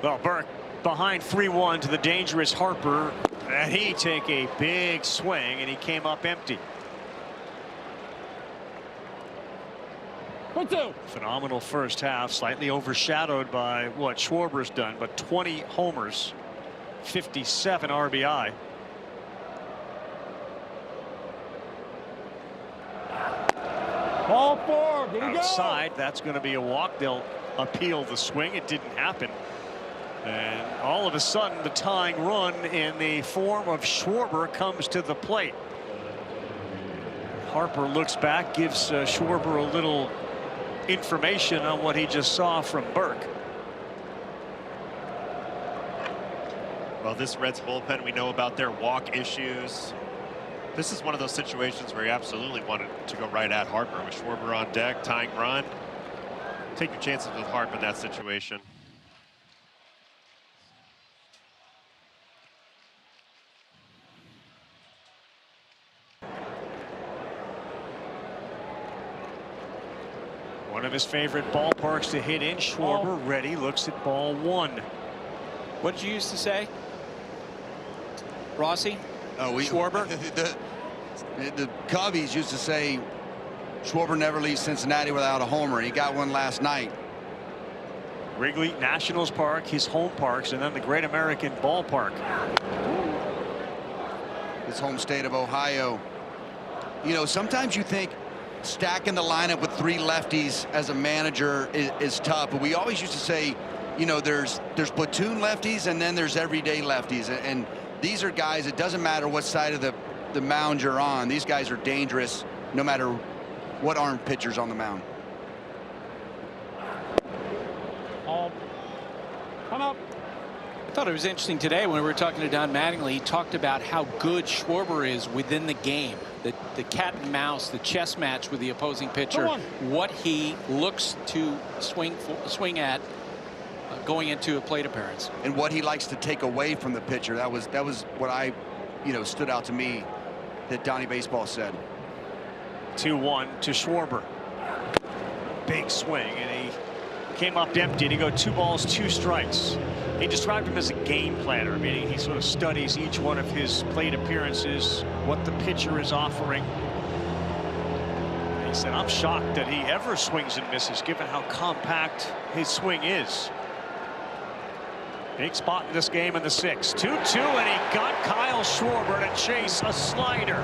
Well, Burke behind 3-1 to the dangerous Harper, and he take a big swing, and he came up empty. 1-2. Phenomenal first half, slightly overshadowed by what Schwarber's done, but 20 homers, 57 RBI. Ball 4. Here we go. Outside, that's going to be a walk. They'll appeal the swing. It didn't happen. And all of a sudden, the tying run in the form of Schwarber comes to the plate. Harper looks back, gives Schwarber a little information on what he just saw from Burke. Well, this Reds bullpen, we know about their walk issues. This is one of those situations where you absolutely wanted to go right at Harper with Schwarber on deck, tying run. Take your chances with Harper in that situation. One of his favorite ballparks to hit in. Schwarber ready, looks at ball 1. What did you used to say, Rossi? Oh, Schwarber? The Cubbies used to say Schwarber never leaves Cincinnati without a homer. He got one last night. Wrigley Nationals Park, his home parks, and then the Great American Ballpark. His home state of Ohio. You know, sometimes you think stacking the lineup with 3 lefties as a manager is tough, but we always used to say, you know, there's platoon lefties and then there's everyday lefties, and these are guys, it doesn't matter what side of the mound you're on. These guys are dangerous no matter what arm pitcher's on the mound. Come up. I thought it was interesting today when we were talking to Don Mattingly. He talked about how good Schwarber is within the game. The cat and mouse, the chess match with the opposing pitcher, what he looks to swing at going into a plate appearance, and what he likes to take away from the pitcher. That was what I, you know, stood out to me that Donnie Baseball said. 2-1 to Schwarber. Big swing, and he came up empty to go 2 balls, 2 strikes. He described him as a game planner, meaning he sort of studies each one of his plate appearances, what the pitcher is offering. He said, I'm shocked that he ever swings and misses, given how compact his swing is. Big spot in this game in the 6th. 2-2, and he got Kyle Schwarber to chase a slider.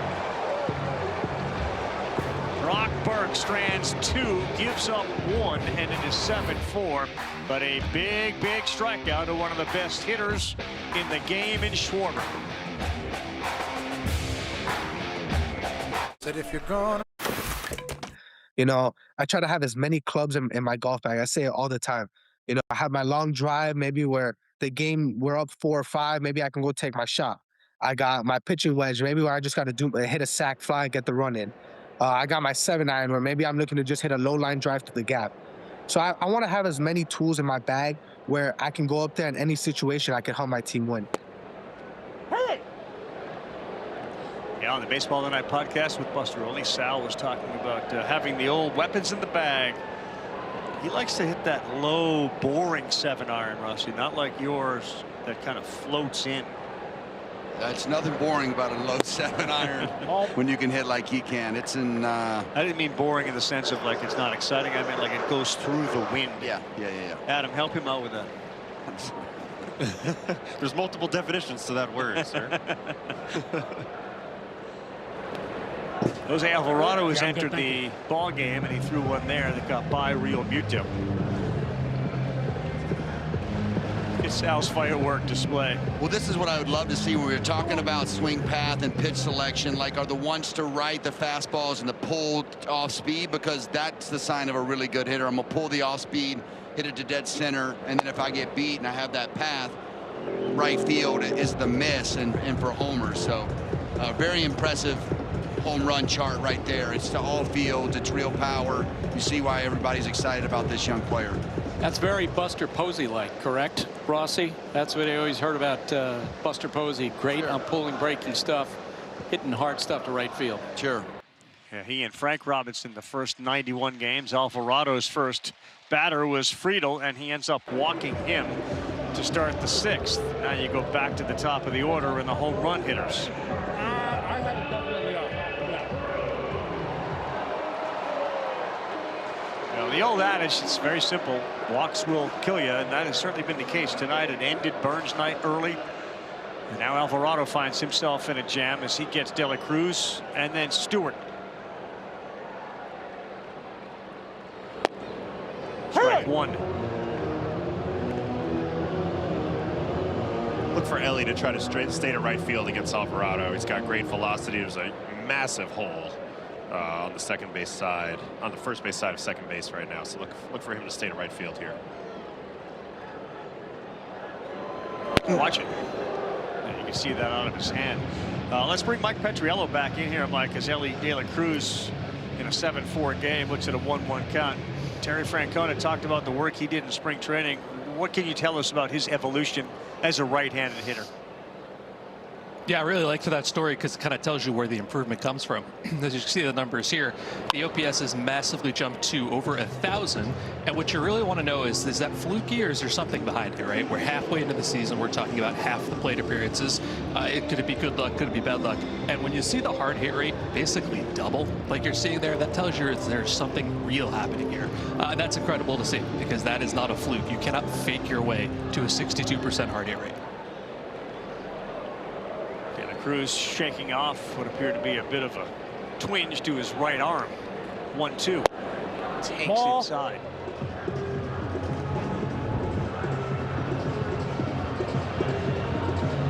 Brock Burke strands 2, gives up 1, and it is 7-4. But a big strikeout to one of the best hitters in the game in Schwarber. Said if you're gonna, you know, I try to have as many clubs in my golf bag. I say it all the time. You know, I have my long drive, maybe where the game we're up 4 or 5, maybe I can go take my shot. I got my pitching wedge, maybe where I just got to hit a sac fly and get the run in. I got my 7-iron where maybe I'm looking to just hit a low line drive to the gap. So I want to have as many tools in my bag where I can go up there in any situation I can help my team win. Yeah, on the Baseball Tonight podcast with Buster Olney, Sal was talking about having the old weapons in the bag. He likes to hit that low, boring 7-iron, Rossi, not like yours that kind of floats in. That's nothing boring about a low 7-iron when you can hit like he can. It's in. I didn't mean boring in the sense of like it's not exciting. I meant like it goes through the wind. Yeah. Adam, help him out with that. There's multiple definitions to that word, sir. Jose Alvarado has entered the ball game, and he threw one there that got by Real Muto. It's Sal's firework display. Well, this is what I would love to see when we were talking about swing path and pitch selection. Like, are the ones to right the fastballs and the pull off speed? Because that's the sign of a really good hitter. I'm gonna pull the off speed, hit it to dead center, and then if I get beat and I have that path, right field is the miss and for homers. So very impressive home run chart right there. It's to all fields, it's real power. You see why everybody's excited about this young player. That's very Buster Posey-like, correct, Rossi? That's what I always heard about Buster Posey. Great on pulling, breaking stuff, hitting hard stuff to right field. Sure. Yeah, he and Frank Robinson the first 91 games. Alvarado's first batter was Friedel, and he ends up walking him to start the 6th. Now you go back to the top of the order in the home run hitters. I have it definitely up. Well, the old adage, it's very simple. Walks will kill you, and that has certainly been the case tonight. It ended Burns' night early. And now Alvarado finds himself in a jam as he gets De La Cruz and then Stewart. Strike one. Look for Ellie to try to stay to right field against Alvarado. He's got great velocity. There's a massive hole on the second base side, on the first base side of second base right now. So look for him to stay to right field here. Watch it. You can see that out of his hand. Let's bring Mike Petriello back in here, Mike, as Ellie De La Cruz in a 7-4 game looks at a 1-1 count. Terry Francona talked about the work he did in spring training. What can you tell us about his evolution as a right-handed hitter? Yeah, I really liked that story because it kind of tells you where the improvement comes from. As you can see the numbers here, the OPS has massively jumped to over 1,000. And what you really want to know is that fluky or is there something behind it, right? We're halfway into the season. We're talking about half the plate appearances. Could it be good luck? Could it be bad luck? And when you see the hard hit rate basically double, like you're seeing there, that tells you there's something real happening here. That's incredible to see because that is not a fluke. You cannot fake your way to a 62% hard hit rate. Cruz shaking off what appeared to be a bit of a twinge to his right arm. 1-2. Takes inside.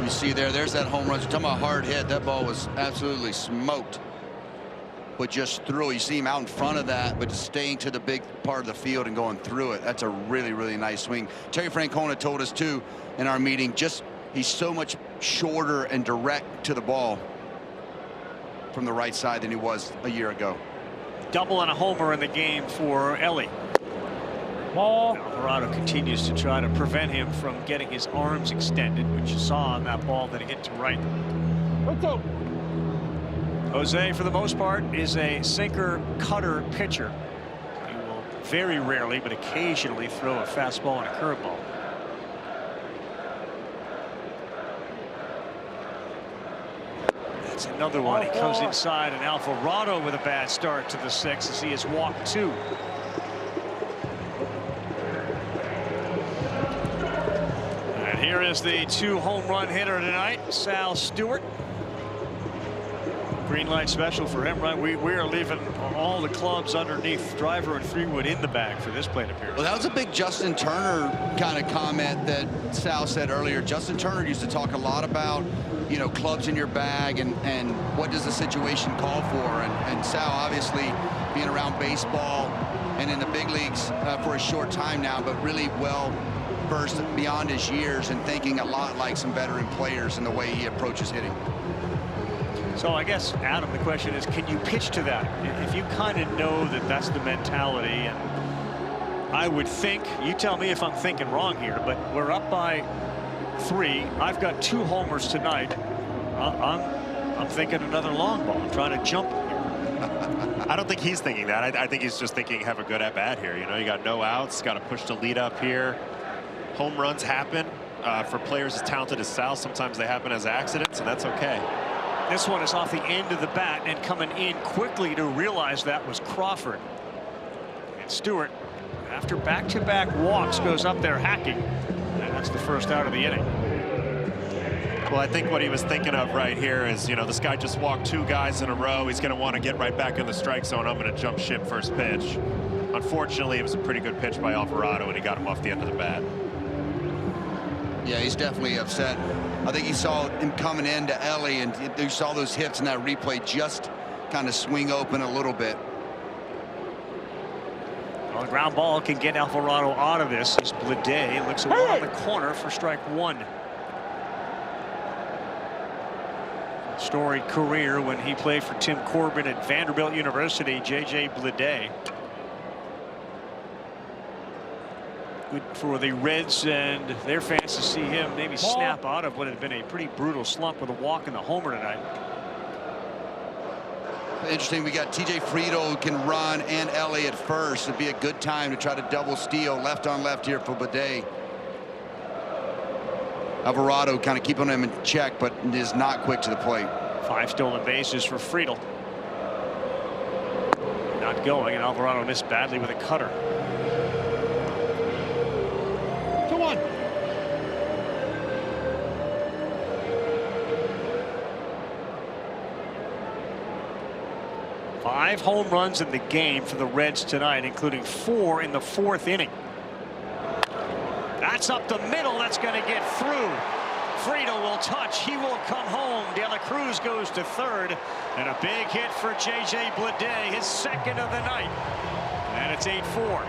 You see there's that home run. You're talking about hard hit. That ball was absolutely smoked. But just through. You see him out in front of that, but staying to the big part of the field and going through it. That's a really, really nice swing. Terry Francona told us too in our meeting, he's so much shorter and direct to the ball from the right side than he was a year ago. Double and a homer in the game for Ellie. Alvarado continues to try to prevent him from getting his arms extended, which you saw on that ball that he hit to right. Jose, for the most part, is a sinker cutter pitcher. He will very rarely, but occasionally throw a fastball and a curveball. That's another one. He comes inside, and Alvarado with a bad start to the 6th as he has walked 2. And here is the 2 home run hitter tonight, Sal Stewart. Green light special for him, right? We are leaving all the clubs underneath Driver and 3-wood in the bag for this plate appearance. Well, that was a big Justin Turner kind of comment that Sal said earlier. Justin Turner used to talk a lot about, you know, clubs in your bag and what does the situation call for. And Sal, obviously, being around baseball and in the big leagues for a short time now, but really well burst beyond his years and thinking a lot like some veteran players in the way he approaches hitting. So I guess, Adam, the question is, can you pitch to that? If you kind of know that that's the mentality, and I would think, you tell me if I'm thinking wrong here, but we're up by 3. I've got 2 homers tonight. I'm thinking another long ball. I'm trying to jump. I don't think he's thinking that. I think he's just thinking have a good at bat here. You know, you got no outs, got to push the lead up here. Home runs happen for players as talented as Sal. Sometimes they happen as accidents, and that's okay. This one is off the end of the bat, and coming in quickly to realize that was Crawford. And Stewart, after back-to-back walks, goes up there hacking. And that's the first out of the inning. Well, I think what he was thinking of right here is, you know, this guy just walked 2 guys in a row. He's going to want to get right back in the strike zone. I'm going to jump ship first pitch. Unfortunately, it was a pretty good pitch by Alvarado, and he got him off the end of the bat. Yeah, he's definitely upset. I think he saw him coming into Ellie, and you saw those hits in that replay just kind of swing open a little bit. Well, the ground ball can get Alvarado out of this. As Blade looks around the corner for strike 1. Storied career when he played for Tim Corbin at Vanderbilt University. J.J. Blade. Good for the Reds and their fans to see him maybe snap out of what had been a pretty brutal slump with a walk and the homer tonight. Interesting, we got TJ Friedel who can run and Ellie at first. It'd be a good time to try to double steal left on left here for Blade. Alvarado kind of keeping him in check, but is not quick to the plate. 5 stolen bases for Friedel. Not going, and Alvarado missed badly with a cutter. 2-1. Five home runs in the game for the Reds tonight, including 4 in the 4th inning. That's up the middle. That's going to get through. Friedel will touch. He will come home. De La Cruz goes to 3rd. And a big hit for J.J. Blade, his 2nd of the night. And it's 8-4.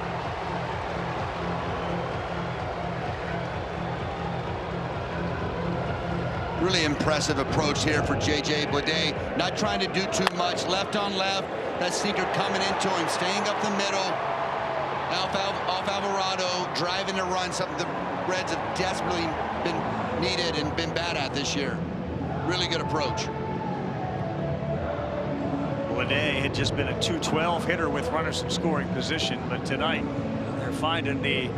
Really impressive approach here for J.J. Blade. Not trying to do too much. Left on left. That sinker coming into him. Staying up the middle. Off Alvarado. Driving the run. Something the Reds have desperately been needed and been bad at this year. Really good approach. Blade had just been a .212 hitter with runners in scoring position, but tonight they're finding the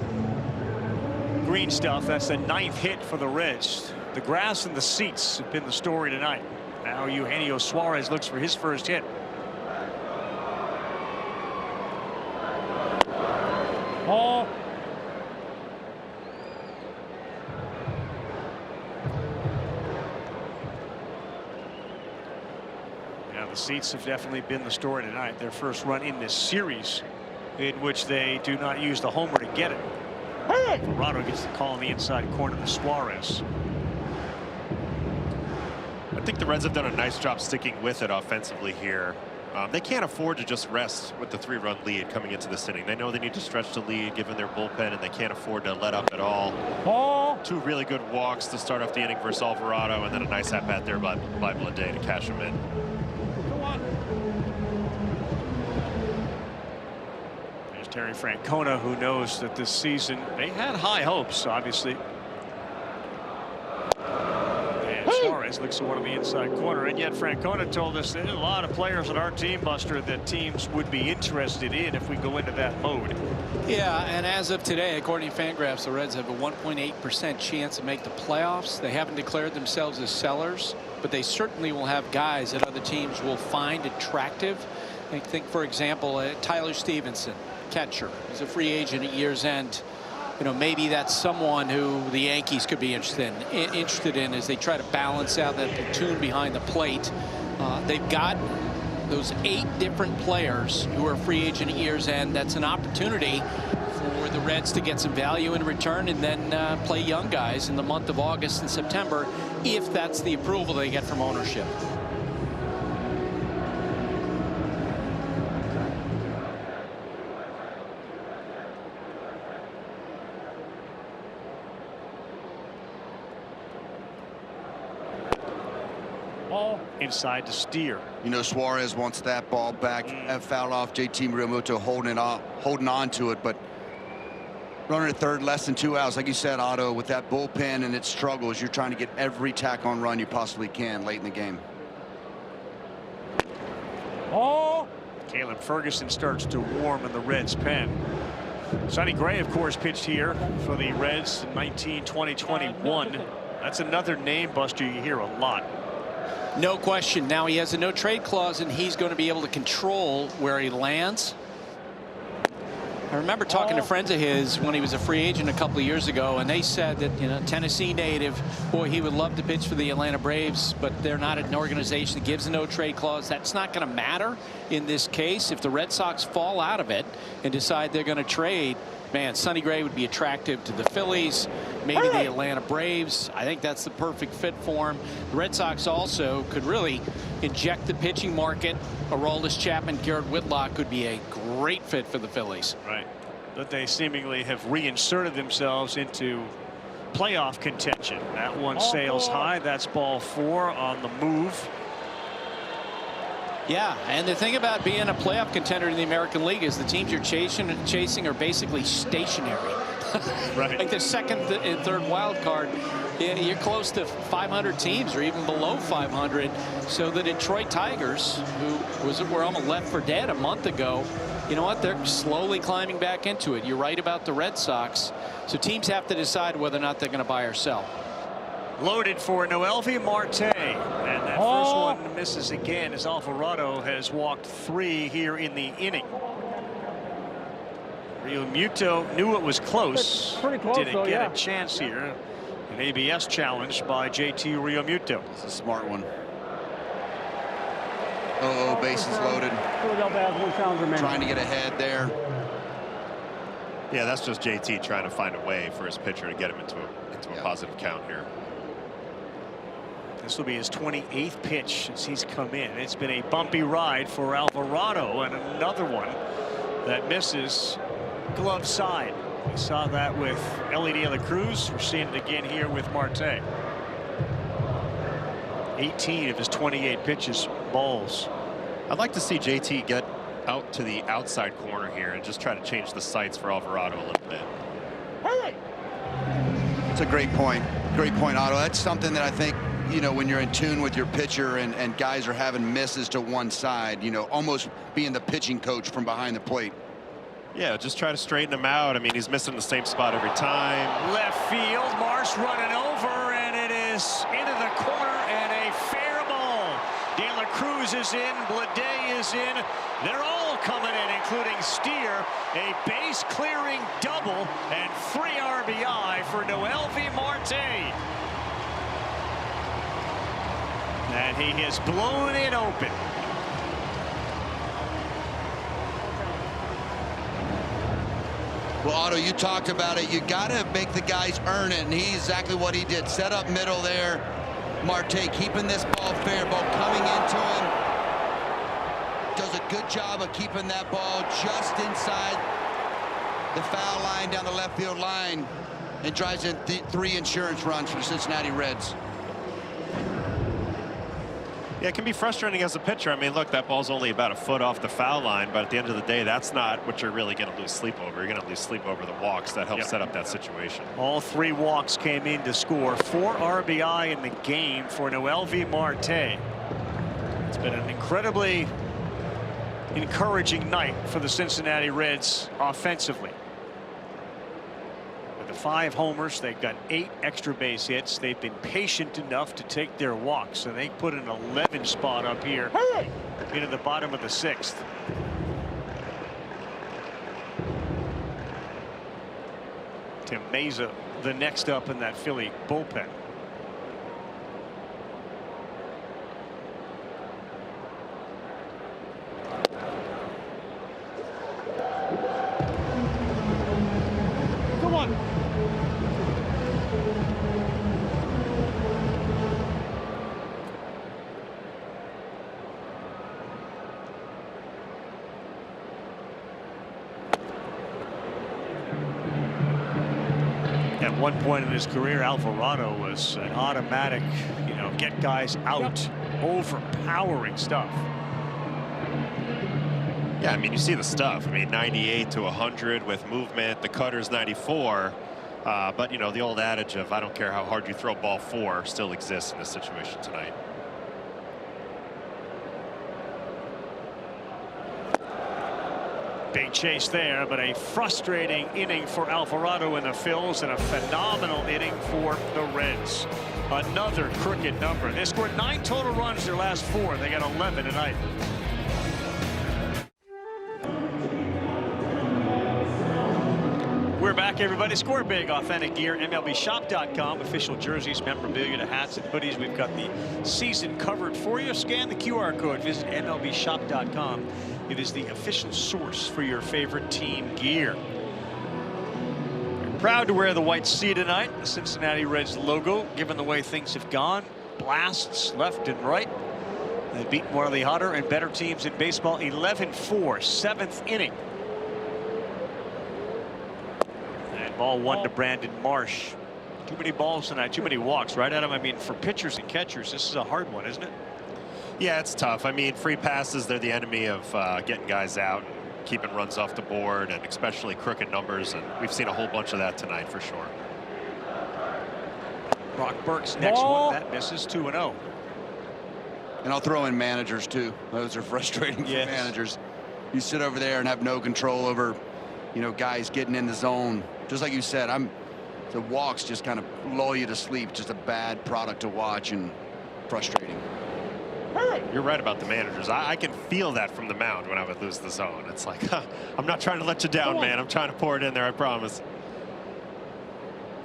green stuff. That's the 9th hit for the Reds. The grass and the seats have been the story tonight. Now Eugenio Suarez looks for his first hit. Ball. Yeah, the seats have definitely been the story tonight. Their first run in this series, in which they do not use the homer to get it. Alvarado gets the call in the inside corner to Suarez. I think the Reds have done a nice job sticking with it offensively here. They can't afford to just rest with the 3-run lead coming into this inning. They know they need to stretch the lead given their bullpen, and they can't afford to let up at all. Ball. 2 really good walks to start off the inning versus Alvarado, and then a nice at-bat there by Blade to cash him in. There's Terry Francona, who knows that this season they had high hopes, obviously. Suarez looks to one on the inside corner, and yet Francona told us there's a lot of players on our team, Buster, that teams would be interested in if we go into that mode. Yeah, and as of today, according to Fangraphs, the Reds have a 1.8% chance to make the playoffs. They haven't declared themselves as sellers, but they certainly will have guys that other teams will find attractive. I think, for example, Tyler Stevenson, catcher. He's a free agent at year's end. You know, maybe that's someone who the Yankees could be interested in as they try to balance out that platoon behind the plate. They've got those 8 different players who are free agent at year's end. That's an opportunity for the Reds to get some value in return and then play young guys in the month of August and September, if that's the approval they get from ownership. inside to Steer. You know, Suarez wants that ball back and foul off. JT Realmuto holding on to it, but runner at third, less than 2 outs. Like you said, Otto, with that bullpen and its struggles, you're trying to get every tack-on run you possibly can late in the game. Caleb Ferguson starts to warm in the Reds pen. Sonny Gray, of course, pitched here for the Reds in 2021. That's another name, Buster, you hear a lot. No question. Now he has a no trade clause, and he's going to be able to control where he lands. I remember talking to friends of his when he was a free agent a couple of years ago, and they said that, you know, Tennessee native, boy, he would love to pitch for the Atlanta Braves, but they're not an organization that gives a no trade clause. That's not going to matter in this case. If the Red Sox fall out of it and decide they're going to trade, man, Sonny Gray would be attractive to the Phillies, maybe the Atlanta Braves. I think that's the perfect fit for him. The Red Sox also could really inject the pitching market. Aroldis Chapman, Garrett Whitlock could be a great fit for the Phillies. Right. But they seemingly have reinserted themselves into playoff contention. That one sails high. That's ball 4 on the move. Yeah, and the thing about being a playoff contender in the American League is the teams you're chasing are basically stationary. Right. Like the second and third wild card, you're close to 500 teams or even below 500. So the Detroit Tigers, who were almost left for dead a month ago, you know what? They're slowly climbing back into it. You're right about the Red Sox. So teams have to decide whether or not they're going to buy or sell. Loaded for Noelvi Marte, and that first one misses again as Alvarado has walked 3 here in the inning. Realmuto knew it was close. Pretty close, Didn't though, get yeah. a chance here. An ABS challenge by JT Realmuto. It's a smart one. Bases loaded. Philadelphia has 1 challenge remaining. Trying to get ahead there. Yeah, that's just JT trying to find a way for his pitcher to get him into a positive count here. This will be his 28th pitch since he's come in. It's been a bumpy ride for Alvarado, and another one that misses glove side. We saw that with Ellie De La Cruz. We're seeing it again here with Marte. 18 of his 28 pitches balls. I'd like to see JT get out to the outside corner here and just try to change the sights for Alvarado a little bit. It's a great point. Great point, Otto. That's something that I think, you know, when you're in tune with your pitcher and guys are having misses to one side, you know, almost being the pitching coach from behind the plate. Yeah, just try to straighten him out. I mean, he's missing the same spot every time. Left field, Marsh running over, and it is into the corner and a fair ball. De La Cruz is in, Blade is in. They're all coming in, including Steer. A base clearing double and 3 RBI for Noelvi Marte. And he has blown it open. Well, Otto, you talked about it. You got to make the guys earn it, and he's exactly what he did. Set up middle there. Marte keeping this ball fair, ball coming into him. Does a good job of keeping that ball just inside the foul line down the left field line, and drives in 3 insurance runs for the Cincinnati Reds. Yeah, it can be frustrating as a pitcher. I mean, look, that ball's only about a foot off the foul line, but at the end of the day, that's not what you're really going to lose sleep over. You're going to lose sleep over the walks. That helps set up that situation. All 3 walks came in to score. 4 RBI in the game for Noelvi Marte. It's been an incredibly encouraging night for the Cincinnati Reds offensively. With the 5 homers, they've got 8 extra base hits. They've been patient enough to take their walks, and they put an 11 spot up here into the bottom of the 6th. Tim Meza, the next up in that Philly bullpen. At one point in his career, Alvarado was an automatic, you know, get guys out overpowering stuff. Yeah, I mean, you see the stuff. I mean, 98 to 100 with movement. The cutter's 94. But, you know, the old adage of I don't care how hard you throw ball 4 still exists in this situation tonight. Big chase there, but a frustrating inning for Alvarado and the Phils, and a phenomenal inning for the Reds. Another crooked number. They scored 9 total runs their last 4. They got 11 tonight. We're back, everybody. Score big, authentic gear. MLBshop.com. Official jerseys, memorabilia, hats, and hoodies. We've got the season covered for you. Scan the QR code. Visit MLBshop.com. It is the official source for your favorite team gear. We're proud to wear the white C tonight. The Cincinnati Reds logo, given the way things have gone. Blasts left and right. They beat one of the hotter and better teams in baseball, 11-4, 7th inning. Ball 1 to Brandon Marsh. Too many balls tonight, too many walks, right, Adam? I mean, for pitchers and catchers, this is a hard one, isn't it? Yeah, it's tough. I mean, free passes, they're the enemy of getting guys out and keeping runs off the board, and especially crooked numbers, and we've seen a whole bunch of that tonight for sure. Brock Burke's next one, that misses, 2-0. And I'll throw in managers too. Those are frustrating for managers. You sit over there and have no control over, you know, guys getting in the zone. Just like you said, the walks just kind of lull you to sleep. Just a bad product to watch and frustrating. You're right about the managers. I can feel that from the mound when I would lose the zone. It's like, I'm not trying to let you down, man. I'm trying to pour it in there, I promise.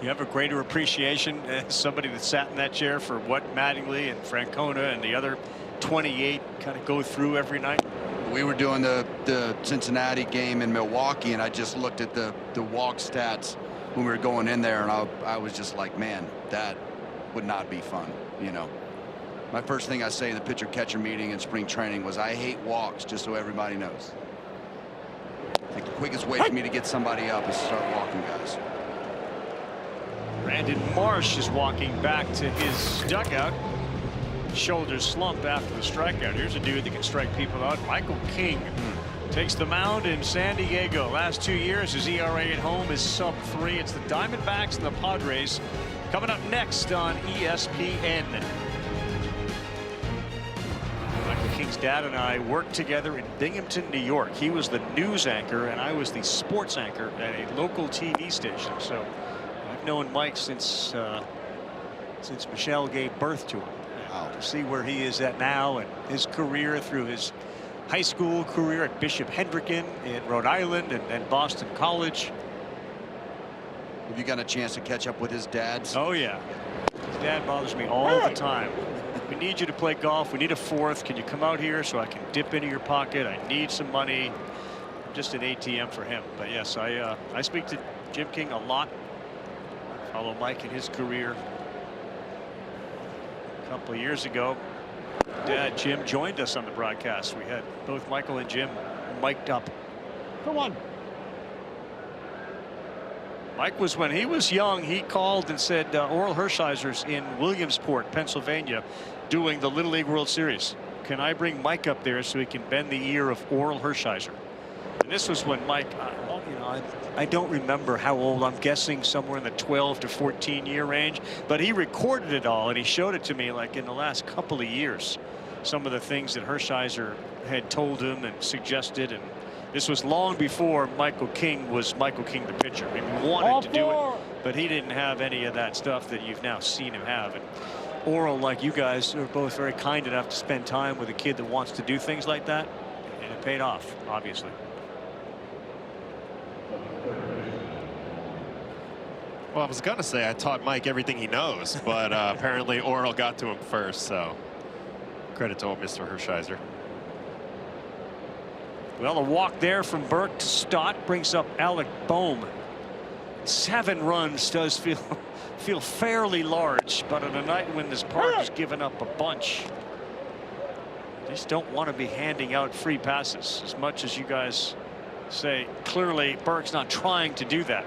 You have a greater appreciation as somebody that sat in that chair for what Mattingly and Francona and the other 28 kind of go through every night. We were doing the Cincinnati game in Milwaukee, and I just looked at the walk stats when we were going in there, and I was just like, man, that would not be fun. You know, my first thing I say in the pitcher catcher meeting in spring training was, I hate walks, just so everybody knows. Like, the quickest way for me to get somebody up is to start walking guys. Brandon Marsh is walking back to his dugout. Shoulders slump after the strikeout. Here's a dude that can strike people out. Michael King takes the mound in San Diego. Last 2 years, his ERA at home is sub-3. It's the Diamondbacks and the Padres coming up next on ESPN. Michael King's dad and I worked together in Binghamton, New York. He was the news anchor and I was the sports anchor at a local TV station. So I've known Mike since Michelle gave birth to him. To see where he is at now and his career through his high school career at Bishop Hendricken in Rhode Island and Boston College. Have you got a chance to catch up with his dad? Oh yeah, his dad bothers me all the time. We need you to play golf. We need a 4th. Can you come out here so I can dip into your pocket? I need some money. I'm just an ATM for him. But yes, I speak to Jim King a lot. Follow Mike in his career. A couple of years ago, Dad Jim joined us on the broadcast. We had both Michael and Jim mic'd up. Come on. Mike was, when he was young, he called and said Oral Hershiser's in Williamsport, Pennsylvania, doing the Little League World Series. Can I bring Mike up there so he can bend the ear of Oral Hershiser? And this was when Mike, you know, I don't remember how old. I'm guessing somewhere in the 12 to 14 year range. But he recorded it all and he showed it to me like in the last couple of years. Some of the things that Hershiser had told him and suggested. And this was long before Michael King was Michael King the pitcher. I mean, he wanted to do it, but he didn't have any of that stuff that you've now seen him have. And Oral, like you guys, are both very kind enough to spend time with a kid that wants to do things like that. And it paid off, obviously. Well, I was going to say I taught Mike everything he knows, but apparently Oral got to him first, so credit to old Mr. Hershiser. Well, a walk there from Burke to Stott brings up Alec Boehm. 7 runs does feel fairly large, but on a night when this park has given up a bunch, just don't want to be handing out free passes as much as you guys say. Clearly, Burke's not trying to do that.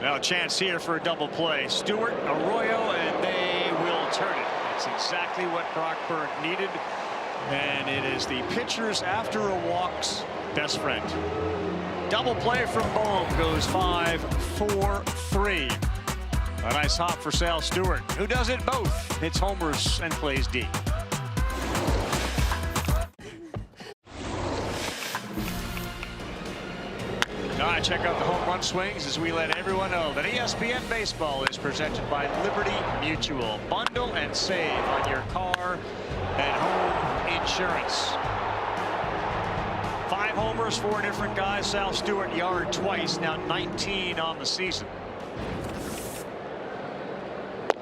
Now a chance here for a double play. Stewart, Arroyo, and they will turn it. That's exactly what Brockburn needed. And it is the pitcher's after a walk's best friend. Double play from Bohm goes 5-4-3. A nice hop for Sal Stewart, who does it both. Hits homers and plays D. All right, check out the home run swings as we let everyone know that ESPN Baseball is presented by Liberty Mutual. Bundle and save on your car and home insurance. 5 homers, 4 different guys. Sal Stewart yard twice, now 19 on the season.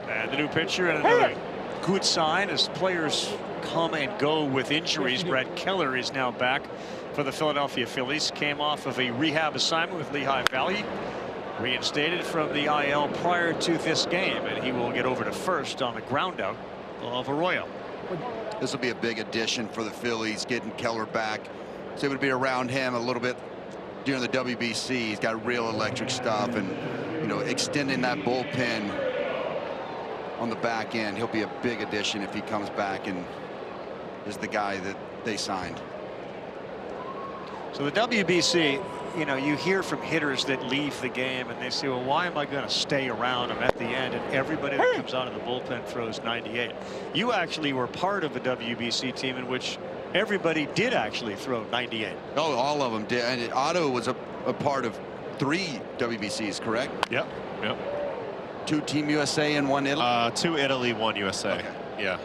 And the new pitcher, and another good sign as players come and go with injuries. Brad Keller is now back for the Philadelphia Phillies. Came off of a rehab assignment with Lehigh Valley. Reinstated from the IL prior to this game, and he will get over to first on the ground out of Arroyo. This will be a big addition for the Phillies, getting Keller back. So it would be around him a little bit during the WBC. He's got real electric stuff, and extending that bullpen on the back end. He'll be a big addition if he comes back and is the guy that they signed. So the WBC, you hear from hitters that leave the game and they say, well, why am I going to stay around? I'm at the end, and everybody that comes out of the bullpen throws 98. You actually were part of a WBC team in which everybody did actually throw 98. Oh, all of them did. And Otto was a part of 3 WBCs, correct? Yep. 2 Team USA and 1 Italy? 2 Italy, 1 USA. Okay. Yeah.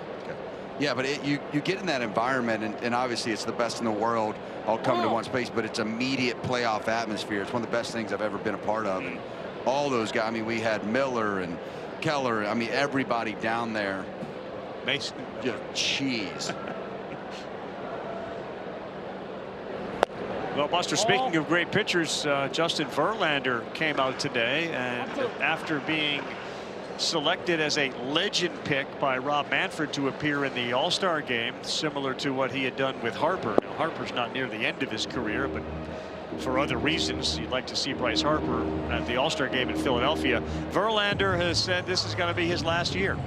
Yeah, but you get in that environment, and obviously it's the best in the world all coming to one space, but it's immediate playoff atmosphere. It's one of the best things I've ever been a part of. And all those guys, I mean, we had Miller and Keller, I mean, everybody down there. Mason. Just cheese. Well, Buster, speaking of great pitchers, Justin Verlander came out today, and after being selected as a legend pick by Rob Manfred to appear in the All-Star game, similar to what he had done with Harper. Now, Harper's not near the end of his career, but for other reasons, you'd like to see Bryce Harper at the All-Star game in Philadelphia. Verlander has said this is going to be his last year.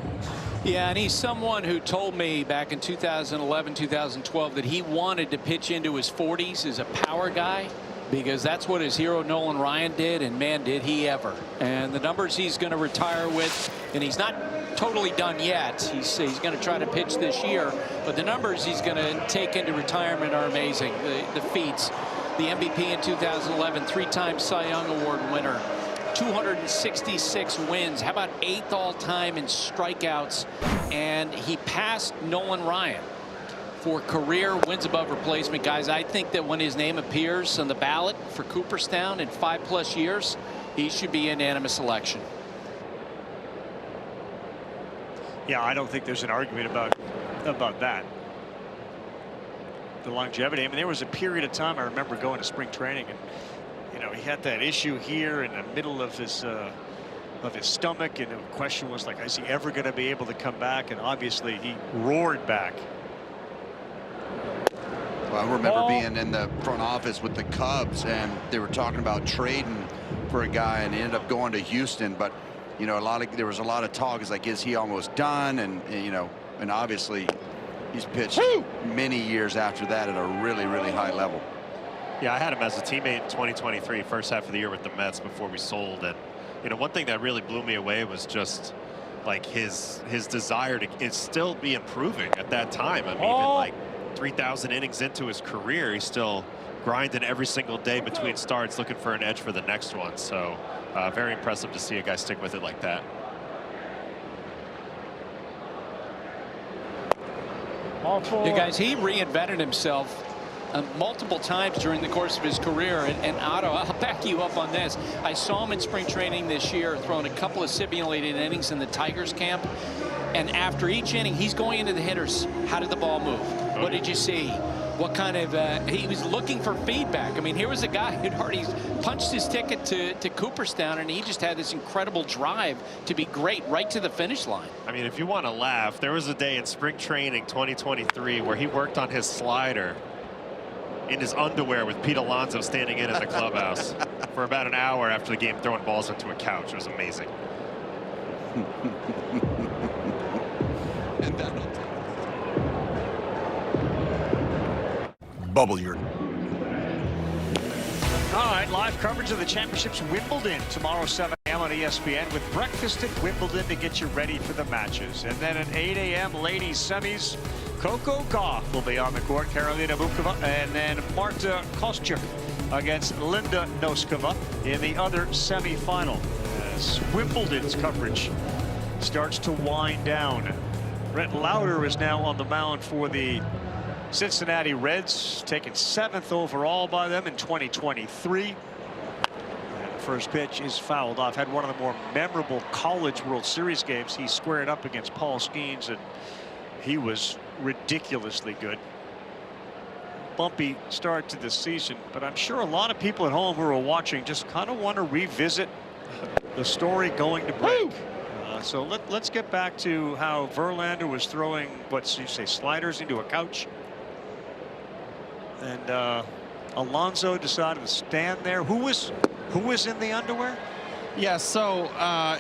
Yeah, and he's someone who told me back in 2011, 2012 that he wanted to pitch into his 40s as a power guy, because that's what his hero Nolan Ryan did, and man, did he ever. And the numbers he's going to retire with, and he's not totally done yet. He's going to try to pitch this year, but the numbers he's going to take into retirement are amazing. The feats, the MVP in 2011, 3-time Cy Young Award winner, 266 wins. How about 8th all-time in strikeouts? And he passed Nolan Ryan for career wins above replacement. Guys, I think that when his name appears on the ballot for Cooperstown in 5+ years, he should be an unanimous selection. Yeah, I don't think there's an argument about that. The longevity. I mean, there was a period of time I remember going to spring training, and he had that issue here in the middle of his stomach, and the question was like, is he ever going to be able to come back? And obviously he roared back. Well, I remember being in the front office with the Cubs, and they were talking about trading for a guy, and he ended up going to Houston. But there was a lot of talk. It's like, is he almost done? And and obviously he's pitched many years after that at a really, really high level. Yeah, I had him as a teammate in 2023, first half of the year with the Mets before we sold. And one thing that really blew me away was just like his desire to still be improving at that time. I mean, even like 3,000 innings into his career, he's still grinding every single day between starts, looking for an edge for the next one. So very impressive to see a guy stick with it like that. Yeah, guys, he reinvented himself multiple times during the course of his career. And Otto, I'll back you up on this. I saw him in spring training this year throwing a couple of simulated innings in the Tigers camp. And after each inning, he's going into the hitters. How did the ball move? What did you see? What kind of he was looking for feedback. I mean, here was a guy who'd already punched his ticket to Cooperstown, and he just had this incredible drive to be great right to the finish line. I mean, if you want to laugh, there was a day in spring training 2023 where he worked on his slider in his underwear with Pete Alonso standing in the clubhouse for about an hour after the game, throwing balls into a couch. It was amazing. Bubble your. All right, live coverage of the championships Wimbledon tomorrow 7 a.m. on ESPN with breakfast at Wimbledon to get you ready for the matches. And then at 8 a.m. ladies semis, Coco Gauff will be on the court, Karolina Muchova, and then Marta Kostyuk against Linda Noskova in the other semifinal. As Wimbledon's coverage starts to wind down. Brett Lauder is now on the mound for the Cincinnati Reds, taken 7th overall by them in 2023. And the first pitch is fouled off. Had one of the more memorable college World Series games. He squared up against Paul Skeens, and he was ridiculously good. Bumpy start to the season, but I'm sure a lot of people at home who are watching just kind of want to revisit the story going to break. So let's get back to how Verlander was throwing, what you say, sliders into a couch. And Alonso decided to stand there. Who was in the underwear? Yeah, so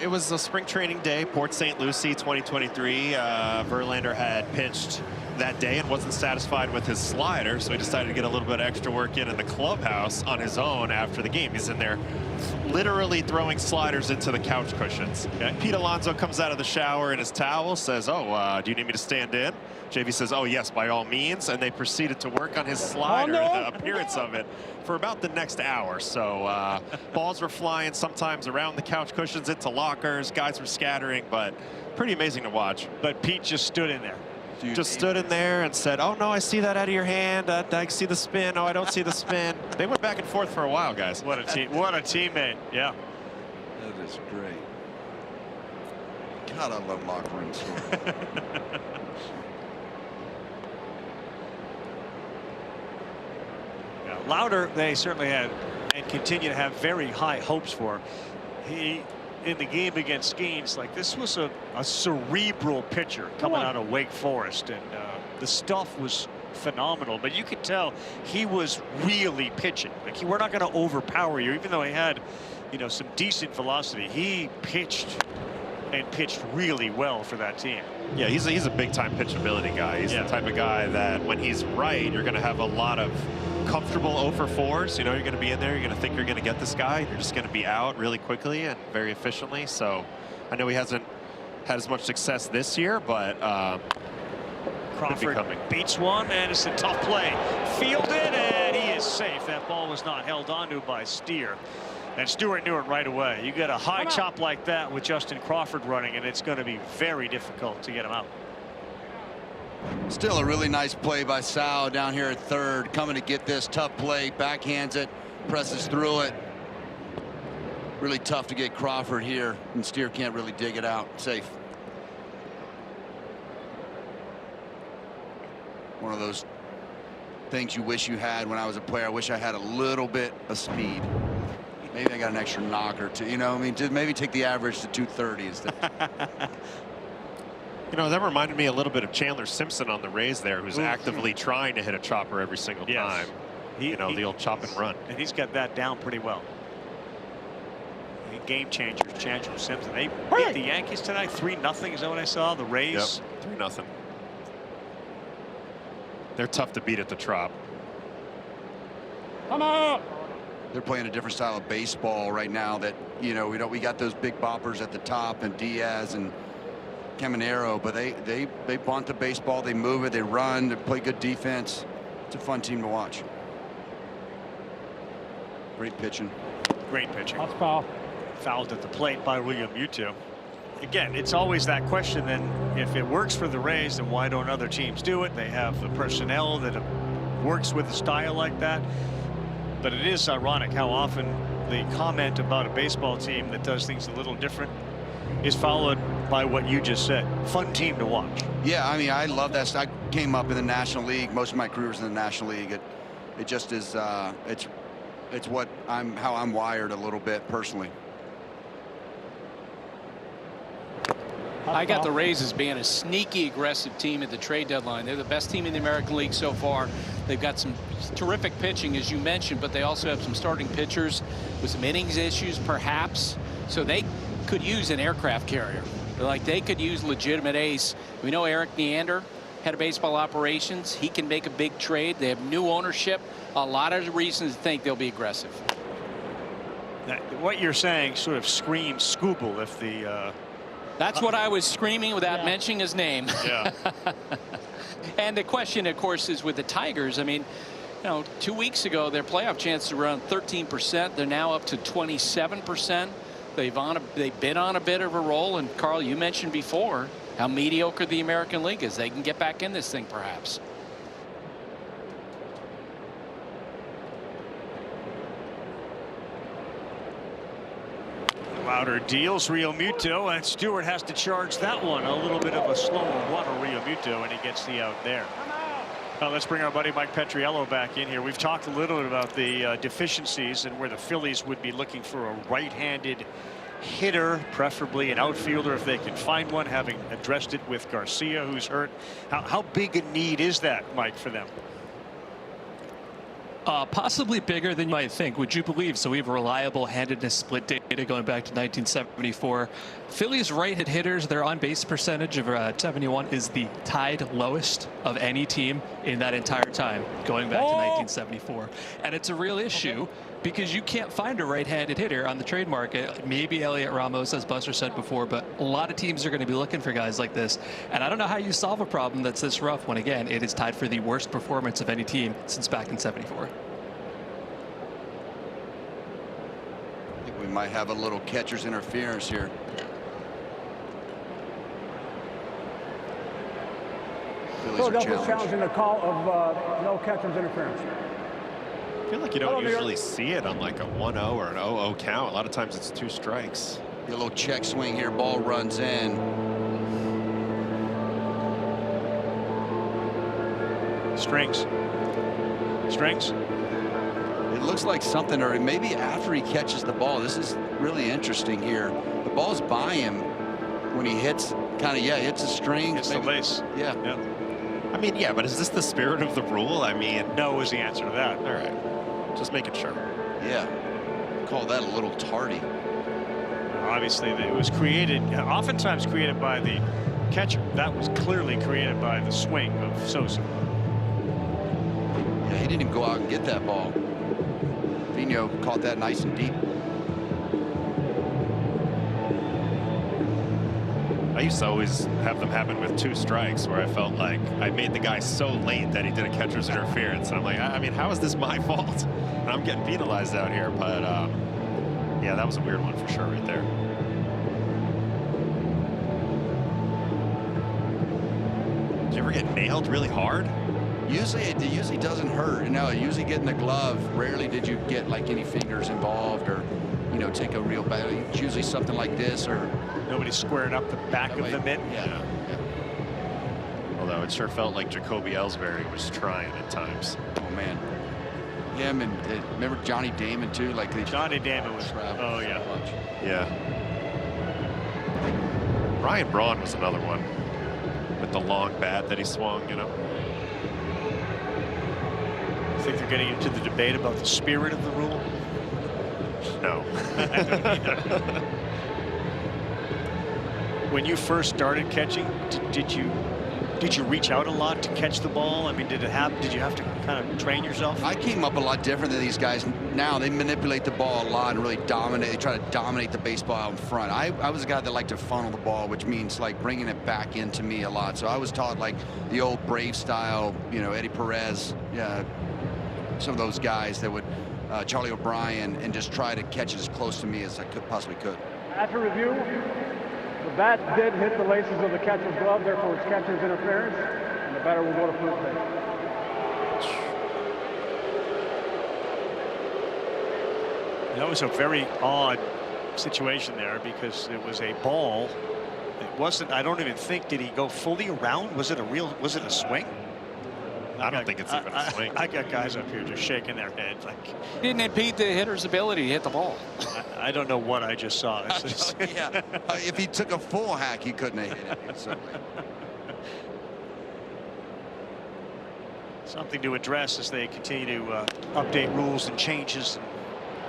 it was a spring training day, Port St. Lucie 2023. Verlander had pitched that day and wasn't satisfied with his slider, so he decided to get a little bit of extra work in the clubhouse on his own after the game. He's in there literally throwing sliders into the couch cushions. Okay. Pete Alonso comes out of the shower in his towel, says, "Oh, do you need me to stand in?" JV says, "Oh, yes, by all means." And they proceeded to work on his slider, the appearance of it, for about the next hour. So balls were flying sometimes around the couch cushions into lockers. Guys were scattering, but pretty amazing to watch. But Pete just stood in there. Just stood in there and said, "Oh, no, I see that out of your hand. I see the spin. Oh, I don't see the spin." They went back and forth for a while, guys. What a team! What a teammate! Yeah. That is great. God, I love locker rooms. Yeah, Lauder, they certainly had and continue to have very high hopes for. He, in the game against Skeens, like, this was a cerebral pitcher coming out of Wake Forest, and the stuff was phenomenal, but you could tell he was really pitching. Like, we're not going to overpower you, even though he had, you know, some decent velocity. He pitched and pitched really well for that team. Yeah, he's a big time pitchability guy. He's the type of guy that when he's right, you're going to have a lot of comfortable 0 for 4s. You know, you're going to be in there, you're going to think you're going to get this guy, you're just going to be out really quickly and very efficiently. So I know he hasn't had as much success this year, but Crawford beats one, and it's a tough play. Fielded, and he is safe. That ball was not held onto by Steer. And Stewart knew it right away. You get a high chop like that with Justin Crawford running, and it's going to be very difficult to get him out. Still a really nice play by Sal down here at third, coming to get this tough play, backhands it, presses through it. Really tough to get Crawford here, and Steer can't really dig it out. Safe. One of those things you wish you had when I was a player. I wish I had a little bit of speed. Maybe I got an extra knock or two, you know, I mean, just maybe take the average to 230 instead. You know, that reminded me a little bit of Chandler Simpson on the Rays there, who's actively trying to hit a chopper every single time. You know, the old chop and run. And he's got that down pretty well. Game changers, Chandler Simpson. They beat the Yankees tonight, 3-0. Is that what I saw? The Rays. Yep, 3-0. They're tough to beat at the Trop. Come on. They're playing a different style of baseball right now. That, you know, we got those big boppers at the top, and Diaz and Caminero, but they bunt the baseball, they move it, they run, they play good defense. It's a fun team to watch. Great pitching. Great pitching. That's foul. Fouled at the plate by William Muto. Again, it's always that question, then, if it works for the Rays, then why don't other teams do it? They have the personnel that works with a style like that. But it is ironic how often the comment about a baseball team that does things a little different is followed by what you just said. Fun team to watch. Yeah, I mean, I love that. I came up in the National League. Most of my career was in the National League. It just is. It's what how I'm wired a little bit personally. I got the Rays as being a sneaky aggressive team at the trade deadline. They're the best team in the American League so far. They've got some terrific pitching, as you mentioned, but they also have some starting pitchers with some innings issues, perhaps. So they could use an aircraft carrier. Like, they could use legitimate ace. We know Eric Neander, head of baseball operations. He can make a big trade. They have new ownership. A lot of reasons to think they'll be aggressive. Now, what you're saying sort of screams Scooble if the that's what I was screaming without mentioning his name. Yeah. And the question, of course, is with the Tigers. I mean, you know, 2 weeks ago, their playoff chances were around 13%. They're now up to 27%. They've been on a bit of a roll. And, Carl, you mentioned before how mediocre the American League is. They can get back in this thing, perhaps. Louder deals Realmuto, and Stewart has to charge that one. A little bit of a slower one on Realmuto, and he gets the out there. Now let's bring our buddy Mike Petriello back in here. We've talked a little bit about the deficiencies and where the Phillies would be looking for a right-handed hitter, preferably an outfielder if they can find one, having addressed it with Garcia, who's hurt. How big a need is that, Mike, for them? Possibly bigger than you might think. Would you believe? So we have reliable handedness split data going back to 1974. Phillies right-handed hitters, their on-base percentage of 71 is the tied lowest of any team in that entire time, going back to 1974. And it's a real issue because you can't find a right-handed hitter on the trade market. Maybe Elliot Ramos, as Buster said before, but a lot of teams are going to be looking for guys like this. And I don't know how you solve a problem that's this rough when, again, it is tied for the worst performance of any team since back in '74. I think we might have a little catcher's interference here. Philadelphia's challenging the call of no catcher's interference. I feel like you don't usually see it on like a 1-0 or an 0-0 count. A lot of times it's 2 strikes. A little check swing here. Ball runs in. Strings. It looks like something, or maybe after he catches the ball. This is really interesting here. The ball's by him when he hits, hits a string. Hits the lace. Yeah. I mean, yeah, but is this the spirit of the rule? I mean, no is the answer to that. All right. Just making sure. Yeah. Call that a little tardy. Obviously, it was created, oftentimes created by the catcher. That was clearly created by the swing of Sosa. Yeah, he didn't even go out and get that ball. Vino caught that nice and deep. I used to always have them happen with 2 strikes where I felt like I made the guy so late that he did a catcher's interference. And I'm like, I mean, how is this my fault? And I'm getting penalized out here. But yeah, that was a weird one for sure right there. Did you ever get nailed really hard? Usually it usually doesn't hurt. You know, usually getting the glove, rarely did you get like any fingers involved or, you know, take a real bad. It's usually something like this or. Nobody squaring up the back of the mitt. Yeah. Although it sure felt like Jacoby Ellsbury was trying at times. Oh man. Him and remember Johnny Damon too, like Johnny Damon was. Oh yeah. Yeah. Ryan Braun was another one with the long bat that he swung, you know. I think they're getting into the debate about the spirit of the rule. No. When you first started catching, did you reach out a lot to catch the ball? I mean, did you have to kind of train yourself? I came up a lot different than these guys. Now they manipulate the ball a lot and really dominate. They try to dominate the baseball out in front. I was a guy that liked to funnel the ball, which means like bringing it back into me a lot. So I was taught like the old Brave style, you know, Eddie Perez, some of those guys that would, Charlie O'Brien, and just try to catch it as close to me as I possibly could. After review, the bat did hit the laces of the catcher's glove, therefore it's catcher's interference, and the batter will go to first base. That was a very odd situation there because it was a ball. It wasn't. I don't even think. Did he go fully around? Was it a swing? I don't think it's even a swing. I got guys up here just shaking their heads like. Didn't impede the hitter's ability to hit the ball. I don't know what I just saw. Yeah, if he took a full hack, he couldn't have hit it. So. Something to address as they continue to update rules and changes,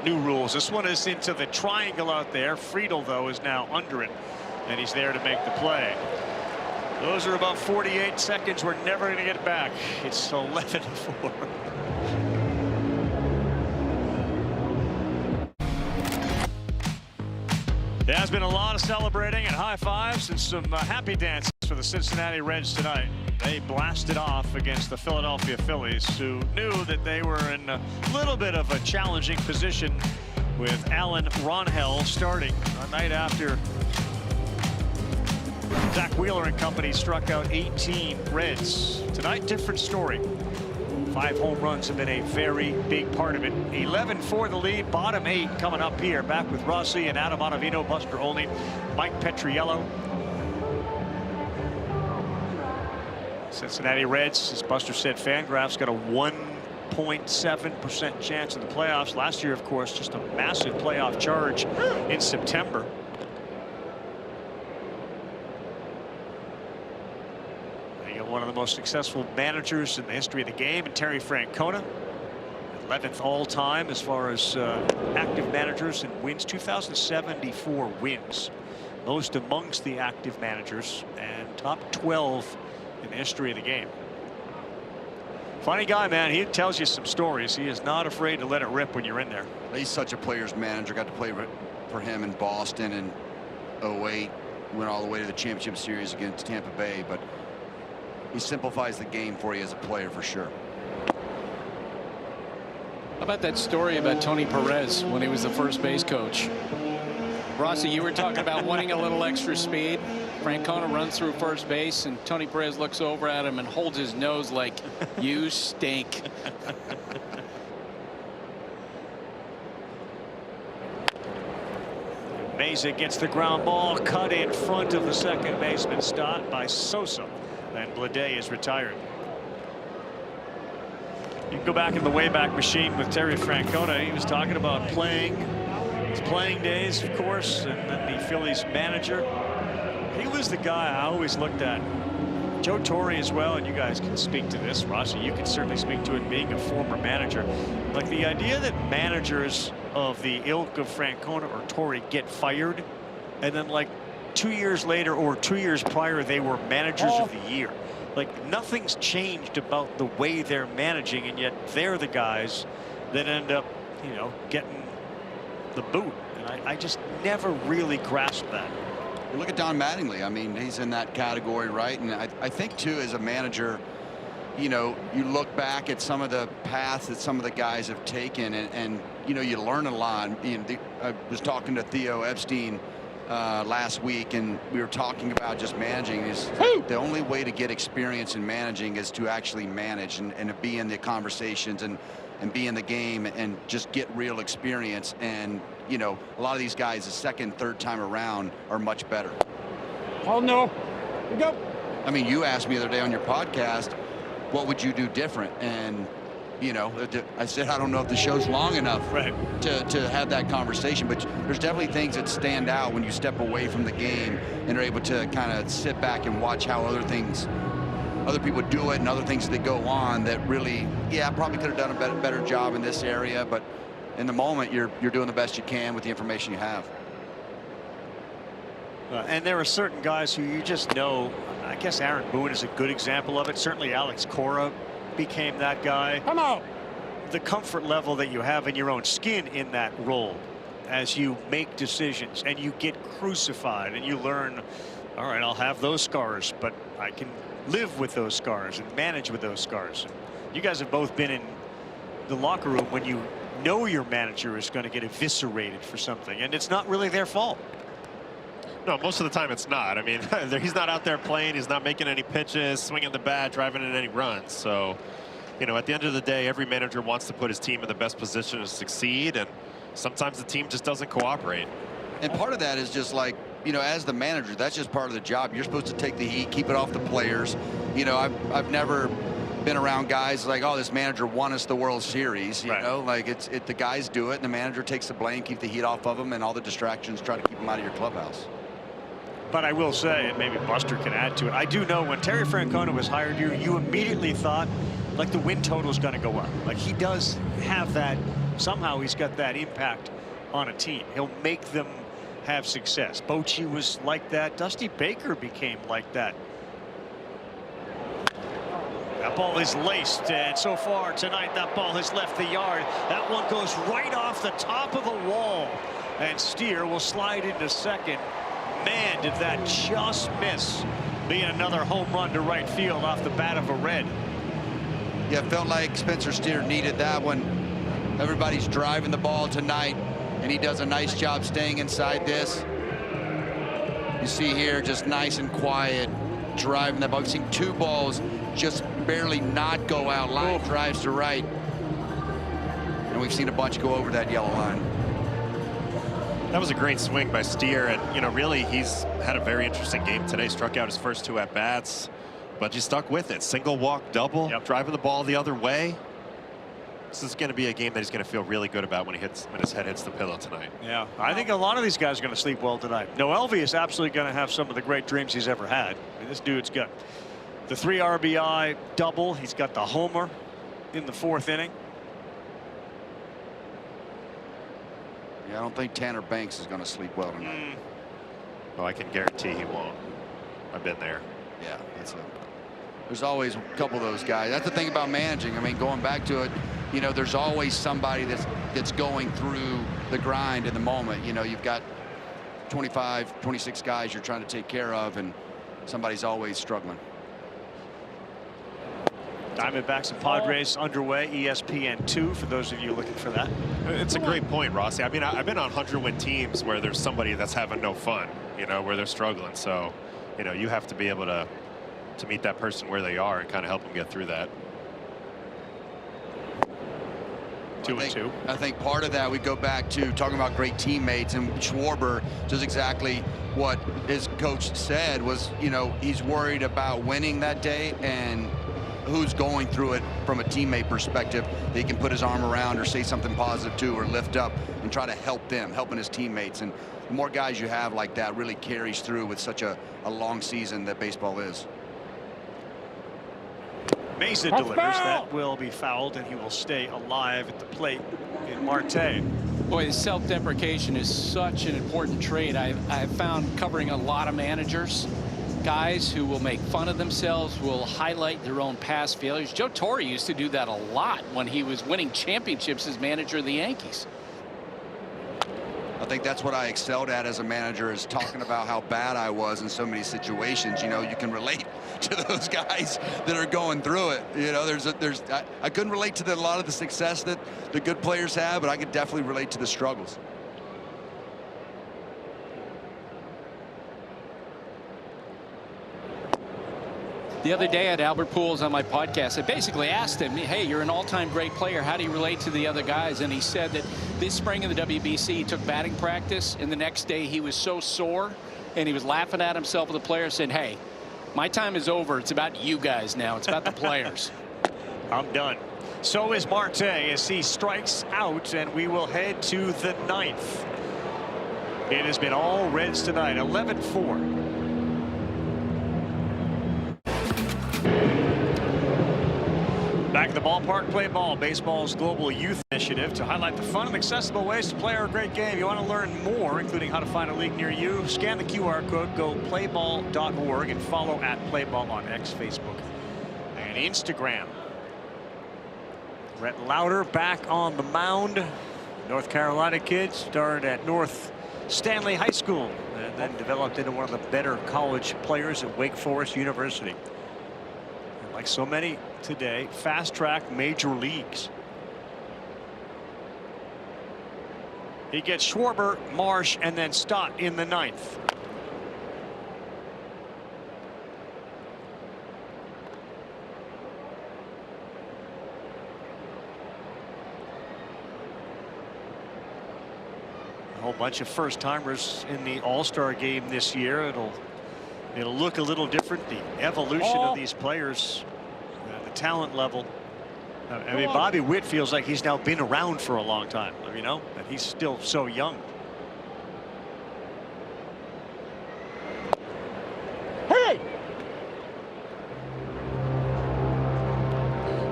new rules. This one is into the triangle out there. Friedel, though, is now under it, and he's there to make the play. Those are about 48 seconds. We're never going to get back. It's 11-4. There has been a lot of celebrating and high fives and some happy dances for the Cincinnati Reds tonight. They blasted off against the Philadelphia Phillies, who knew that they were in a little bit of a challenging position with Alan Ronhell starting a night after Zach Wheeler and company struck out 18 Reds. Tonight, different story. 5 home runs have been a very big part of it. 11 for the lead, bottom 8 coming up here. Back with Rossi and Adam Ottavino, Buster Olney, Mike Petriello. Cincinnati Reds, as Buster said, Fangraphs got a 1.7% chance in the playoffs. Last year, of course, just a massive playoff charge in September. One of the most successful managers in the history of the game, and Terry Francona, 11th all-time as far as active managers and wins, 2,074 wins, most amongst the active managers, and top 12 in the history of the game. Funny guy, man. He tells you some stories. He is not afraid to let it rip when you're in there. He's such a player's manager. Got to play for him in Boston in 08. Went all the way to the championship series against Tampa Bay, but he simplifies the game for you as a player for sure. How about that story about Tony Perez when he was the first base coach? Rossi, you were talking about wanting a little extra speed. Francona runs through first base, and Tony Perez looks over at him and holds his nose like, you stink. Mesa gets the ground ball cut in front of the second baseman, stopped by Sosa. And Blade is retired. You can go back in the Wayback Machine with Terry Francona. He was talking about his playing days, of course, and then the Phillies manager. He was the guy I always looked at. Joe Torre as well, and you guys can speak to this. Rossi, you can certainly speak to it being a former manager. Like the idea that managers of the ilk of Francona or Torre get fired, and then like 2 years later or 2 years prior they were managers of the year. Like nothing's changed about the way they're managing, and yet they're the guys that end up, you know, getting the boot. And I just never really grasped that. You look at Don Mattingly. I mean, he's in that category, right? And I think too, as a manager, you know, you look back at some of the paths that some of the guys have taken, and you know, you learn a lot. I was talking to Theo Epstein last week, and we were talking about just managing. Is the only way to get experience in managing is to actually manage and to be in the conversations and be in the game and just get real experience. And you know, a lot of these guys the second, third time around are much better. Oh no, we go. I mean, you asked me the other day on your podcast, what would you do different? And you know, I said, I don't know if the show's long enough to have that conversation, but there's definitely things that stand out when you step away from the game and are able to kind of sit back and watch how other people do it and other things that go on that really, yeah, probably could have done a better job in this area, but in the moment, you're doing the best you can with the information you have. And there are certain guys who you just know. I guess Aaron Boone is a good example of it. Certainly Alex Cora became that guy. Come on. The comfort level that you have in your own skin in that role as you make decisions and you get crucified and you learn, all right, I'll have those scars, but I can live with those scars and manage with those scars. You guys have both been in the locker room when you know your manager is going to get eviscerated for something, and it's not really their fault. No, most of the time it's not. I mean, he's not out there playing. He's not making any pitches, swinging the bat, driving in any runs. So, you know, at the end of the day, every manager wants to put his team in the best position to succeed, and sometimes the team just doesn't cooperate. And part of that is just like, you know, as the manager, that's just part of the job. You're supposed to take the heat, keep it off the players. You know, I've never been around guys like, oh, this manager won us the World Series. You know, like the guys do it, and the manager takes the blame, keep the heat off of them, and all the distractions, try to keep them out of your clubhouse. But I will say, and maybe Buster can add to it, I do know when Terry Francona was hired, you immediately thought like the win total is going to go up. Like he does have that, somehow he's got that impact on a team. He'll make them have success. Bochy was like that. Dusty Baker became like that. That ball is laced, and so far tonight that ball has left the yard. That one goes right off the top of the wall, and Steer will slide into second. Man, did that just miss, being another home run to right field off the bat of a Red. Yeah, it felt like Spencer Steer needed that one. Everybody's driving the ball tonight, and he does a nice job staying inside this. You see here, just nice and quiet, driving that ball. We've seen 2 balls just barely not go out. Line drives to right. And we've seen a bunch go over that yellow line. That was a great swing by Steer, and you know, really he's had a very interesting game today. Struck out his first 2 at-bats, but he stuck with it. Single walk, double, driving the ball the other way. This is going to be a game that he's going to feel really good about when his head hits the pillow tonight. Yeah, I think a lot of these guys are going to sleep well tonight. Noelvi is absolutely going to have some of the great dreams he's ever had. I mean, this dude's got the 3 RBI double. He's got the homer in the 4th inning. Yeah, I don't think Tanner Banks is going to sleep well tonight. Oh, I can guarantee he won't. I've been there. Yeah, there's always a couple of those guys. That's the thing about managing. I mean, going back to it, you know, there's always somebody that's going through the grind in the moment. You know, you've got 25, 26 guys you're trying to take care of, and somebody's always struggling. Diamondbacks and Padres underway. ESPN2 for those of you looking for that. It's a great point, Rossi. I mean, I've been on 100-win teams where there's somebody that's having no fun, you know, where they're struggling. So, you know, you have to be able to meet that person where they are and kind of help them get through that. 2-2. I think part of that we go back to talking about great teammates, and Schwarber does exactly what his coach said was, you know, he's worried about winning that day and who's going through it from a teammate perspective that he can put his arm around or say something positive to or lift up and try to help them, helping his teammates. And the more guys you have like that really carries through with such a long season that baseball is. Mesa delivers. That will be fouled, and he will stay alive at the plate in Marte. Boy, the self-deprecation is such an important trait. I've found covering a lot of managers, guys who will make fun of themselves, will highlight their own past failures. Joe Torre used to do that a lot when he was winning championships as manager of the Yankees. I think that's what I excelled at as a manager, is talking about how bad I was in so many situations. You know, you can relate to those guys that are going through it. You know, I couldn't relate to a lot of the success that the good players have, but I could definitely relate to the struggles. The other day I had Albert Pujols on my podcast. I basically asked him, hey, you're an all-time great player. How do you relate to the other guys? And he said that this spring in the WBC, he took batting practice, and the next day he was so sore, and he was laughing at himself with the players, saying, hey, my time is over. It's about you guys now. It's about the players. I'm done. So is Marte as he strikes out, and we will head to the 9th. It has been all Reds tonight, 11-4. Back at the ballpark, play ball, baseball's global youth initiative to highlight the fun and accessible ways to play our great game. You want to learn more, including how to find a league near you, scan the QR code, go playball.org, and follow @playball on X, Facebook, and Instagram. Rhett Lauder back on the mound. North Carolina kid started at North Stanley High School and then developed into one of the better college players at Wake Forest University. Like so many today, fast track major leagues. He gets Schwarber, Marsh, and then Stott in the 9th. A whole bunch of first-timers in the All-Star game this year. It'll look a little different. The evolution of these players. the talent level. I mean, Bobby Witt feels like he's now been around for a long time, you know, and he's still so young. Hey!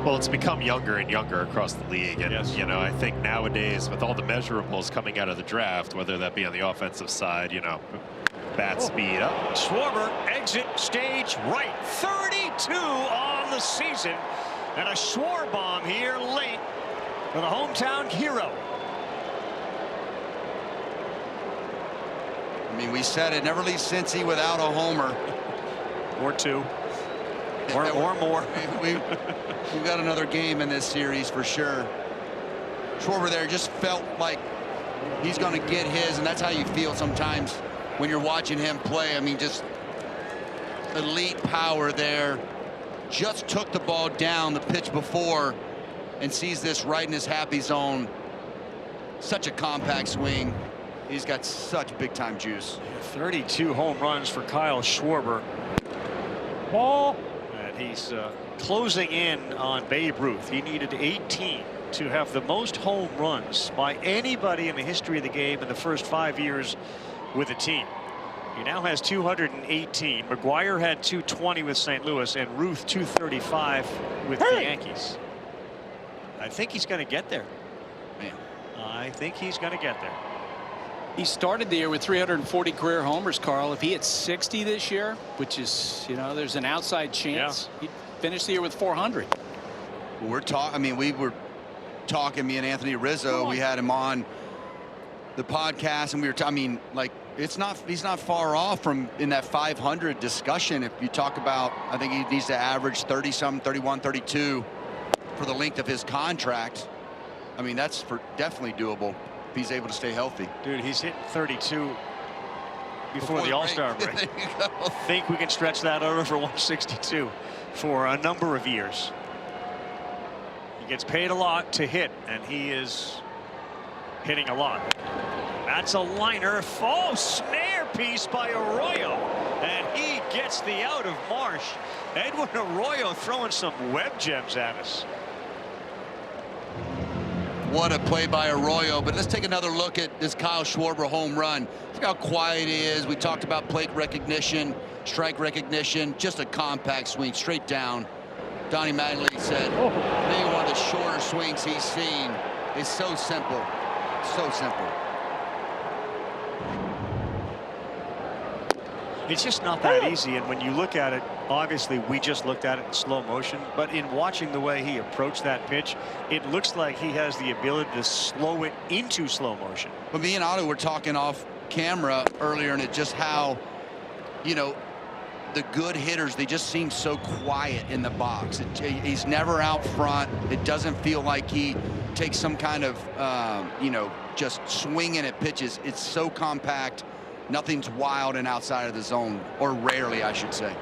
Well, it's become younger and younger across the league. And, yes, you know, I think nowadays with all the measurables coming out of the draft, whether that be on the offensive side, you know, bat speed up. Schwarber exit stage right. 32 on the season. And a Schwarber bomb here late for the hometown hero. I mean, we said it, never leave Cincy without a homer. Or two. Or more. We've got another game in this series for sure. Schwarber there just felt like he's going to get his, and that's how you feel sometimes when you're watching him play. I mean, just elite power there. Just took the ball down the pitch before and sees this right in his happy zone. Such a compact swing. He's got such big time juice. 32 home runs for Kyle Schwarber. Ball. And he's closing in on Babe Ruth. He needed 18 to have the most home runs by anybody in the history of the game in the first 5 years with a team. He now has 218. McGuire had 220 with St. Louis, and Ruth 235 with the Yankees. I think he's going to get there. Man, I think he's going to get there. He started the year with 340 career homers, Carl. If he hits 60 this year, which is, you know, there's an outside chance, he'd finish the year with 400. We're talking. I mean, we were talking. Me and Anthony Rizzo. We had him on the podcast, and we were. I mean, like, it's not. He's not far off from in that 500 discussion. If you talk about, I think he needs to average 30-something, 31, 32 for the length of his contract. I mean, that's definitely doable if he's able to stay healthy. Dude, he's hit 32 before the All-Star break. I think we can stretch that over for 162 for a number of years. He gets paid a lot to hit, and he is hitting a lot. That's a liner. Oh, snare piece by Arroyo, and he gets the out of Marsh. Edwin Arroyo throwing some web gems at us. What a play by Arroyo. But let's take another look at this Kyle Schwarber home run. Look how quiet he is. We talked about plate recognition, strike recognition, just a compact swing straight down. Donnie Mattingly said maybe one of the shorter swings he's seen. It's so simple. So simple. It's just not that easy, and when you look at it, obviously we just looked at it in slow motion, but in watching the way he approached that pitch, it looks like he has the ability to slow it into slow motion. But me and Otto were talking off camera earlier, and it just how, you know, the good hitters, they just seem so quiet in the box. He's never out front. It doesn't feel like he takes some kind of, you know, just swinging at pitches. It's so compact. Nothing's wild and outside of the zone, or rarely, I should say.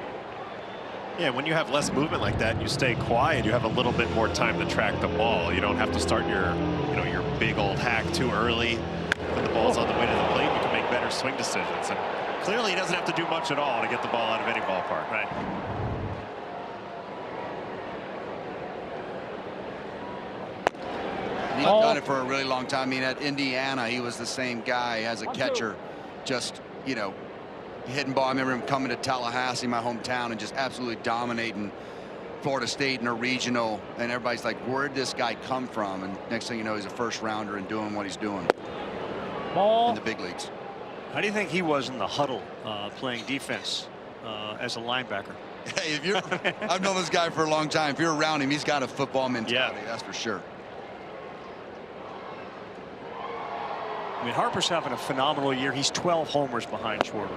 Yeah, when you have less movement like that and you stay quiet, you have a little bit more time to track the ball. You don't have to start your, you know, your big old hack too early. When the ball's on the way to the plate, you can make better swing decisions. And clearly he doesn't have to do much at all to get the ball out of any ballpark. Right. He's done it for a really long time. I mean, at Indiana, he was the same guy as a catcher. Just, you know, hitting ball. I remember him coming to Tallahassee, my hometown, and just absolutely dominating Florida State in a regional. And everybody's like, where'd this guy come from? And next thing you know, he's a first rounder and doing what he's doing in the big leagues. How do you think he was in the huddle playing defense as a linebacker? Hey, if you're, I've known this guy for a long time. If you're around him, he's got a football mentality. That's for sure. I mean, Harper's having a phenomenal year. He's 12 homers behind Schwarber.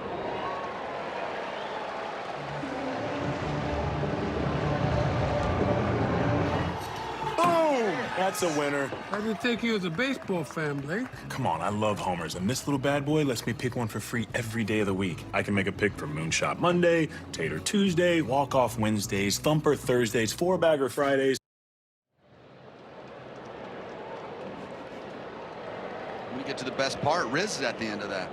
Boom! That's a winner. I didn't think you was a baseball fan, Blake. Come on, I love homers, and this little bad boy lets me pick one for free every day of the week. I can make a pick for Moonshot Monday, Tater Tuesday, Walk-Off Wednesdays, Thumper Thursdays, Four-Bagger Fridays. We get to the best part. Riz is at the end of that.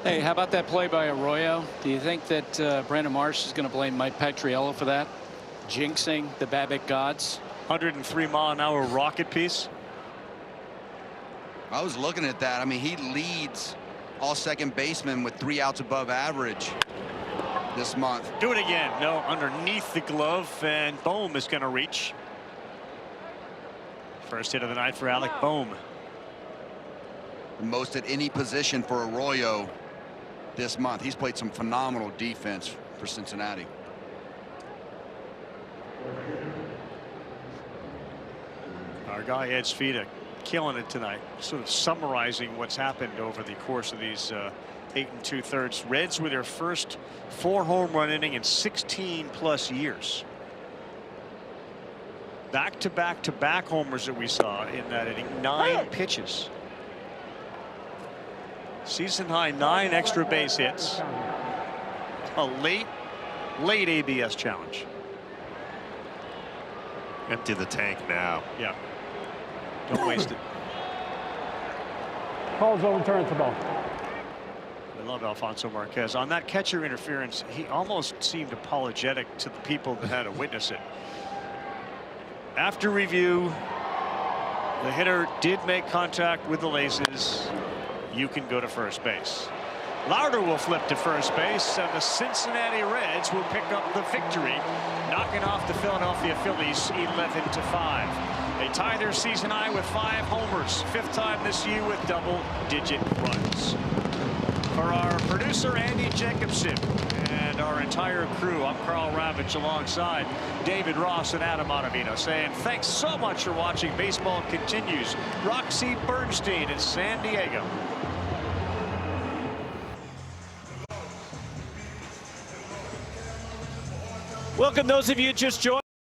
Hey, how about that play by Arroyo? Do you think that Brandon Marsh is going to blame Mike Petriello for that? Jinxing the Babbitt gods? 103-mile-an-hour rocket piece. I was looking at that. I mean, he leads all second basemen with 3 outs above average this month. Do it again. No, underneath the glove, and Bohm is going to reach. First hit of the night for Alec Bohm. The most at any position for Arroyo this month. He's played some phenomenal defense for Cincinnati. Our guy Ed Svita killing it tonight, sort of summarizing what's happened over the course of these 8 2/3. Reds with their first 4 home run inning in 16+ years. Back-to-back-to-back homers that we saw in that inning. 9 pitches. Season high 9 extra base hits. A late ABS challenge. Empty the tank now. Yeah. Don't waste it. Calls overturned to ball. I love Alfonso Marquez. On that catcher interference, he almost seemed apologetic to the people that had to witness it. After review, the hitter did make contact with the laces. You can go to first base. Lauder will flip to first base, and the Cincinnati Reds will pick up the victory, knocking off the Philadelphia Phillies 11-5. They tie their season high with 5 homers, 5th time this year with double-digit runs. For our producer, Andy Jacobson, and our entire crew, I'm Carl Ravitch alongside David Ross and Adam Ottavino, saying thanks so much for watching. Baseball continues. Roxy Bernstein in San Diego. Welcome those of you just joined.